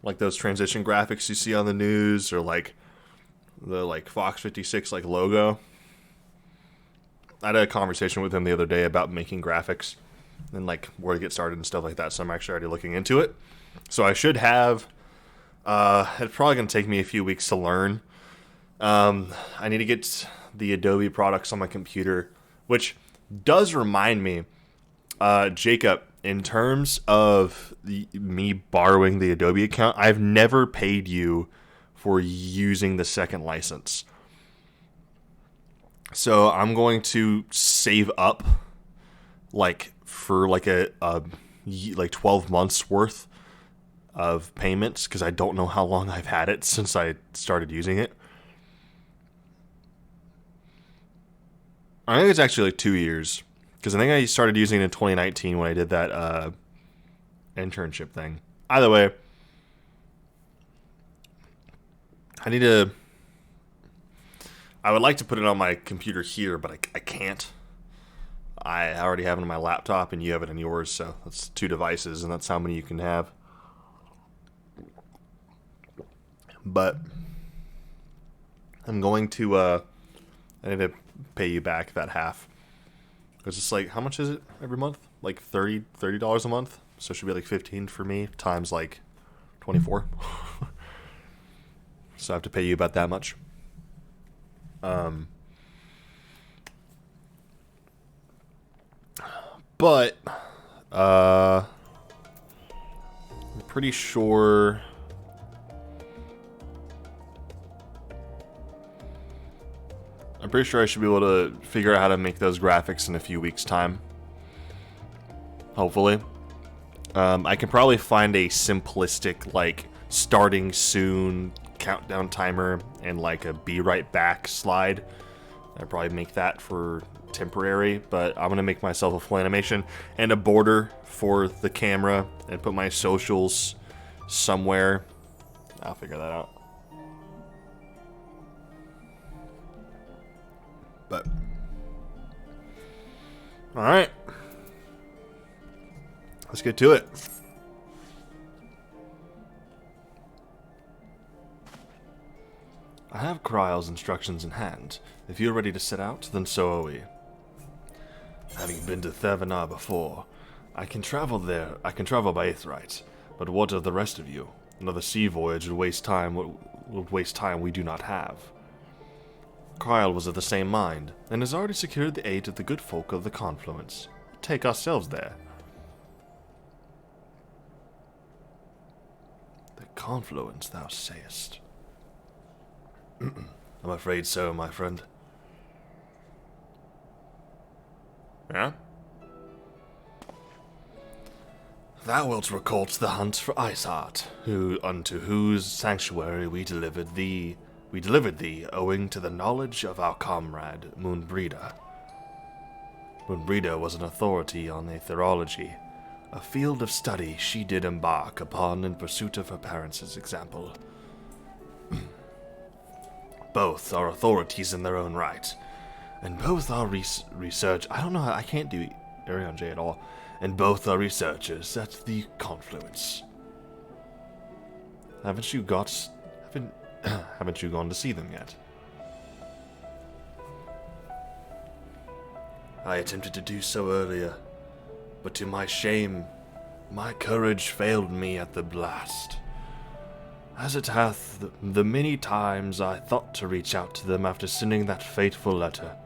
S1: like those transition graphics you see on the news, or like the Fox 56 logo. I had a conversation with him the other day about making graphics and where to get started and stuff like that. So I'm actually already looking into it. So I should have. It's probably gonna take me a few weeks to learn. I need to get the Adobe products on my computer, which does remind me, Jacob, in terms of me borrowing the Adobe account, I've never paid you for using the second license. So I'm going to save up for a 12 months worth of payments, because I don't know how long I've had it since I started using it. I think it's actually 2 years, because I think I started using it in 2019 when I did that internship thing. Either way, I would like to put it on my computer here, but I can't. I already have it on my laptop, and you have it on yours, so that's 2 devices, and that's how many you can have. But I'm going to, I need to pay you back that half. Because it's how much is it every month? $30 a month? So it should be 15 for me, times 24. So I have to pay you about that much. But, I'm pretty sure... I'm pretty sure I should be able to figure out how to make those graphics in a few weeks' time. Hopefully. I can probably find a simplistic, like, starting soon countdown timer and, like, a be right back slide. I'd probably make that for temporary, but I'm going to make myself a full animation and a border for the camera and put my socials somewhere. I'll figure that out. But, alright. Let's get to it. I have Kryle's instructions in hand. If you're ready to set out, then so are we. Having been to Thevenar before, I can travel there. I can travel by Aetheryte. But what of the rest of you? Another sea voyage would waste time. Would waste time we do not have. Kryle was of the same mind, and has already secured the aid of the good folk of the Confluence. Take ourselves there. The Confluence, thou sayest. I'm afraid so, my friend. Yeah? Thou wilt recall the hunt for Iceheart, unto whose sanctuary we delivered thee, owing to the knowledge of our comrade, Moonbreeder. Moonbreeder was an authority on aetherology, a field of study she did embark upon in pursuit of her parents' example. Both are authorities in their own right, and both are research. I don't know how I can't do Arion J at all, and both are researchers at the Confluence. Haven't you gone to see them yet? I attempted to do so earlier, but to my shame, my courage failed me at the blast. As it hath, the many times I thought to reach out to them after sending that fateful letter.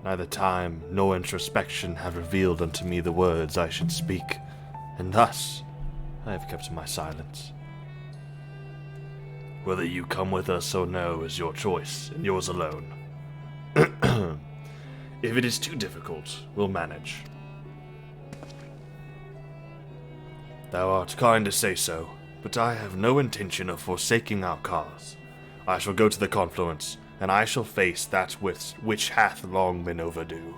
S1: Neither time nor introspection have revealed unto me the words I should speak, and thus I have kept my silence. Whether you come with us or no is your choice, and yours alone. If it is too difficult, we'll manage. Thou art kind to say so, but I have no intention of forsaking our cause. I shall go to the Confluence, and I shall face that which hath long been overdue.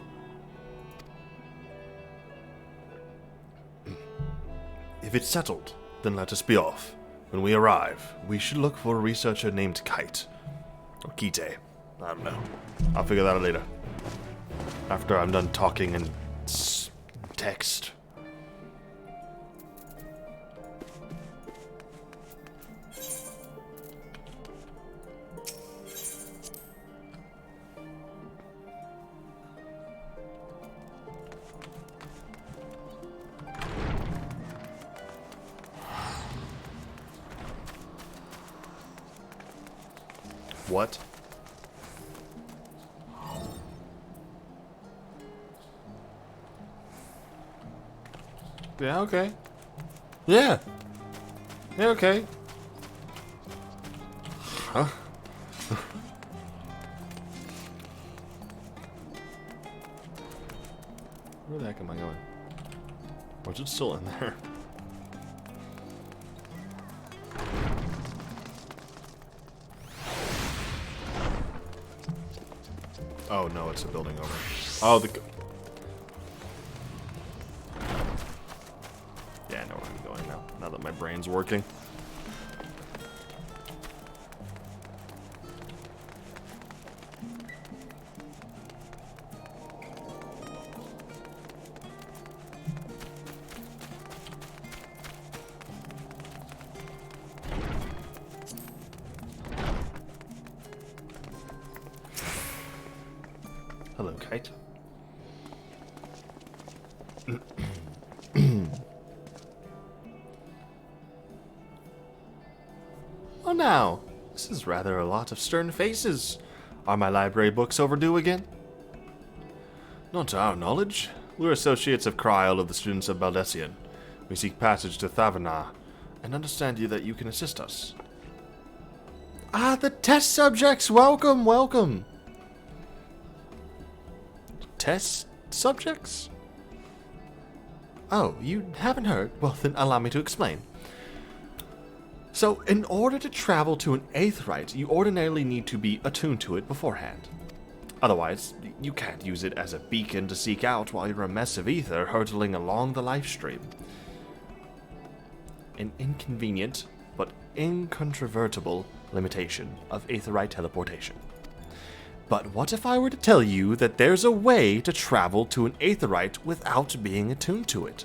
S1: If it's settled, then let us be off. When we arrive, we should look for a researcher named Kite. Or Kite. I don't know. I'll figure that out later. After I'm done talking in text. What? Yeah, okay. Yeah. Yeah, okay. Huh? Where the heck am I going? Or is it still in there? Oh no, it's a building over. Oh, yeah, I know where I'm going now. Now that my brain's working. Hello, Kite. Oh, now, this is rather a lot of stern faces. Are my library books overdue again? Not to our knowledge. We're associates of Kryl of the students of Baldessian. We seek passage to Thavanah, and understand you that you can assist us. Ah, the test subjects! Welcome, welcome! Test subjects? Oh, you haven't heard? Well, then allow me to explain. So, in order to travel to an Aetheryte, you ordinarily need to be attuned to it beforehand. Otherwise, you can't use it as a beacon to seek out while you're a mess of ether hurtling along the life stream. An inconvenient, but incontrovertible limitation of Aetheryte teleportation. But what if I were to tell you that there's a way to travel to an Aetheryte without being attuned to it?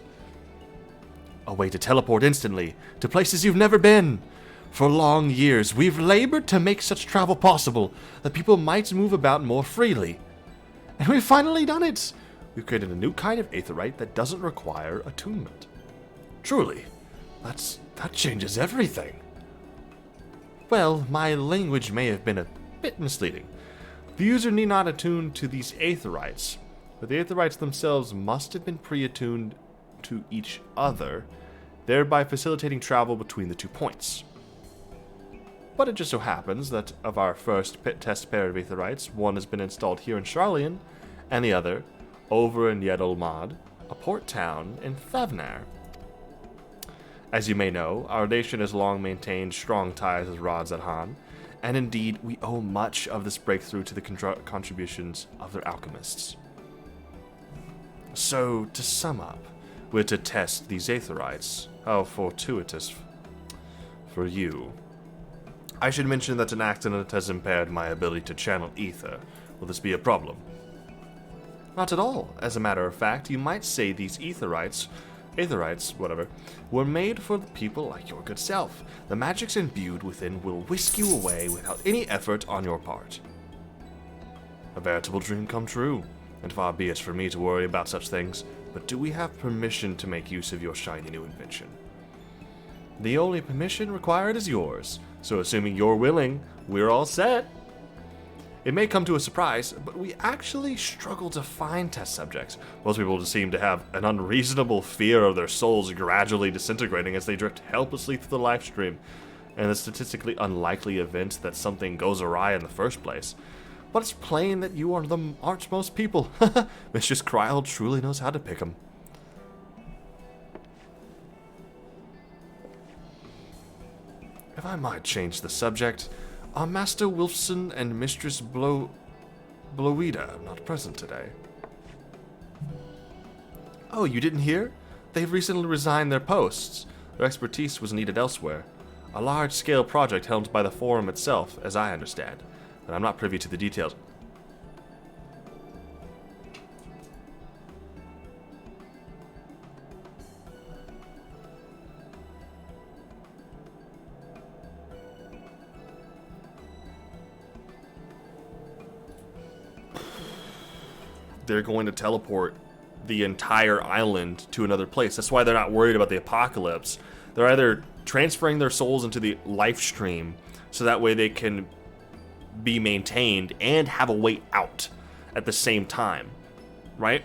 S1: A way to teleport instantly to places you've never been. For long years, we've labored to make such travel possible that people might move about more freely. And we've finally done it. We've created a new kind of Aetheryte that doesn't require attunement. Truly, that changes everything. Well, my language may have been a bit misleading. The user need not attune to these Aetherytes, but the Aetherytes themselves must have been pre-attuned to each other, thereby facilitating travel between the 2 points. But it just so happens that of our first test pair of Aetherytes, one has been installed here in Sharlayan, and the other over in Yedolmad, a port town in Thavnar. As you may know, our nation has long maintained strong ties with Radzadhan, and indeed we owe much of this breakthrough to the contributions of their alchemists. So, to sum up, we're to test these Aetherytes. How fortuitous for you. I should mention that an accident has impaired my ability to channel ether. Will this be a problem? Not at all. As a matter of fact, you might say these Aetherytes, whatever, were made for the people like your good self. The magics imbued within will whisk you away without any effort on your part. A veritable dream come true, and far be it for me to worry about such things, but do we have permission to make use of your shiny new invention? The only permission required is yours, so assuming you're willing, we're all set. It may come to a surprise, but we actually struggle to find test subjects. Most people just seem to have an unreasonable fear of their souls gradually disintegrating as they drift helplessly through the life stream, and the statistically unlikely event that something goes awry in the first place. But it's plain that you are the archmost people. Mistress Kryl truly knows how to pick 'em. If I might change the subject, are Master Wilson and Mistress Blowida not present today? Oh, you didn't hear? They've recently resigned their posts. Their expertise was needed elsewhere. A large-scale project helmed by the Forum itself, as I understand, but I'm not privy to the details. They're going to teleport the entire island to another place. That's why they're not worried about the apocalypse. They're either transferring their souls into the life stream so that way they can be maintained and have a way out at the same time, right?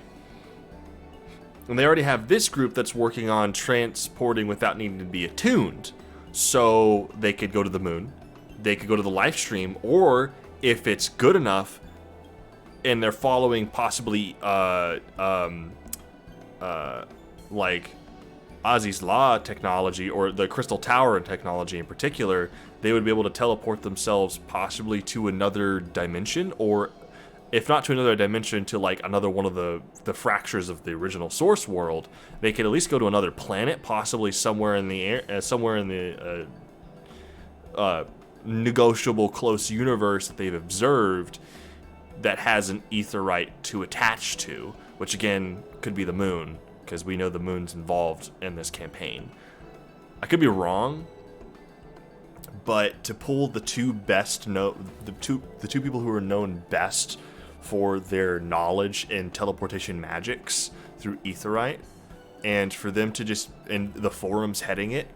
S1: And they already have this group that's working on transporting without needing to be attuned. So they could go to the moon, they could go to the life stream, or if it's good enough, and they're following possibly like Ozzy's Law technology or the Crystal Tower technology in particular, they would be able to teleport themselves possibly to another dimension, or if not to another dimension, to like another one of the fractures of the original source world. They could at least go to another planet, possibly somewhere in the air, somewhere in the negotiable close universe that they've observed that has an Aetheryte to attach to, which again could be the moon, because we know the moon's involved in this campaign. I could be wrong, but to pull the two two people who are known best for their knowledge in teleportation magics through Aetheryte, and for them to just, and the forums heading it,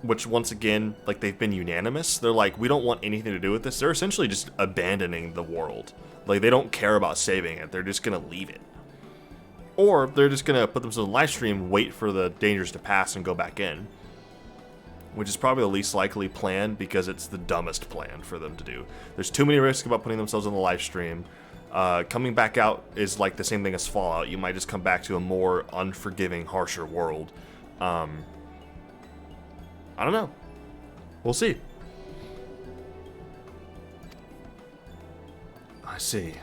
S1: which once again, like, they've been unanimous. They're like, we don't want anything to do with this. They're essentially just abandoning the world. Like, they don't care about saving it. They're just gonna leave it. Or they're just going to put themselves in live stream, wait for the dangers to pass, and go back in. Which is probably the least likely plan, because it's the dumbest plan for them to do. There's too many risks about putting themselves in the live stream. Coming back out is like the same thing as Fallout. You might just come back to a more unforgiving, harsher world. I don't know. We'll see. I see.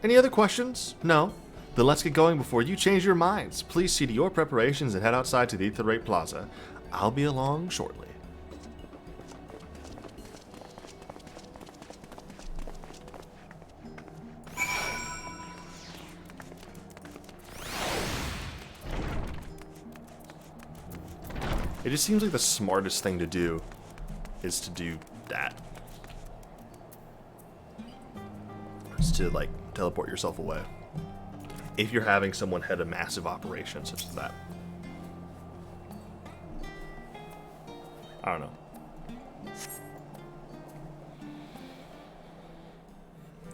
S1: Any other questions? No? Then let's get going before you change your minds. Please see to your preparations and head outside to the Ether Rate Plaza. I'll be along shortly. It just seems like the smartest thing to do is to do that. Is to, like, teleport yourself away. If you're having someone head a massive operation such as that. I don't know.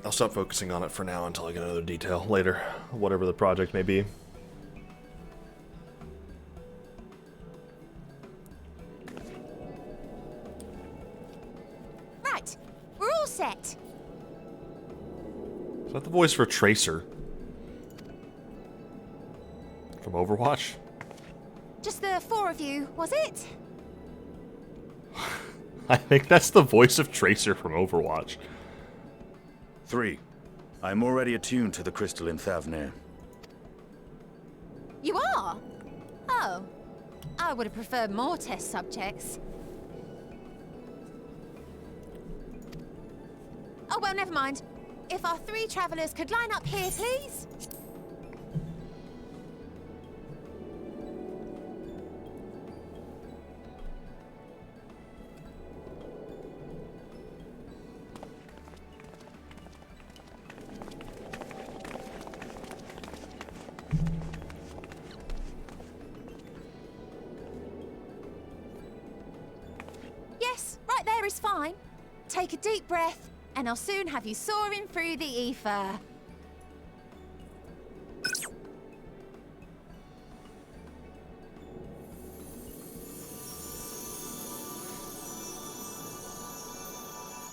S1: I'll stop focusing on it for now until I get another detail later, whatever the project may be.
S17: Right, we're all set.
S1: Is that the voice for Tracer? From Overwatch?
S17: Just the four of you, was it?
S1: I think that's the voice of Tracer from Overwatch.
S8: 3. I'm already attuned to the crystal in Thavnir.
S17: You are? Oh. I would have preferred more test subjects. Oh, well, never mind. If our 3 travelers could line up here, please? Yes, right there is fine. Take a deep breath, and I'll soon have you soaring through the ether.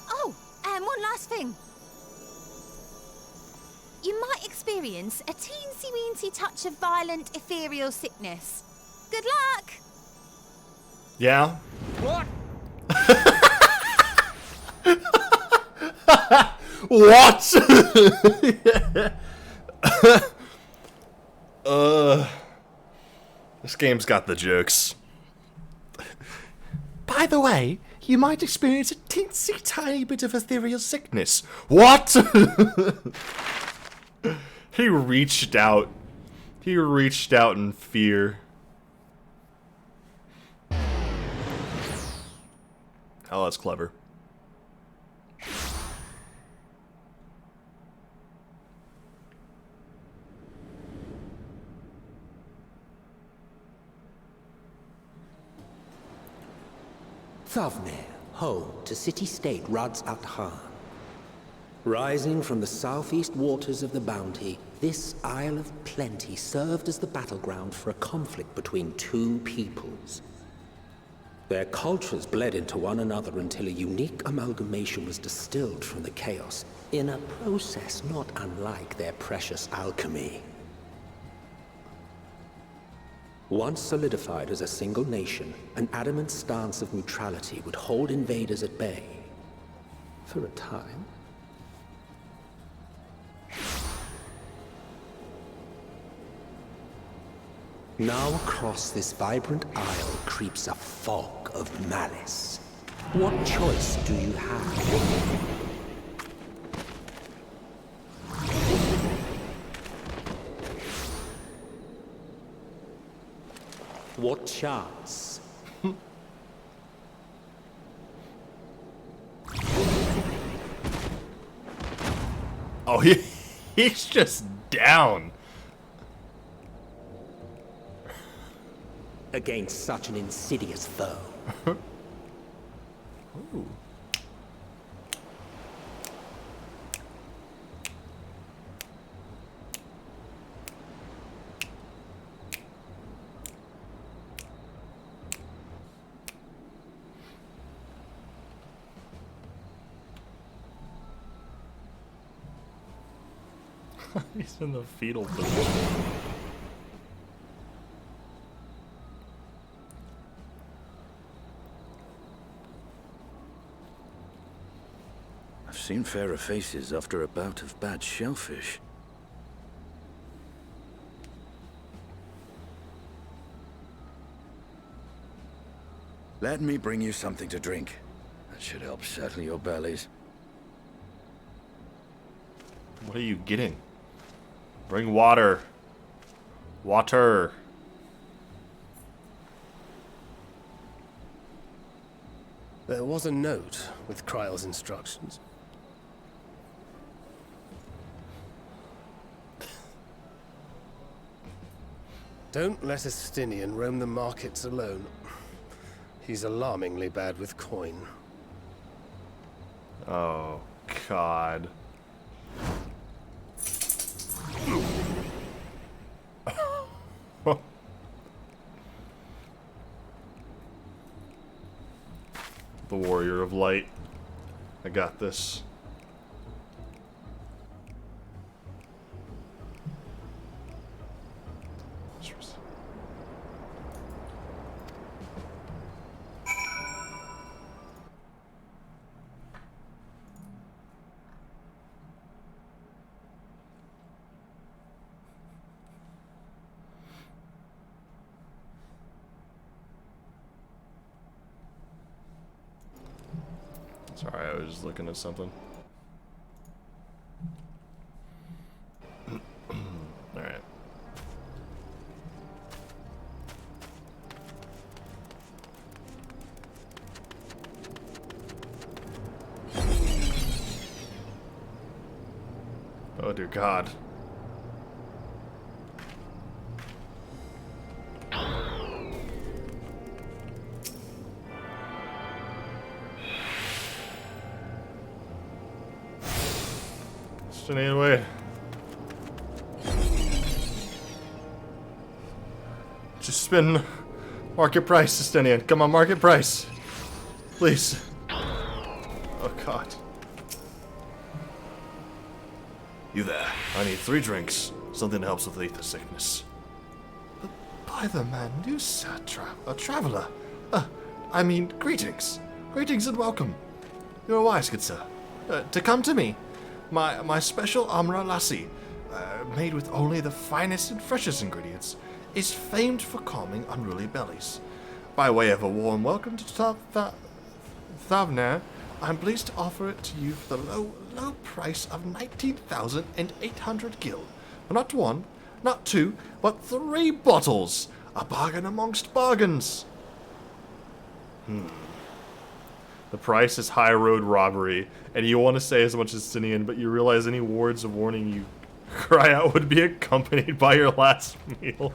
S17: Oh, and one last thing. You might experience a teensy-weensy touch of violent ethereal sickness. Good luck!
S1: Yeah?
S12: What?
S1: What? This game's got the jokes. By the way, you might experience a teensy tiny bit of ethereal sickness. What? He reached out. He reached out in fear. Oh, that's clever.
S13: Thavnir, home to city-state Rads Athan. Rising from the southeast waters of the Bounty, this Isle of Plenty served as the battleground for a conflict between 2 peoples. Their cultures bled into one another until a unique amalgamation was distilled from the chaos, in a process not unlike their precious alchemy. Once solidified as a single nation, an adamant stance of neutrality would hold invaders at bay. For a time. Now across this vibrant isle creeps a fog of malice. What choice do you have? What chance?
S1: Oh, he's just down.
S13: Against such an insidious foe.
S1: Ooh. He's in the fetal position.
S8: I've seen fairer faces after a bout of bad shellfish. Let me bring you something to drink. That should help settle your bellies.
S1: What are you getting? Bring water. Water.
S4: There was a note with Kryle's instructions. Don't let Estinian roam the markets alone. He's alarmingly bad with coin.
S1: Oh, God. The Warrior of Light. I got this. Cheers. Sorry, I was just looking at something. Alright. Oh dear God. Justinian, wait. Just spin market price, Justinian. Come on, market price. Please. Oh God. You there. I need 3 drinks. Something that helps with ether sickness. But by the man, you sir, a traveler. I mean, greetings. Greetings and welcome. You're wise, good sir. To come to me. My special Amra lassi, made with only the finest and freshest ingredients, is famed for calming unruly bellies. By way of a warm welcome to Thavner, I'm pleased to offer it to you for the low price of 19,800 gil. Not 1, not 2, but 3 bottles. A bargain amongst bargains. The price is high road robbery, and you want to say as much as Justinian, but you realize any words of warning you cry out would be accompanied by your last meal.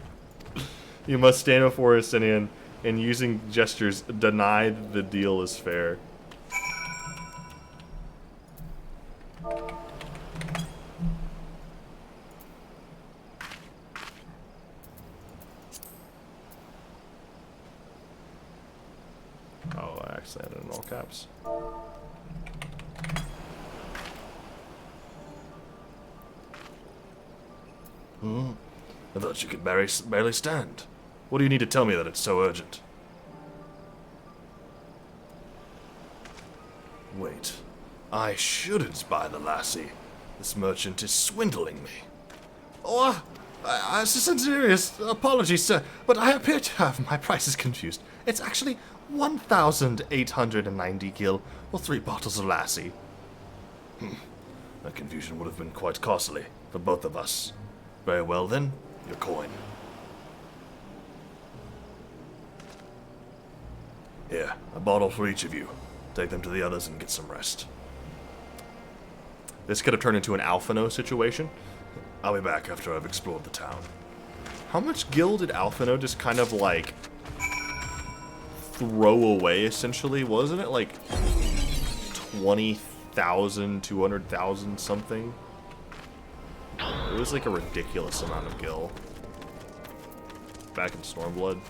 S1: You must stand before Justinian and using gestures deny the deal is fair. Oh, I actually had it in all caps. I thought you could barely stand. What do you need to tell me that it's so urgent? Wait. I shouldn't buy the lassie. This merchant is swindling me. Oh, serious apologies, sir, but I appear to have my prices confused. It's actually 1,890 gil or 3 bottles of lassie. That confusion would have been quite costly for both of us. Very well then, your coin. Here, a bottle for each of you. Take them to the others and get some rest. This could have turned into an Alphino situation. I'll be back after I've explored the town. How much gil did Alphino just kind of like throw away essentially? Wasn't it like 20,000, 200,000 something? It was like a ridiculous amount of gil. Back in Stormblood.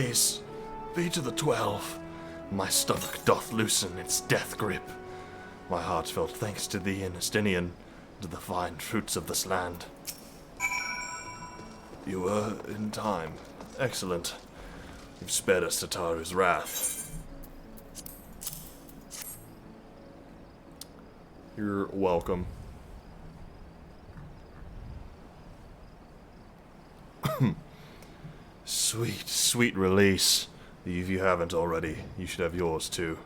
S1: days be to the 12. My stomach doth loosen its death grip. My heartfelt thanks to thee and Estinian, to the fine fruits of this land. You were in time. Excellent. You've spared us Tataru's wrath. You're welcome. Sweet, sweet release. If you haven't already, you should have yours too.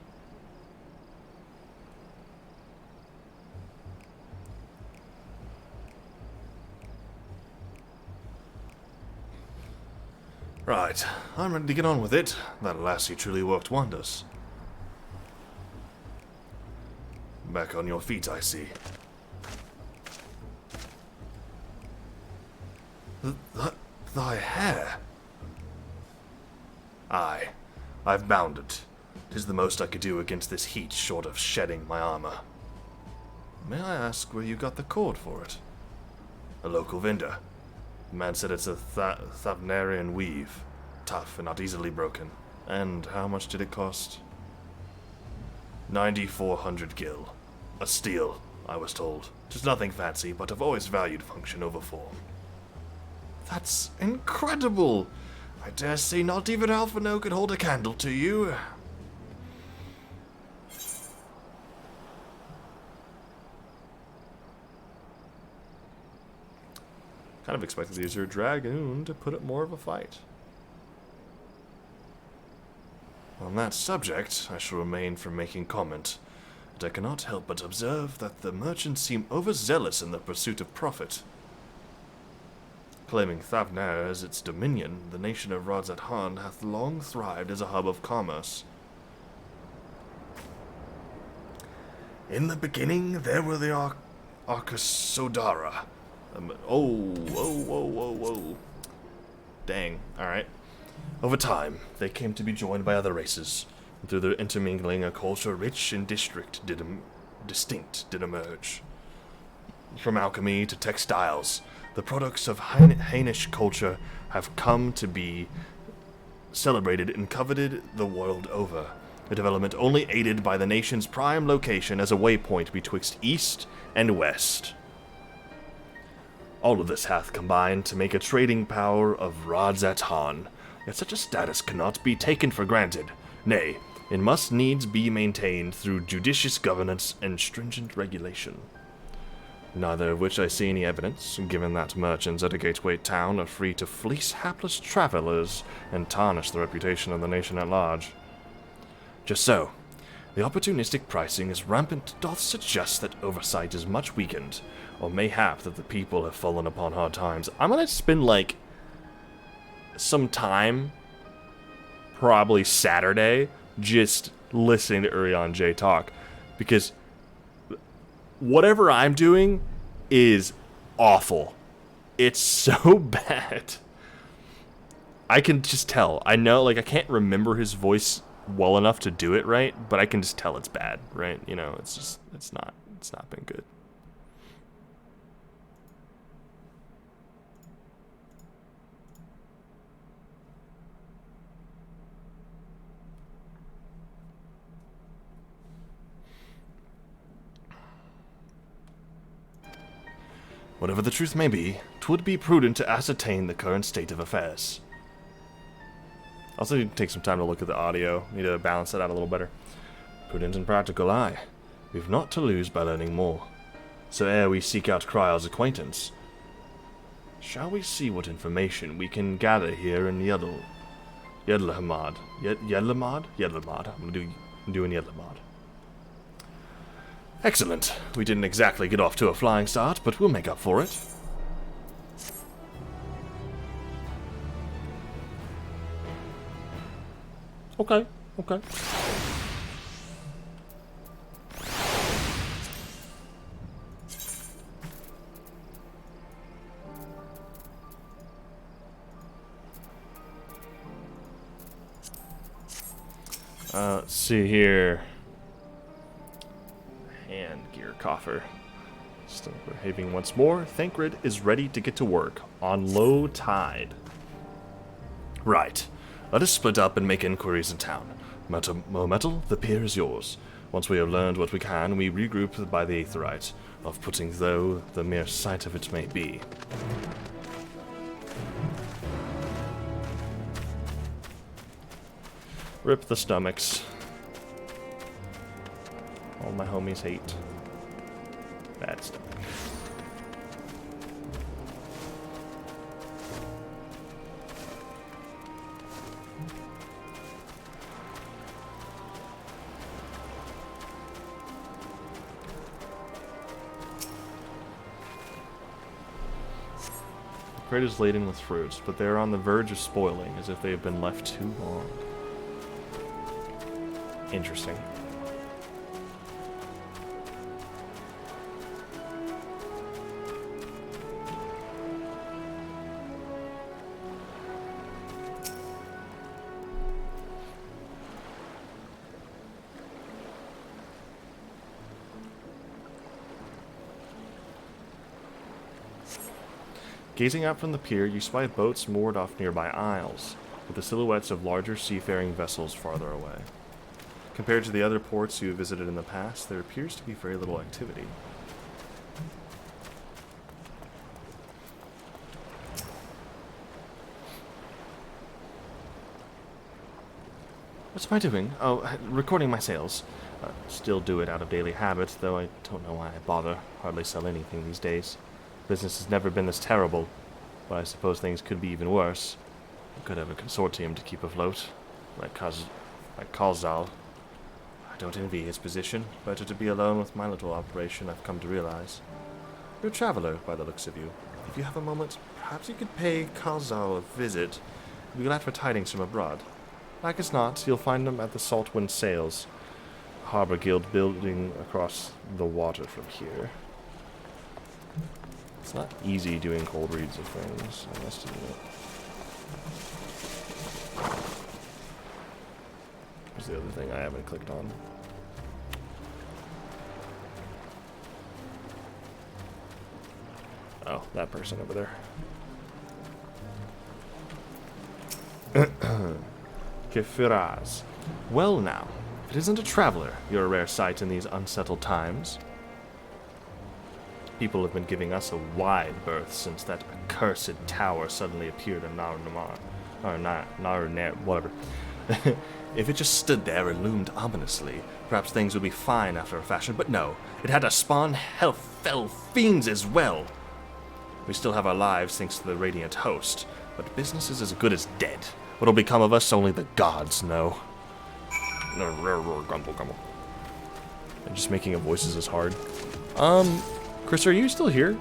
S1: Right, I'm ready to get on with it. That lassie truly worked wonders. Back on your feet, I see. Thy hair? Aye, I've bound it. 'Tis the most I could do against this heat, short of shedding my armor. May I ask where you got the cord for it? A local vendor. The man said it's a Thavnarian weave, tough and not easily broken. And how much did it cost? 9,400 gil. A steal, I was told. Just nothing fancy, but I've always valued function over form. That's incredible! I dare say not even Alphino could hold a candle to you. Kind of expected the user Dragoon to put up more of a fight. On that subject, I shall remain from making comment, but I cannot help but observe that the merchants seem overzealous in the pursuit of profit. Claiming Thavnar as its dominion, the nation of Radzat-Han hath long thrived as a hub of commerce. In the beginning, there were the Arkasodara. Whoa. Dang, alright. Over time, they came to be joined by other races, and through their intermingling, a culture rich and distinct did emerge. From alchemy to textiles, the products of Hainish culture have come to be celebrated and coveted the world over, a development only aided by the nation's prime location as a waypoint betwixt east and west. All of this hath combined to make a trading power of Radzat-Han, yet such a status cannot be taken for granted. Nay, it must needs be maintained through judicious governance and stringent regulation. Neither of which I see any evidence, given that merchants at a gateway town are free to fleece hapless travelers and tarnish the reputation of the nation at large. Just so, the opportunistic pricing is rampant doth suggest that oversight is much weakened, or mayhap that the people have fallen upon hard times. I'm gonna spend, like, some time, probably Saturday, just listening to Urian J talk, because whatever I'm doing is awful. It's so bad. I can just tell. I know, like, I can't remember his voice well enough to do it right, but I can just tell it's bad, right? You know, it's not been good. Whatever the truth may be, 'twould be prudent to ascertain the current state of affairs. Also need to take some time to look at the audio. Need to balance that out a little better. Prudent and practical, aye. We've not to lose by learning more. So ere we seek out Kryle's acquaintance, shall we see what information we can gather here in Yedlamad? Yedlamad? I'm doing Yedlamad. Excellent. We didn't exactly get off to a flying start, but we'll make up for it. Okay. Let's see here. Hand gear coffer. Still behaving once more. Thancred is ready to get to work on low tide. Right. Let us split up and make inquiries in town. Metal, the pier is yours. Once we have learned what we can, we regroup by the aetheryte, of putting though the mere sight of it may be. Rip the stomachs. All my homies hate bad stomach. The crate is laden with fruits, but they are on the verge of spoiling, as if they have been left too long. Interesting. Gazing out from the pier, you spy boats moored off nearby isles, with the silhouettes of larger seafaring vessels farther away. Compared to the other ports you have visited in the past, there appears to be very little activity. What am I doing? Oh, recording my sales. Still do it out of daily habit, though I don't know why I bother. Hardly sell anything these days. Business has never been this terrible, but I suppose things could be even worse. I could have a consortium to keep afloat, like Kalzal. I don't envy his position. Better to be alone with my little operation, I've come to realize. You're a traveler, by the looks of you. If you have a moment, perhaps you could pay Kalzal a visit. We'll be glad for tidings from abroad. Like as not, you'll find them at the Saltwind Sails Harbor Guild building across the water from here. It's not easy doing cold reads of things, I must admit. Here's the other thing I haven't clicked on. Oh, that person over there. Kefiraz. Well now, if it isn't a traveler, you're a rare sight in these unsettled times. People have been giving us a wide berth since that accursed tower suddenly appeared in Nar-Namar. Or Nar-Nar, whatever. If it just stood there and loomed ominously, perhaps things would be fine after a fashion, but no, it had to spawn fell fiends as well. We still have our lives thanks to the Radiant Host, but business is as good as dead. What'll become of us, only the gods know. I'm just making up voices is hard. Chris, are you still here?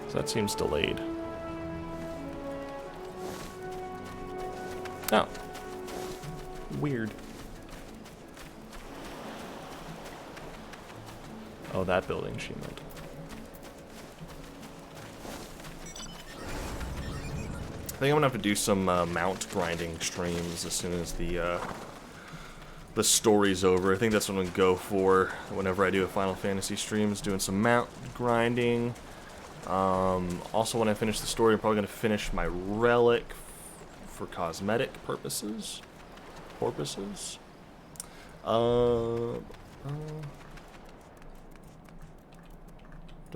S1: So that seems delayed. Oh. Weird. Oh, that building she meant. I think I'm gonna have to do some mount grinding streams as soon as the story's over. I think that's what I'm gonna go for whenever I do a Final Fantasy stream, is doing some mount grinding. Also, when I finish the story, I'm probably gonna finish my relic for cosmetic purposes. To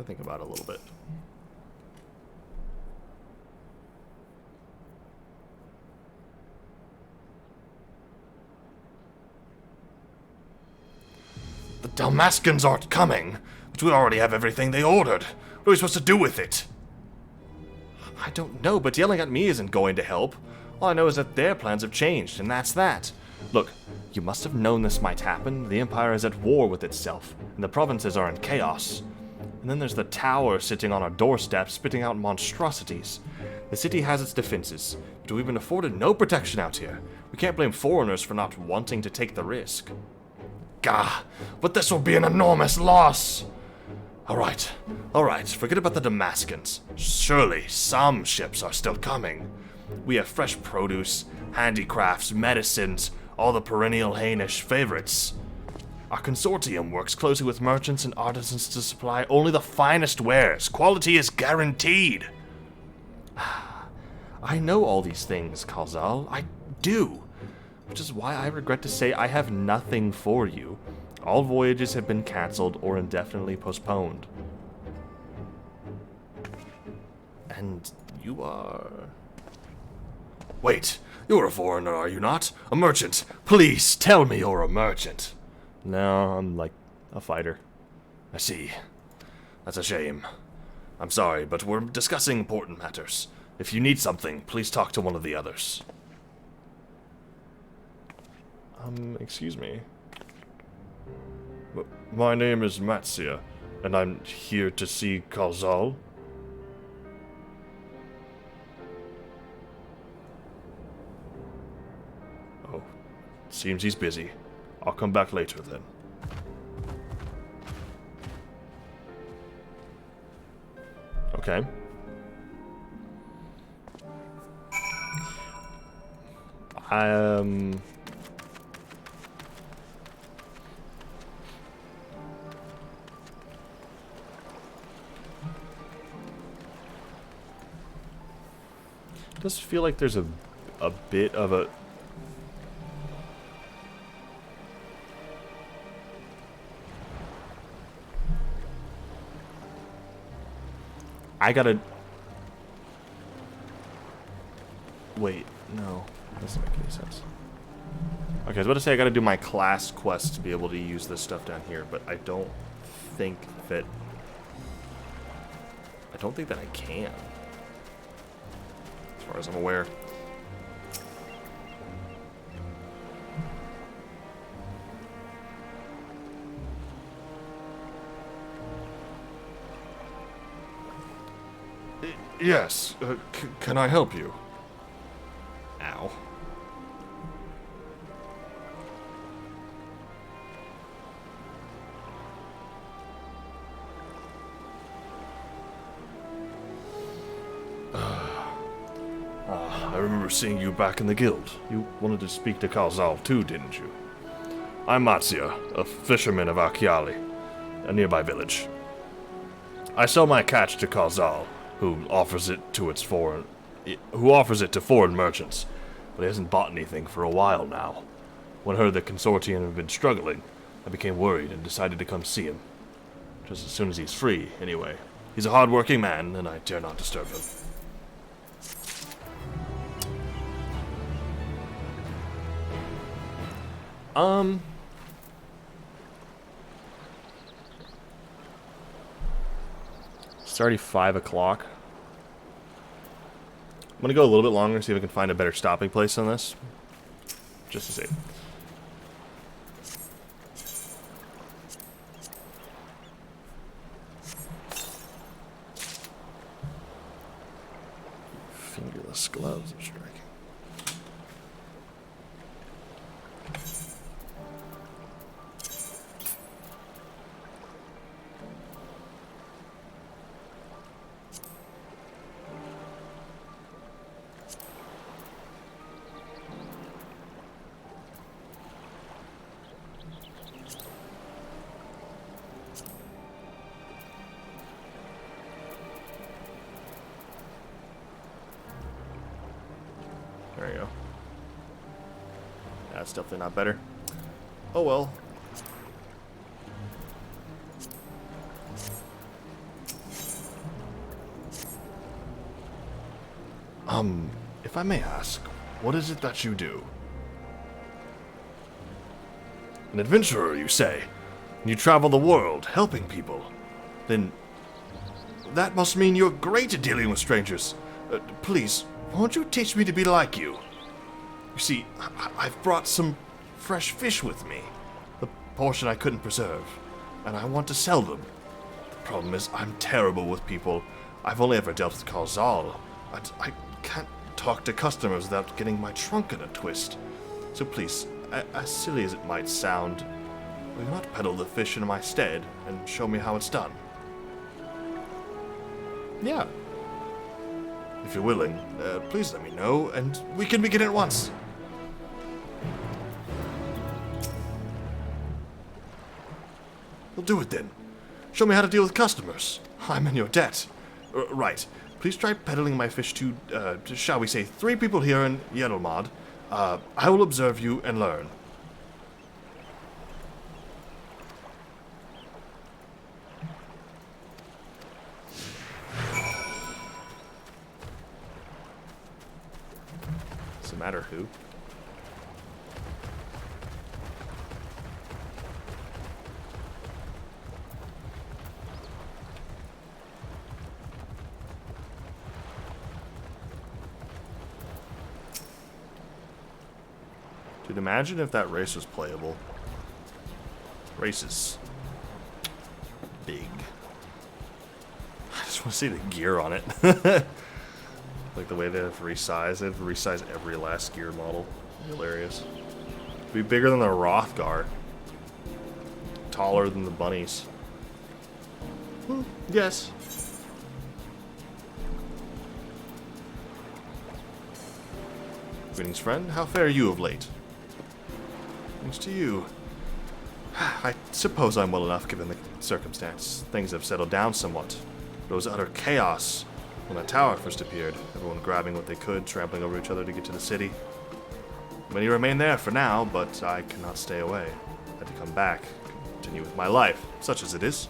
S1: think about it a little bit. The Dalmascans aren't coming, but we already have everything they ordered. What are we supposed to do with it? I don't know, but yelling at me isn't going to help. All I know is that their plans have changed, and that's that. Look, you must have known this might happen. The Empire is at war with itself, and the provinces are in chaos. And then there's the tower sitting on our doorstep, spitting out monstrosities. The city has its defenses, but we've been afforded no protection out here. We can't blame foreigners for not wanting to take the risk. Gah, but this will be an enormous loss. Alright, forget about the Damascans. Surely some ships are still coming. We have fresh produce, handicrafts, medicines, all the perennial Hainish favorites. Our consortium works closely with merchants and artisans to supply only the finest wares. Quality is guaranteed. I know all these things, Khazal. I do. Which is why I regret to say I have nothing for you. All voyages have been cancelled or indefinitely postponed. And you are... Wait, you're a foreigner, are you not? A merchant. Please, tell me you're a merchant. No, I'm like a fighter. I see. That's a shame. I'm sorry, but we're discussing important matters. If you need something, please talk to one of the others. Excuse me. My name is Matsia, and I'm here to see Khazal. Oh, seems he's busy. I'll come back later then. Okay. It does feel like there's a bit of a... I gotta... Wait, no. That doesn't make any sense. Okay, I was about to say I gotta do my class quest to be able to use this stuff down here, but I don't think that... I can. As far as I'm aware. Yes, can I help you? Ow. I remember seeing you back in the guild. You wanted to speak to Khazal too, didn't you? I'm Matsia, a fisherman of Akiali, a nearby village. I sell my catch to Khazal, who offers it to foreign merchants, but he hasn't bought anything for a while now. When I heard the consortium had been struggling, I became worried and decided to come see him. Just as soon as he's free, anyway. He's a hard-working man, and I dare not disturb him. It's already 5 o'clock. I'm gonna go a little bit longer, see if I can find a better stopping place on this. Just to see. Fingerless gloves are striking. There you go. That's definitely not better. Oh well. If I may ask, what is it that you do? An adventurer, you say? And you travel the world, helping people. Then that must mean you're great at dealing with strangers. Please, won't you teach me to be like you? You see, I've brought some fresh fish with me. The portion I couldn't preserve. And I want to sell them. The problem is, I'm terrible with people. I've only ever dealt with Khazal. And I can't talk to customers without getting my trunk in a twist. So please, as silly as it might sound, will you not peddle the fish in my stead and show me how it's done? Yeah. If you're willing, please let me know, and we can begin at once. Well, do it then. Show me how to deal with customers. I'm in your debt. Right. Please try peddling my fish to, shall we say, 3 people here in Yellowmod. I will observe you and learn. Doesn't matter who. Dude, imagine if that race was playable. Race is big. I just want to see the gear on it. Like the way they have resized. They've resized every last gear model. Hilarious. It'd be bigger than the Rothgar. Taller than the bunnies. Yes. Greetings, friend. How fare you of late? Thanks to you. I suppose I'm well enough given the circumstance. Things have settled down somewhat. There was utter chaos when the tower first appeared. Everyone grabbing what they could, trampling over each other to get to the city. Many remain there for now, but I cannot stay away. I had to come back, continue with my life, such as it is.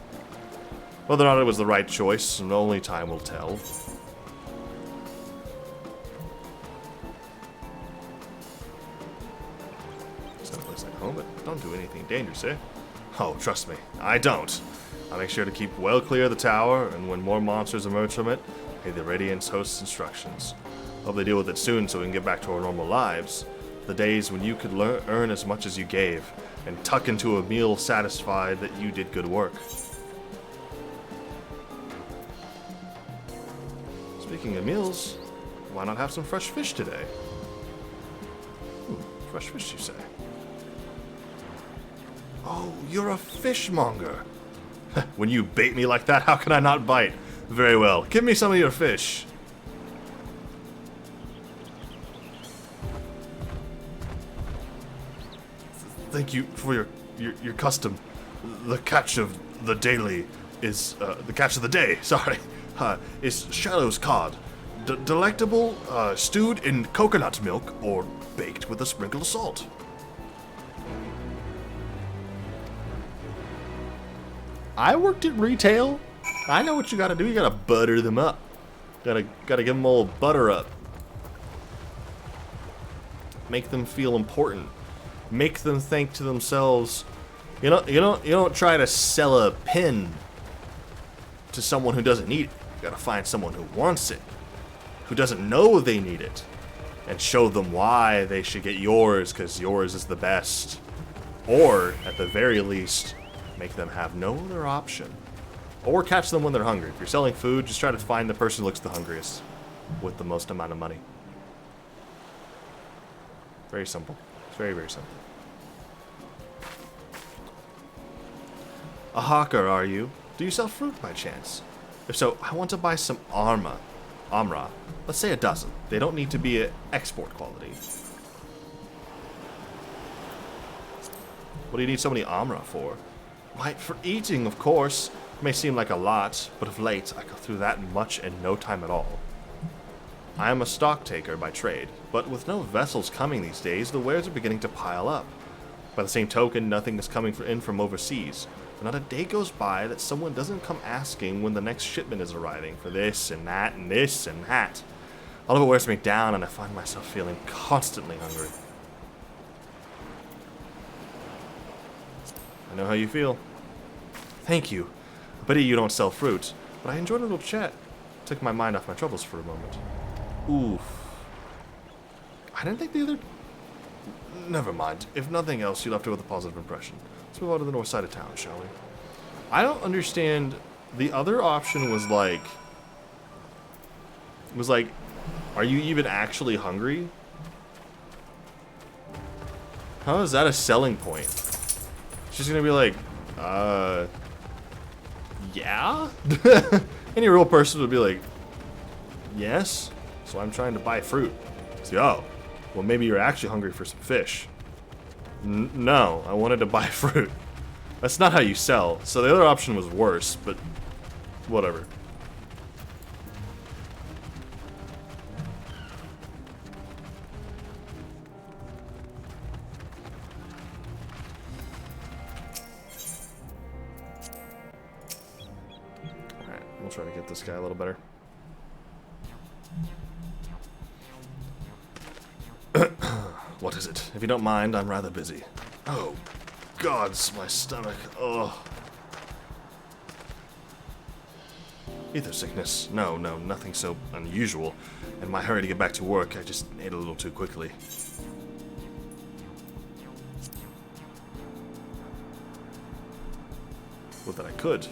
S1: Whether or not it was the right choice, only time will tell. Home, but don't do anything dangerous, eh? Oh, trust me, I don't. I'll make sure to keep well clear of the tower, and when more monsters emerge from it, pay the Radiance host's instructions. Hope they deal with it soon so we can get back to our normal lives. The days when you could earn as much as you gave, and tuck into a meal satisfied that you did good work. Speaking of meals, why not have some fresh fish today? Fresh fish, you say? Oh, you're a fishmonger. When you bait me like that, how can I not bite? Very well. Give me some of your fish. Thank you for your custom. The catch of the daily is the catch of the day. Sorry, is Shallow's cod, delectable, stewed in coconut milk or baked with a sprinkle of salt. I worked at retail. I know what you gotta do. You gotta butter them up. Gotta give them a little butter up. Make them feel important. Make them think to themselves. You don't try to sell a pin to someone who doesn't need it. You gotta find someone who wants it, who doesn't know they need it, and show them why they should get yours, because yours is the best. Or at the very least, make them have no other option. Or catch them when they're hungry. If you're selling food, just try to find the person who looks the hungriest with the most amount of money. Very simple. It's very, very simple. A hawker, are you? Do you sell fruit by chance? If so, I want to buy some Amra. Let's say a dozen. They don't need to be export quality. What do you need so many Amra for? Why, for eating, of course. It may seem like a lot, but of late, I go through that much in no time at all. I am a stock taker by trade, but with no vessels coming these days, the wares are beginning to pile up. By the same token, nothing is coming in from overseas. But not a day goes by that someone doesn't come asking when the next shipment is arriving for this and that and this and that. All of it wears me down, and I find myself feeling constantly hungry. I know how you feel. Thank you. I pity you don't sell fruit, but I enjoyed a little chat. Took my mind off my troubles for a moment. Oof. I didn't think the other... Never mind. If nothing else, you left it with a positive impression. Let's move on to the north side of town, shall we? I don't understand. The other option was like... are you even actually hungry? How is that a selling point? She's gonna be like, yeah? Any real person would be like, yes? So I'm trying to buy fruit. So, oh, well maybe you're actually hungry for some fish. No, I wanted to buy fruit. That's not how you sell. So the other option was worse, but whatever. Alright, we'll try to get this guy a little better. What is it? If you don't mind, I'm rather busy. Oh, gods, my stomach. Ugh. Ether sickness. No, nothing so unusual. In my hurry to get back to work, I just ate a little too quickly. Would that I could.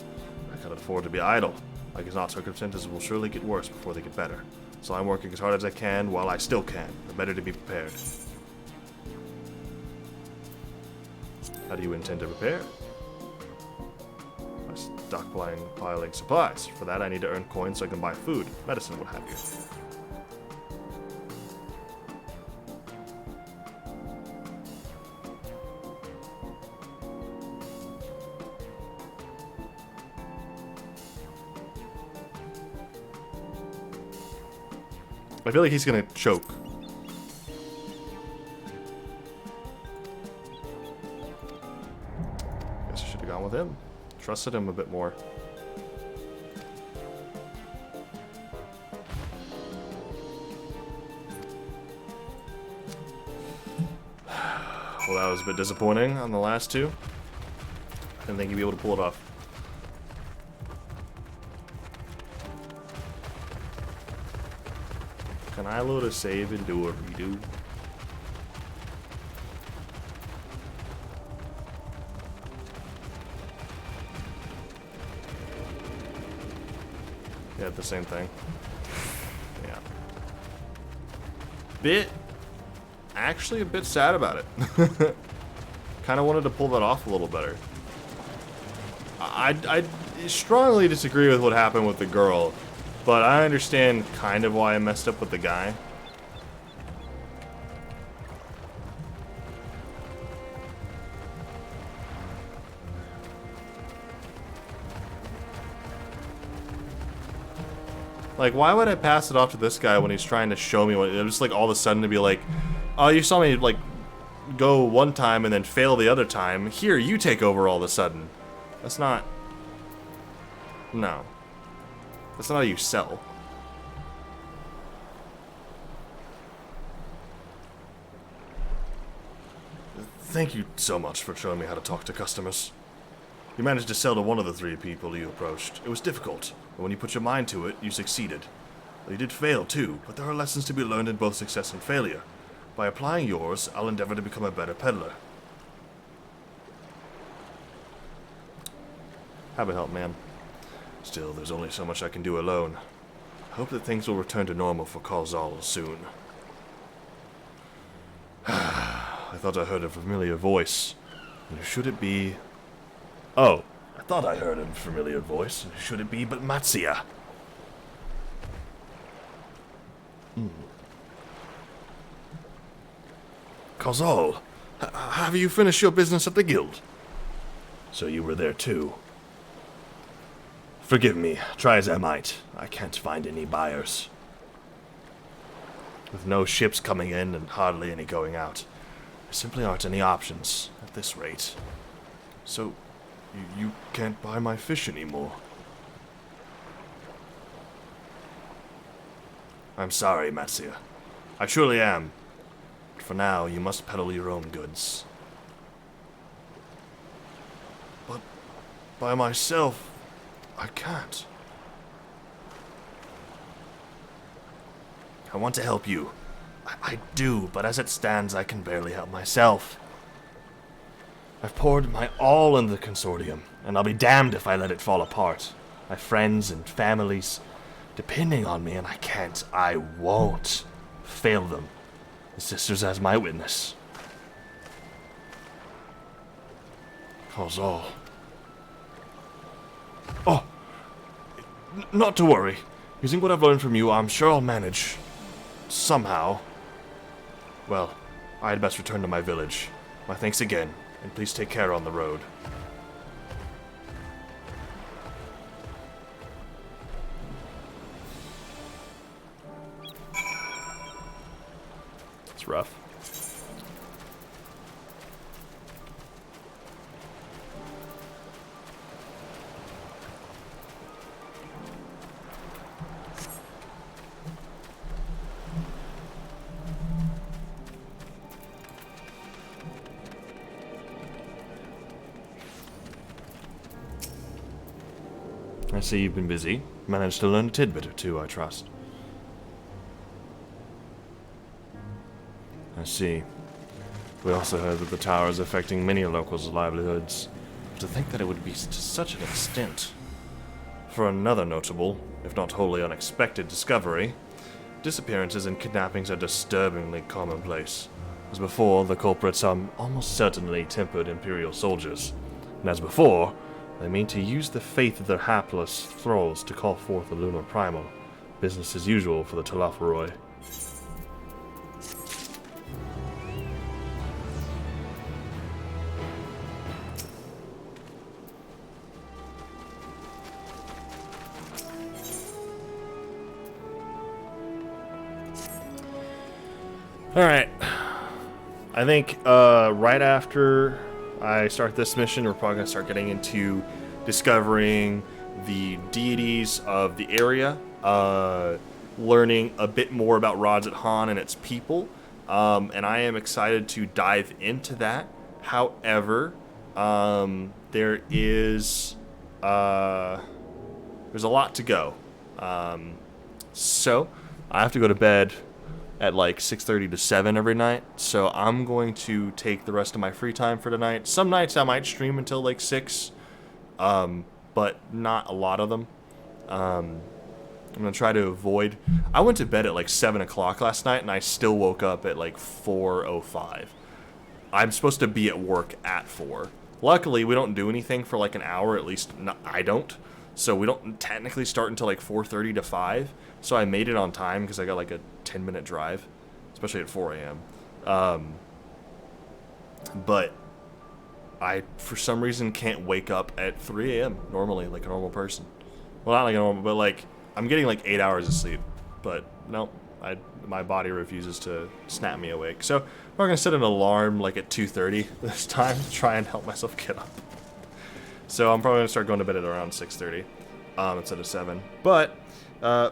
S1: I cannot afford to be idle. Like as not, circumstances will surely get worse before they get better. So I'm working as hard as I can while I still can. The better to be prepared. How do you intend to prepare? By stockpiling supplies. For that I need to earn coins so I can buy food, medicine, what have you. I feel like he's gonna choke. Guess I should have gone with him. Trusted him a bit more. Well, that was a bit disappointing on the last two. Didn't think he'd be able to pull it off. Can I load a save and do a redo? Yeah, the same thing. Yeah. Actually a bit sad about it. Kind of wanted to pull that off a little better. I strongly disagree with what happened with the girl. But I understand kind of why I messed up with the guy. Like, why would I pass it off to this guy when he's trying to show me what... It was like all of a sudden to be like, oh, you saw me, like, go one time and then fail the other time. Here, you take over all of a sudden. That's not... No. That's not how you sell. Thank you so much for showing me how to talk to customers. You managed to sell to one of the three people you approached. It was difficult, but when you put your mind to it, you succeeded. Well, you did fail too, but there are lessons to be learned in both success and failure. By applying yours, I'll endeavor to become a better peddler. Have a help, man. Still, there's only so much I can do alone. I hope that things will return to normal for Calzal soon. I thought I heard a familiar voice. And who should it be? Oh, I thought I heard a familiar voice. And who should it be but Matsia? Calzal, have you finished your business at the guild? So you were there too. Forgive me, try as I might, I can't find any buyers. With no ships coming in and hardly any going out, there simply aren't any options at this rate. So, you can't buy my fish anymore. I'm sorry, Matsia. I surely am. But for now, you must peddle your own goods. But by myself, I can't. I want to help you. I do, but as it stands, I can barely help myself. I've poured my all into the consortium, and I'll be damned if I let it fall apart. My friends and families depending on me, and I won't fail them. The sisters as my witness. Calzal. Oh! Not to worry. Using what I've learned from you, I'm sure I'll manage. Somehow. Well, I had best return to my village. My thanks again, and please take care on the road. That's rough. I see you've been busy. Managed to learn a tidbit or two, I trust. I see. We also heard that the tower is affecting many locals' livelihoods. To think that it would be to such an extent. For another notable, if not wholly unexpected discovery, disappearances and kidnappings are disturbingly commonplace. As before, the culprits are almost certainly tempered Imperial soldiers. And as before, they mean to use the faith of their hapless thralls to call forth the lunar primal. Business as usual for the Talafaroi. Alright. I think right after I start this mission, we're probably going to start getting into discovering the deities of the area, learning a bit more about Rod's at Han and its people, and I am excited to dive into that. However, there's a lot to go, so I have to go to bed at like 6:30 to 7 every night, so I'm going to take the rest of my free time for tonight. Some nights I might stream until like 6, but not a lot of them. I'm gonna try to avoid. I went to bed at like 7 o'clock last night, and I still woke up at like 4:05. I'm supposed to be at work at 4. Luckily, we don't do anything for like an hour, at least I don't. So we don't technically start until like 4:30 to 5. So I made it on time because I got like a 10-minute drive, especially at 4 a.m. But I, for some reason, can't wake up at 3 a.m. normally, like a normal person. Well, not like a normal, but like I'm getting like 8 hours of sleep. But no, my body refuses to snap me awake. So we're gonna set an alarm like at 2:30 this time to try and help myself get up. So I'm probably gonna start going to bed at around 6:30 instead of 7. But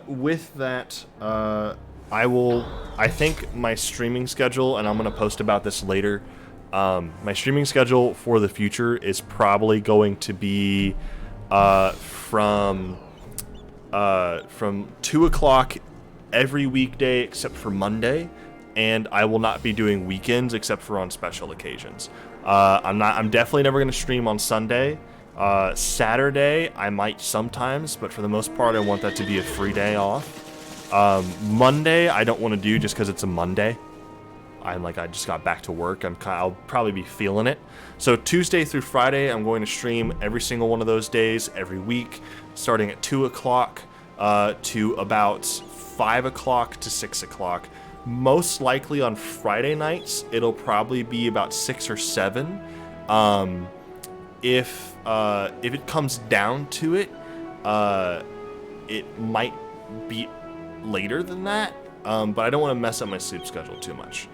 S1: with that, I think my streaming schedule, and I'm going to post about this later, my streaming schedule for the future is probably going to be from 2 o'clock every weekday except for Monday, and I will not be doing weekends except for on special occasions. I'm definitely never going to stream on Sunday. Saturday I might sometimes, but for the most part I want that to be a free day off. Monday I don't want to do just because it's a Monday. I just got back to work. I'll probably be feeling it. So Tuesday through Friday I'm going to stream every single one of those days every week, starting at 2 o'clock to about 5 o'clock to 6 o'clock. Most likely on Friday nights it'll probably be about 6 or 7. If it comes down to it, it might be later than that, but I don't want to mess up my sleep schedule too much.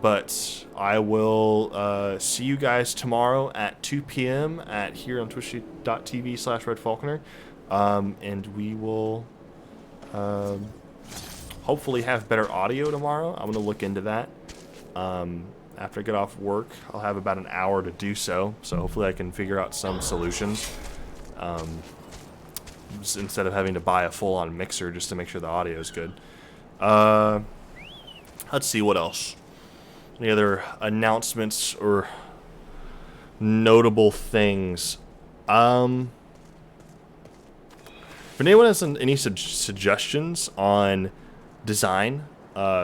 S1: But I will see you guys tomorrow at 2 p.m. here on twitch.tv/redfalconer, and we will hopefully have better audio tomorrow. I'm going to look into that. After I get off work, I'll have about an hour to do so. So hopefully I can figure out some solutions. Instead of having to buy a full-on mixer just to make sure the audio is good. Let's see what else. Any other announcements or notable things? If anyone has any suggestions on design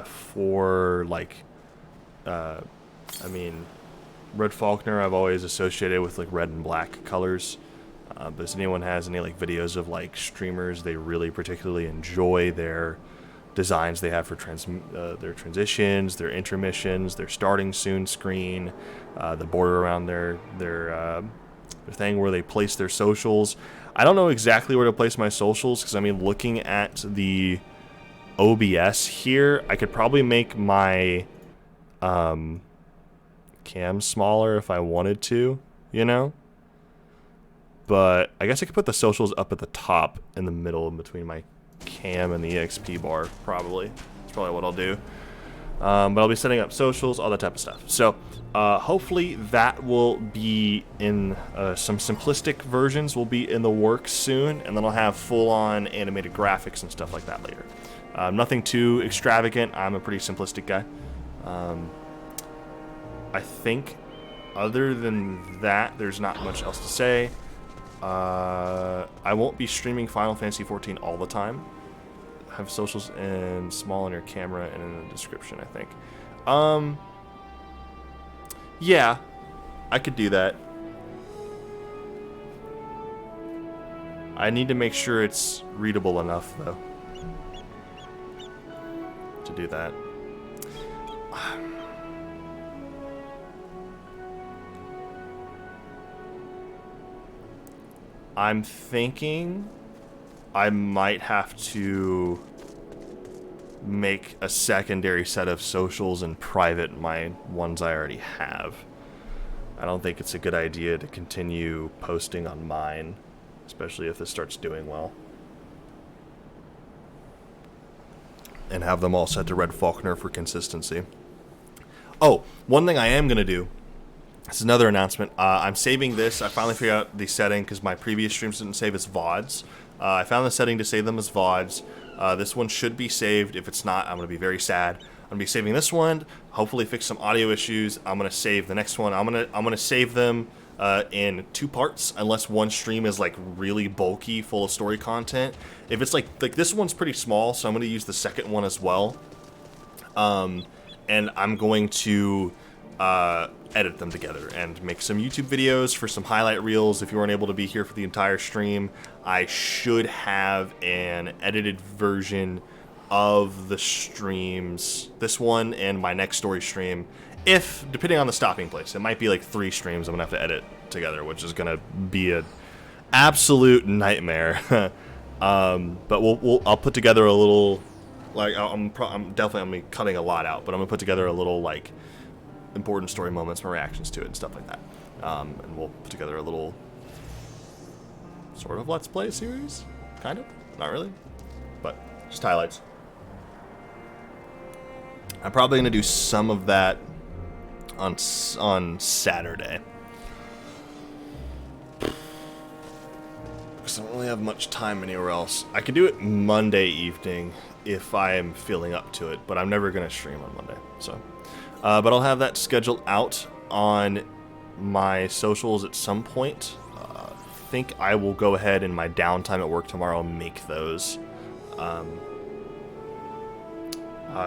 S1: for like Red Falconer I've always associated with like red and black colors, but if anyone has any like videos of like streamers they really particularly enjoy their designs they have for their transitions, their intermissions, their starting soon screen, the border around their thing where they place their socials. I don't know exactly where to place my socials because looking at the OBS here, I could probably make my cam smaller if I wanted to, you know? But I guess I could put the socials up at the top in the middle in between my cam and the EXP bar, probably. That's probably what I'll do. But I'll be setting up socials, all that type of stuff. So hopefully that will be in some simplistic versions will be in the works soon, and then I'll have full-on animated graphics and stuff like that later. Nothing too extravagant. I'm a pretty simplistic guy. I think other than that, there's not much else to say. I won't be streaming Final Fantasy XIV all the time. Have socials and small on your camera and in the description, I think. Yeah, I could do that. I need to make sure it's readable enough, though, to do that. I'm thinking I might have to make a secondary set of socials and private my ones I already have. I don't think it's a good idea to continue posting on mine, especially if this starts doing well. And have them all set to Red Faulkner for consistency. Oh, one thing I am going to do, this is another announcement. I'm saving this. I finally figured out the setting because my previous streams didn't save as VODs. I found the setting to save them as VODs. This one should be saved. If it's not, I'm going to be very sad. I'm going to be saving this one, hopefully fix some audio issues. I'm going to save the next one. I'm going to save them in 2 parts unless one stream is like really bulky, full of story content. If it's like this one's pretty small, so I'm going to use the second one as well. And I'm going to edit them together and make some YouTube videos for some highlight reels. If you weren't able to be here for the entire stream, I should have an edited version of the streams, this one and my next story stream, if depending on the stopping place. It might be like 3 streams I'm gonna have to edit together, which is gonna be an absolute nightmare. But I'll put together a little, like, I'm definitely cutting a lot out, but I'm gonna put together a little like important story moments, my reactions to it and stuff like that. And we'll put together a little sort of Let's Play series, kind of, not really, but just highlights. I'm probably gonna do some of that on Saturday, because I don't really have much time anywhere else. I could do it Monday evening if I am feeling up to it, but I'm never gonna stream on Monday, so. But I'll have that scheduled out on my socials at some point. I think I will go ahead in my downtime at work tomorrow and make those. I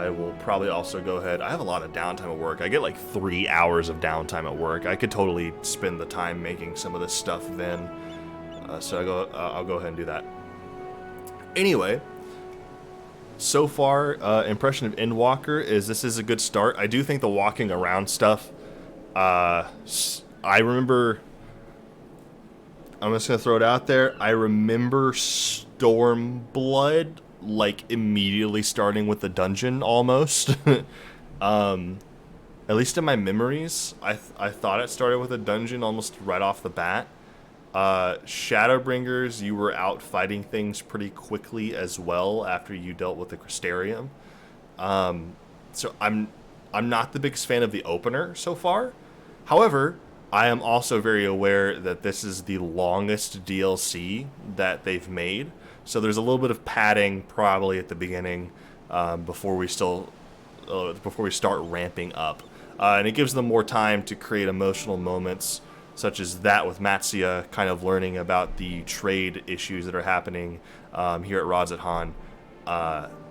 S1: will probably also go ahead. I have a lot of downtime at work. I get like 3 hours of downtime at work. I could totally spend the time making some of this stuff then. So I'll go ahead and do that. Anyway. So far, impression of Endwalker is this is a good start. I do think the walking around stuff, I remember, I'm just going to throw it out there, I remember Stormblood, like, immediately starting with the dungeon, almost. At least in my memories, I thought it started with a dungeon almost right off the bat. Shadowbringers, you were out fighting things pretty quickly as well after you dealt with the Crystarium. So I'm not the biggest fan of the opener so far. However, I am also very aware that this is the longest DLC that they've made. So there's a little bit of padding probably at the beginning before we start ramping up. And it gives them more time to create emotional moments such as that with Matsuya, kind of learning about the trade issues that are happening here at Radz-at-Han,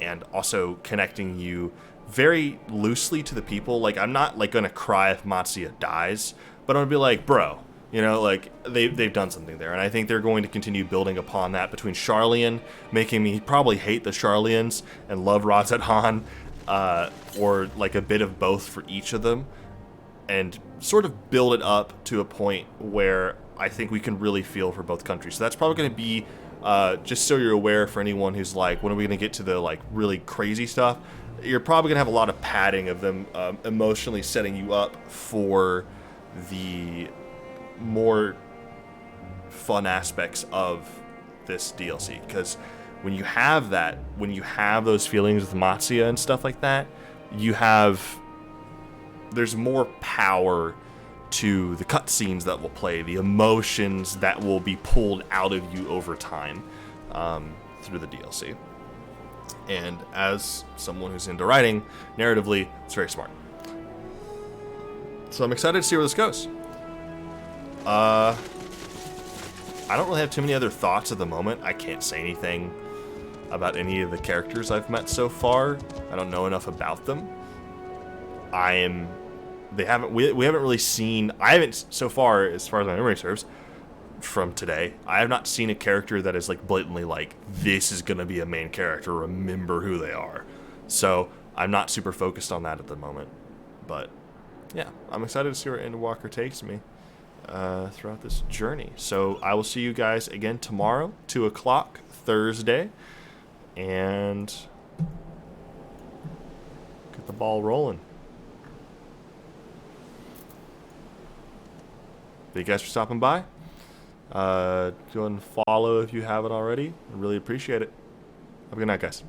S1: and also connecting you very loosely to the people. Like, I'm not like gonna cry if Matsuya dies, but I'm gonna be like, bro, you know, like they've done something there, and I think they're going to continue building upon that between Sharlayan, making me probably hate the Sharlayans and love Radz-at-Han, or like a bit of both for each of them, and sort of build it up to a point where I think we can really feel for both countries. So that's probably going to be just so you're aware, for anyone who's like, when are we going to get to the like really crazy stuff? You're probably going to have a lot of padding of them emotionally setting you up for the more fun aspects of this DLC. Because when you have that, when you have those feelings with Matsuya and stuff like that, there's more power to the cutscenes that will play, the emotions that will be pulled out of you over time through the DLC. And as someone who's into writing, narratively, it's very smart. So I'm excited to see where this goes. I don't really have too many other thoughts at the moment. I can't say anything about any of the characters I've met so far. I don't know enough about them. We haven't really seen, I haven't, so far, as far as my memory serves, from today, I have not seen a character that is like blatantly like, this is going to be a main character, remember who they are. So I'm not super focused on that at the moment. But yeah, I'm excited to see where Endwalker takes me throughout this journey. So I will see you guys again tomorrow, 2 o'clock, Thursday, and get the ball rolling. Thank you guys for stopping by. Go and follow if you haven't already. I really appreciate it. Have a good night, guys.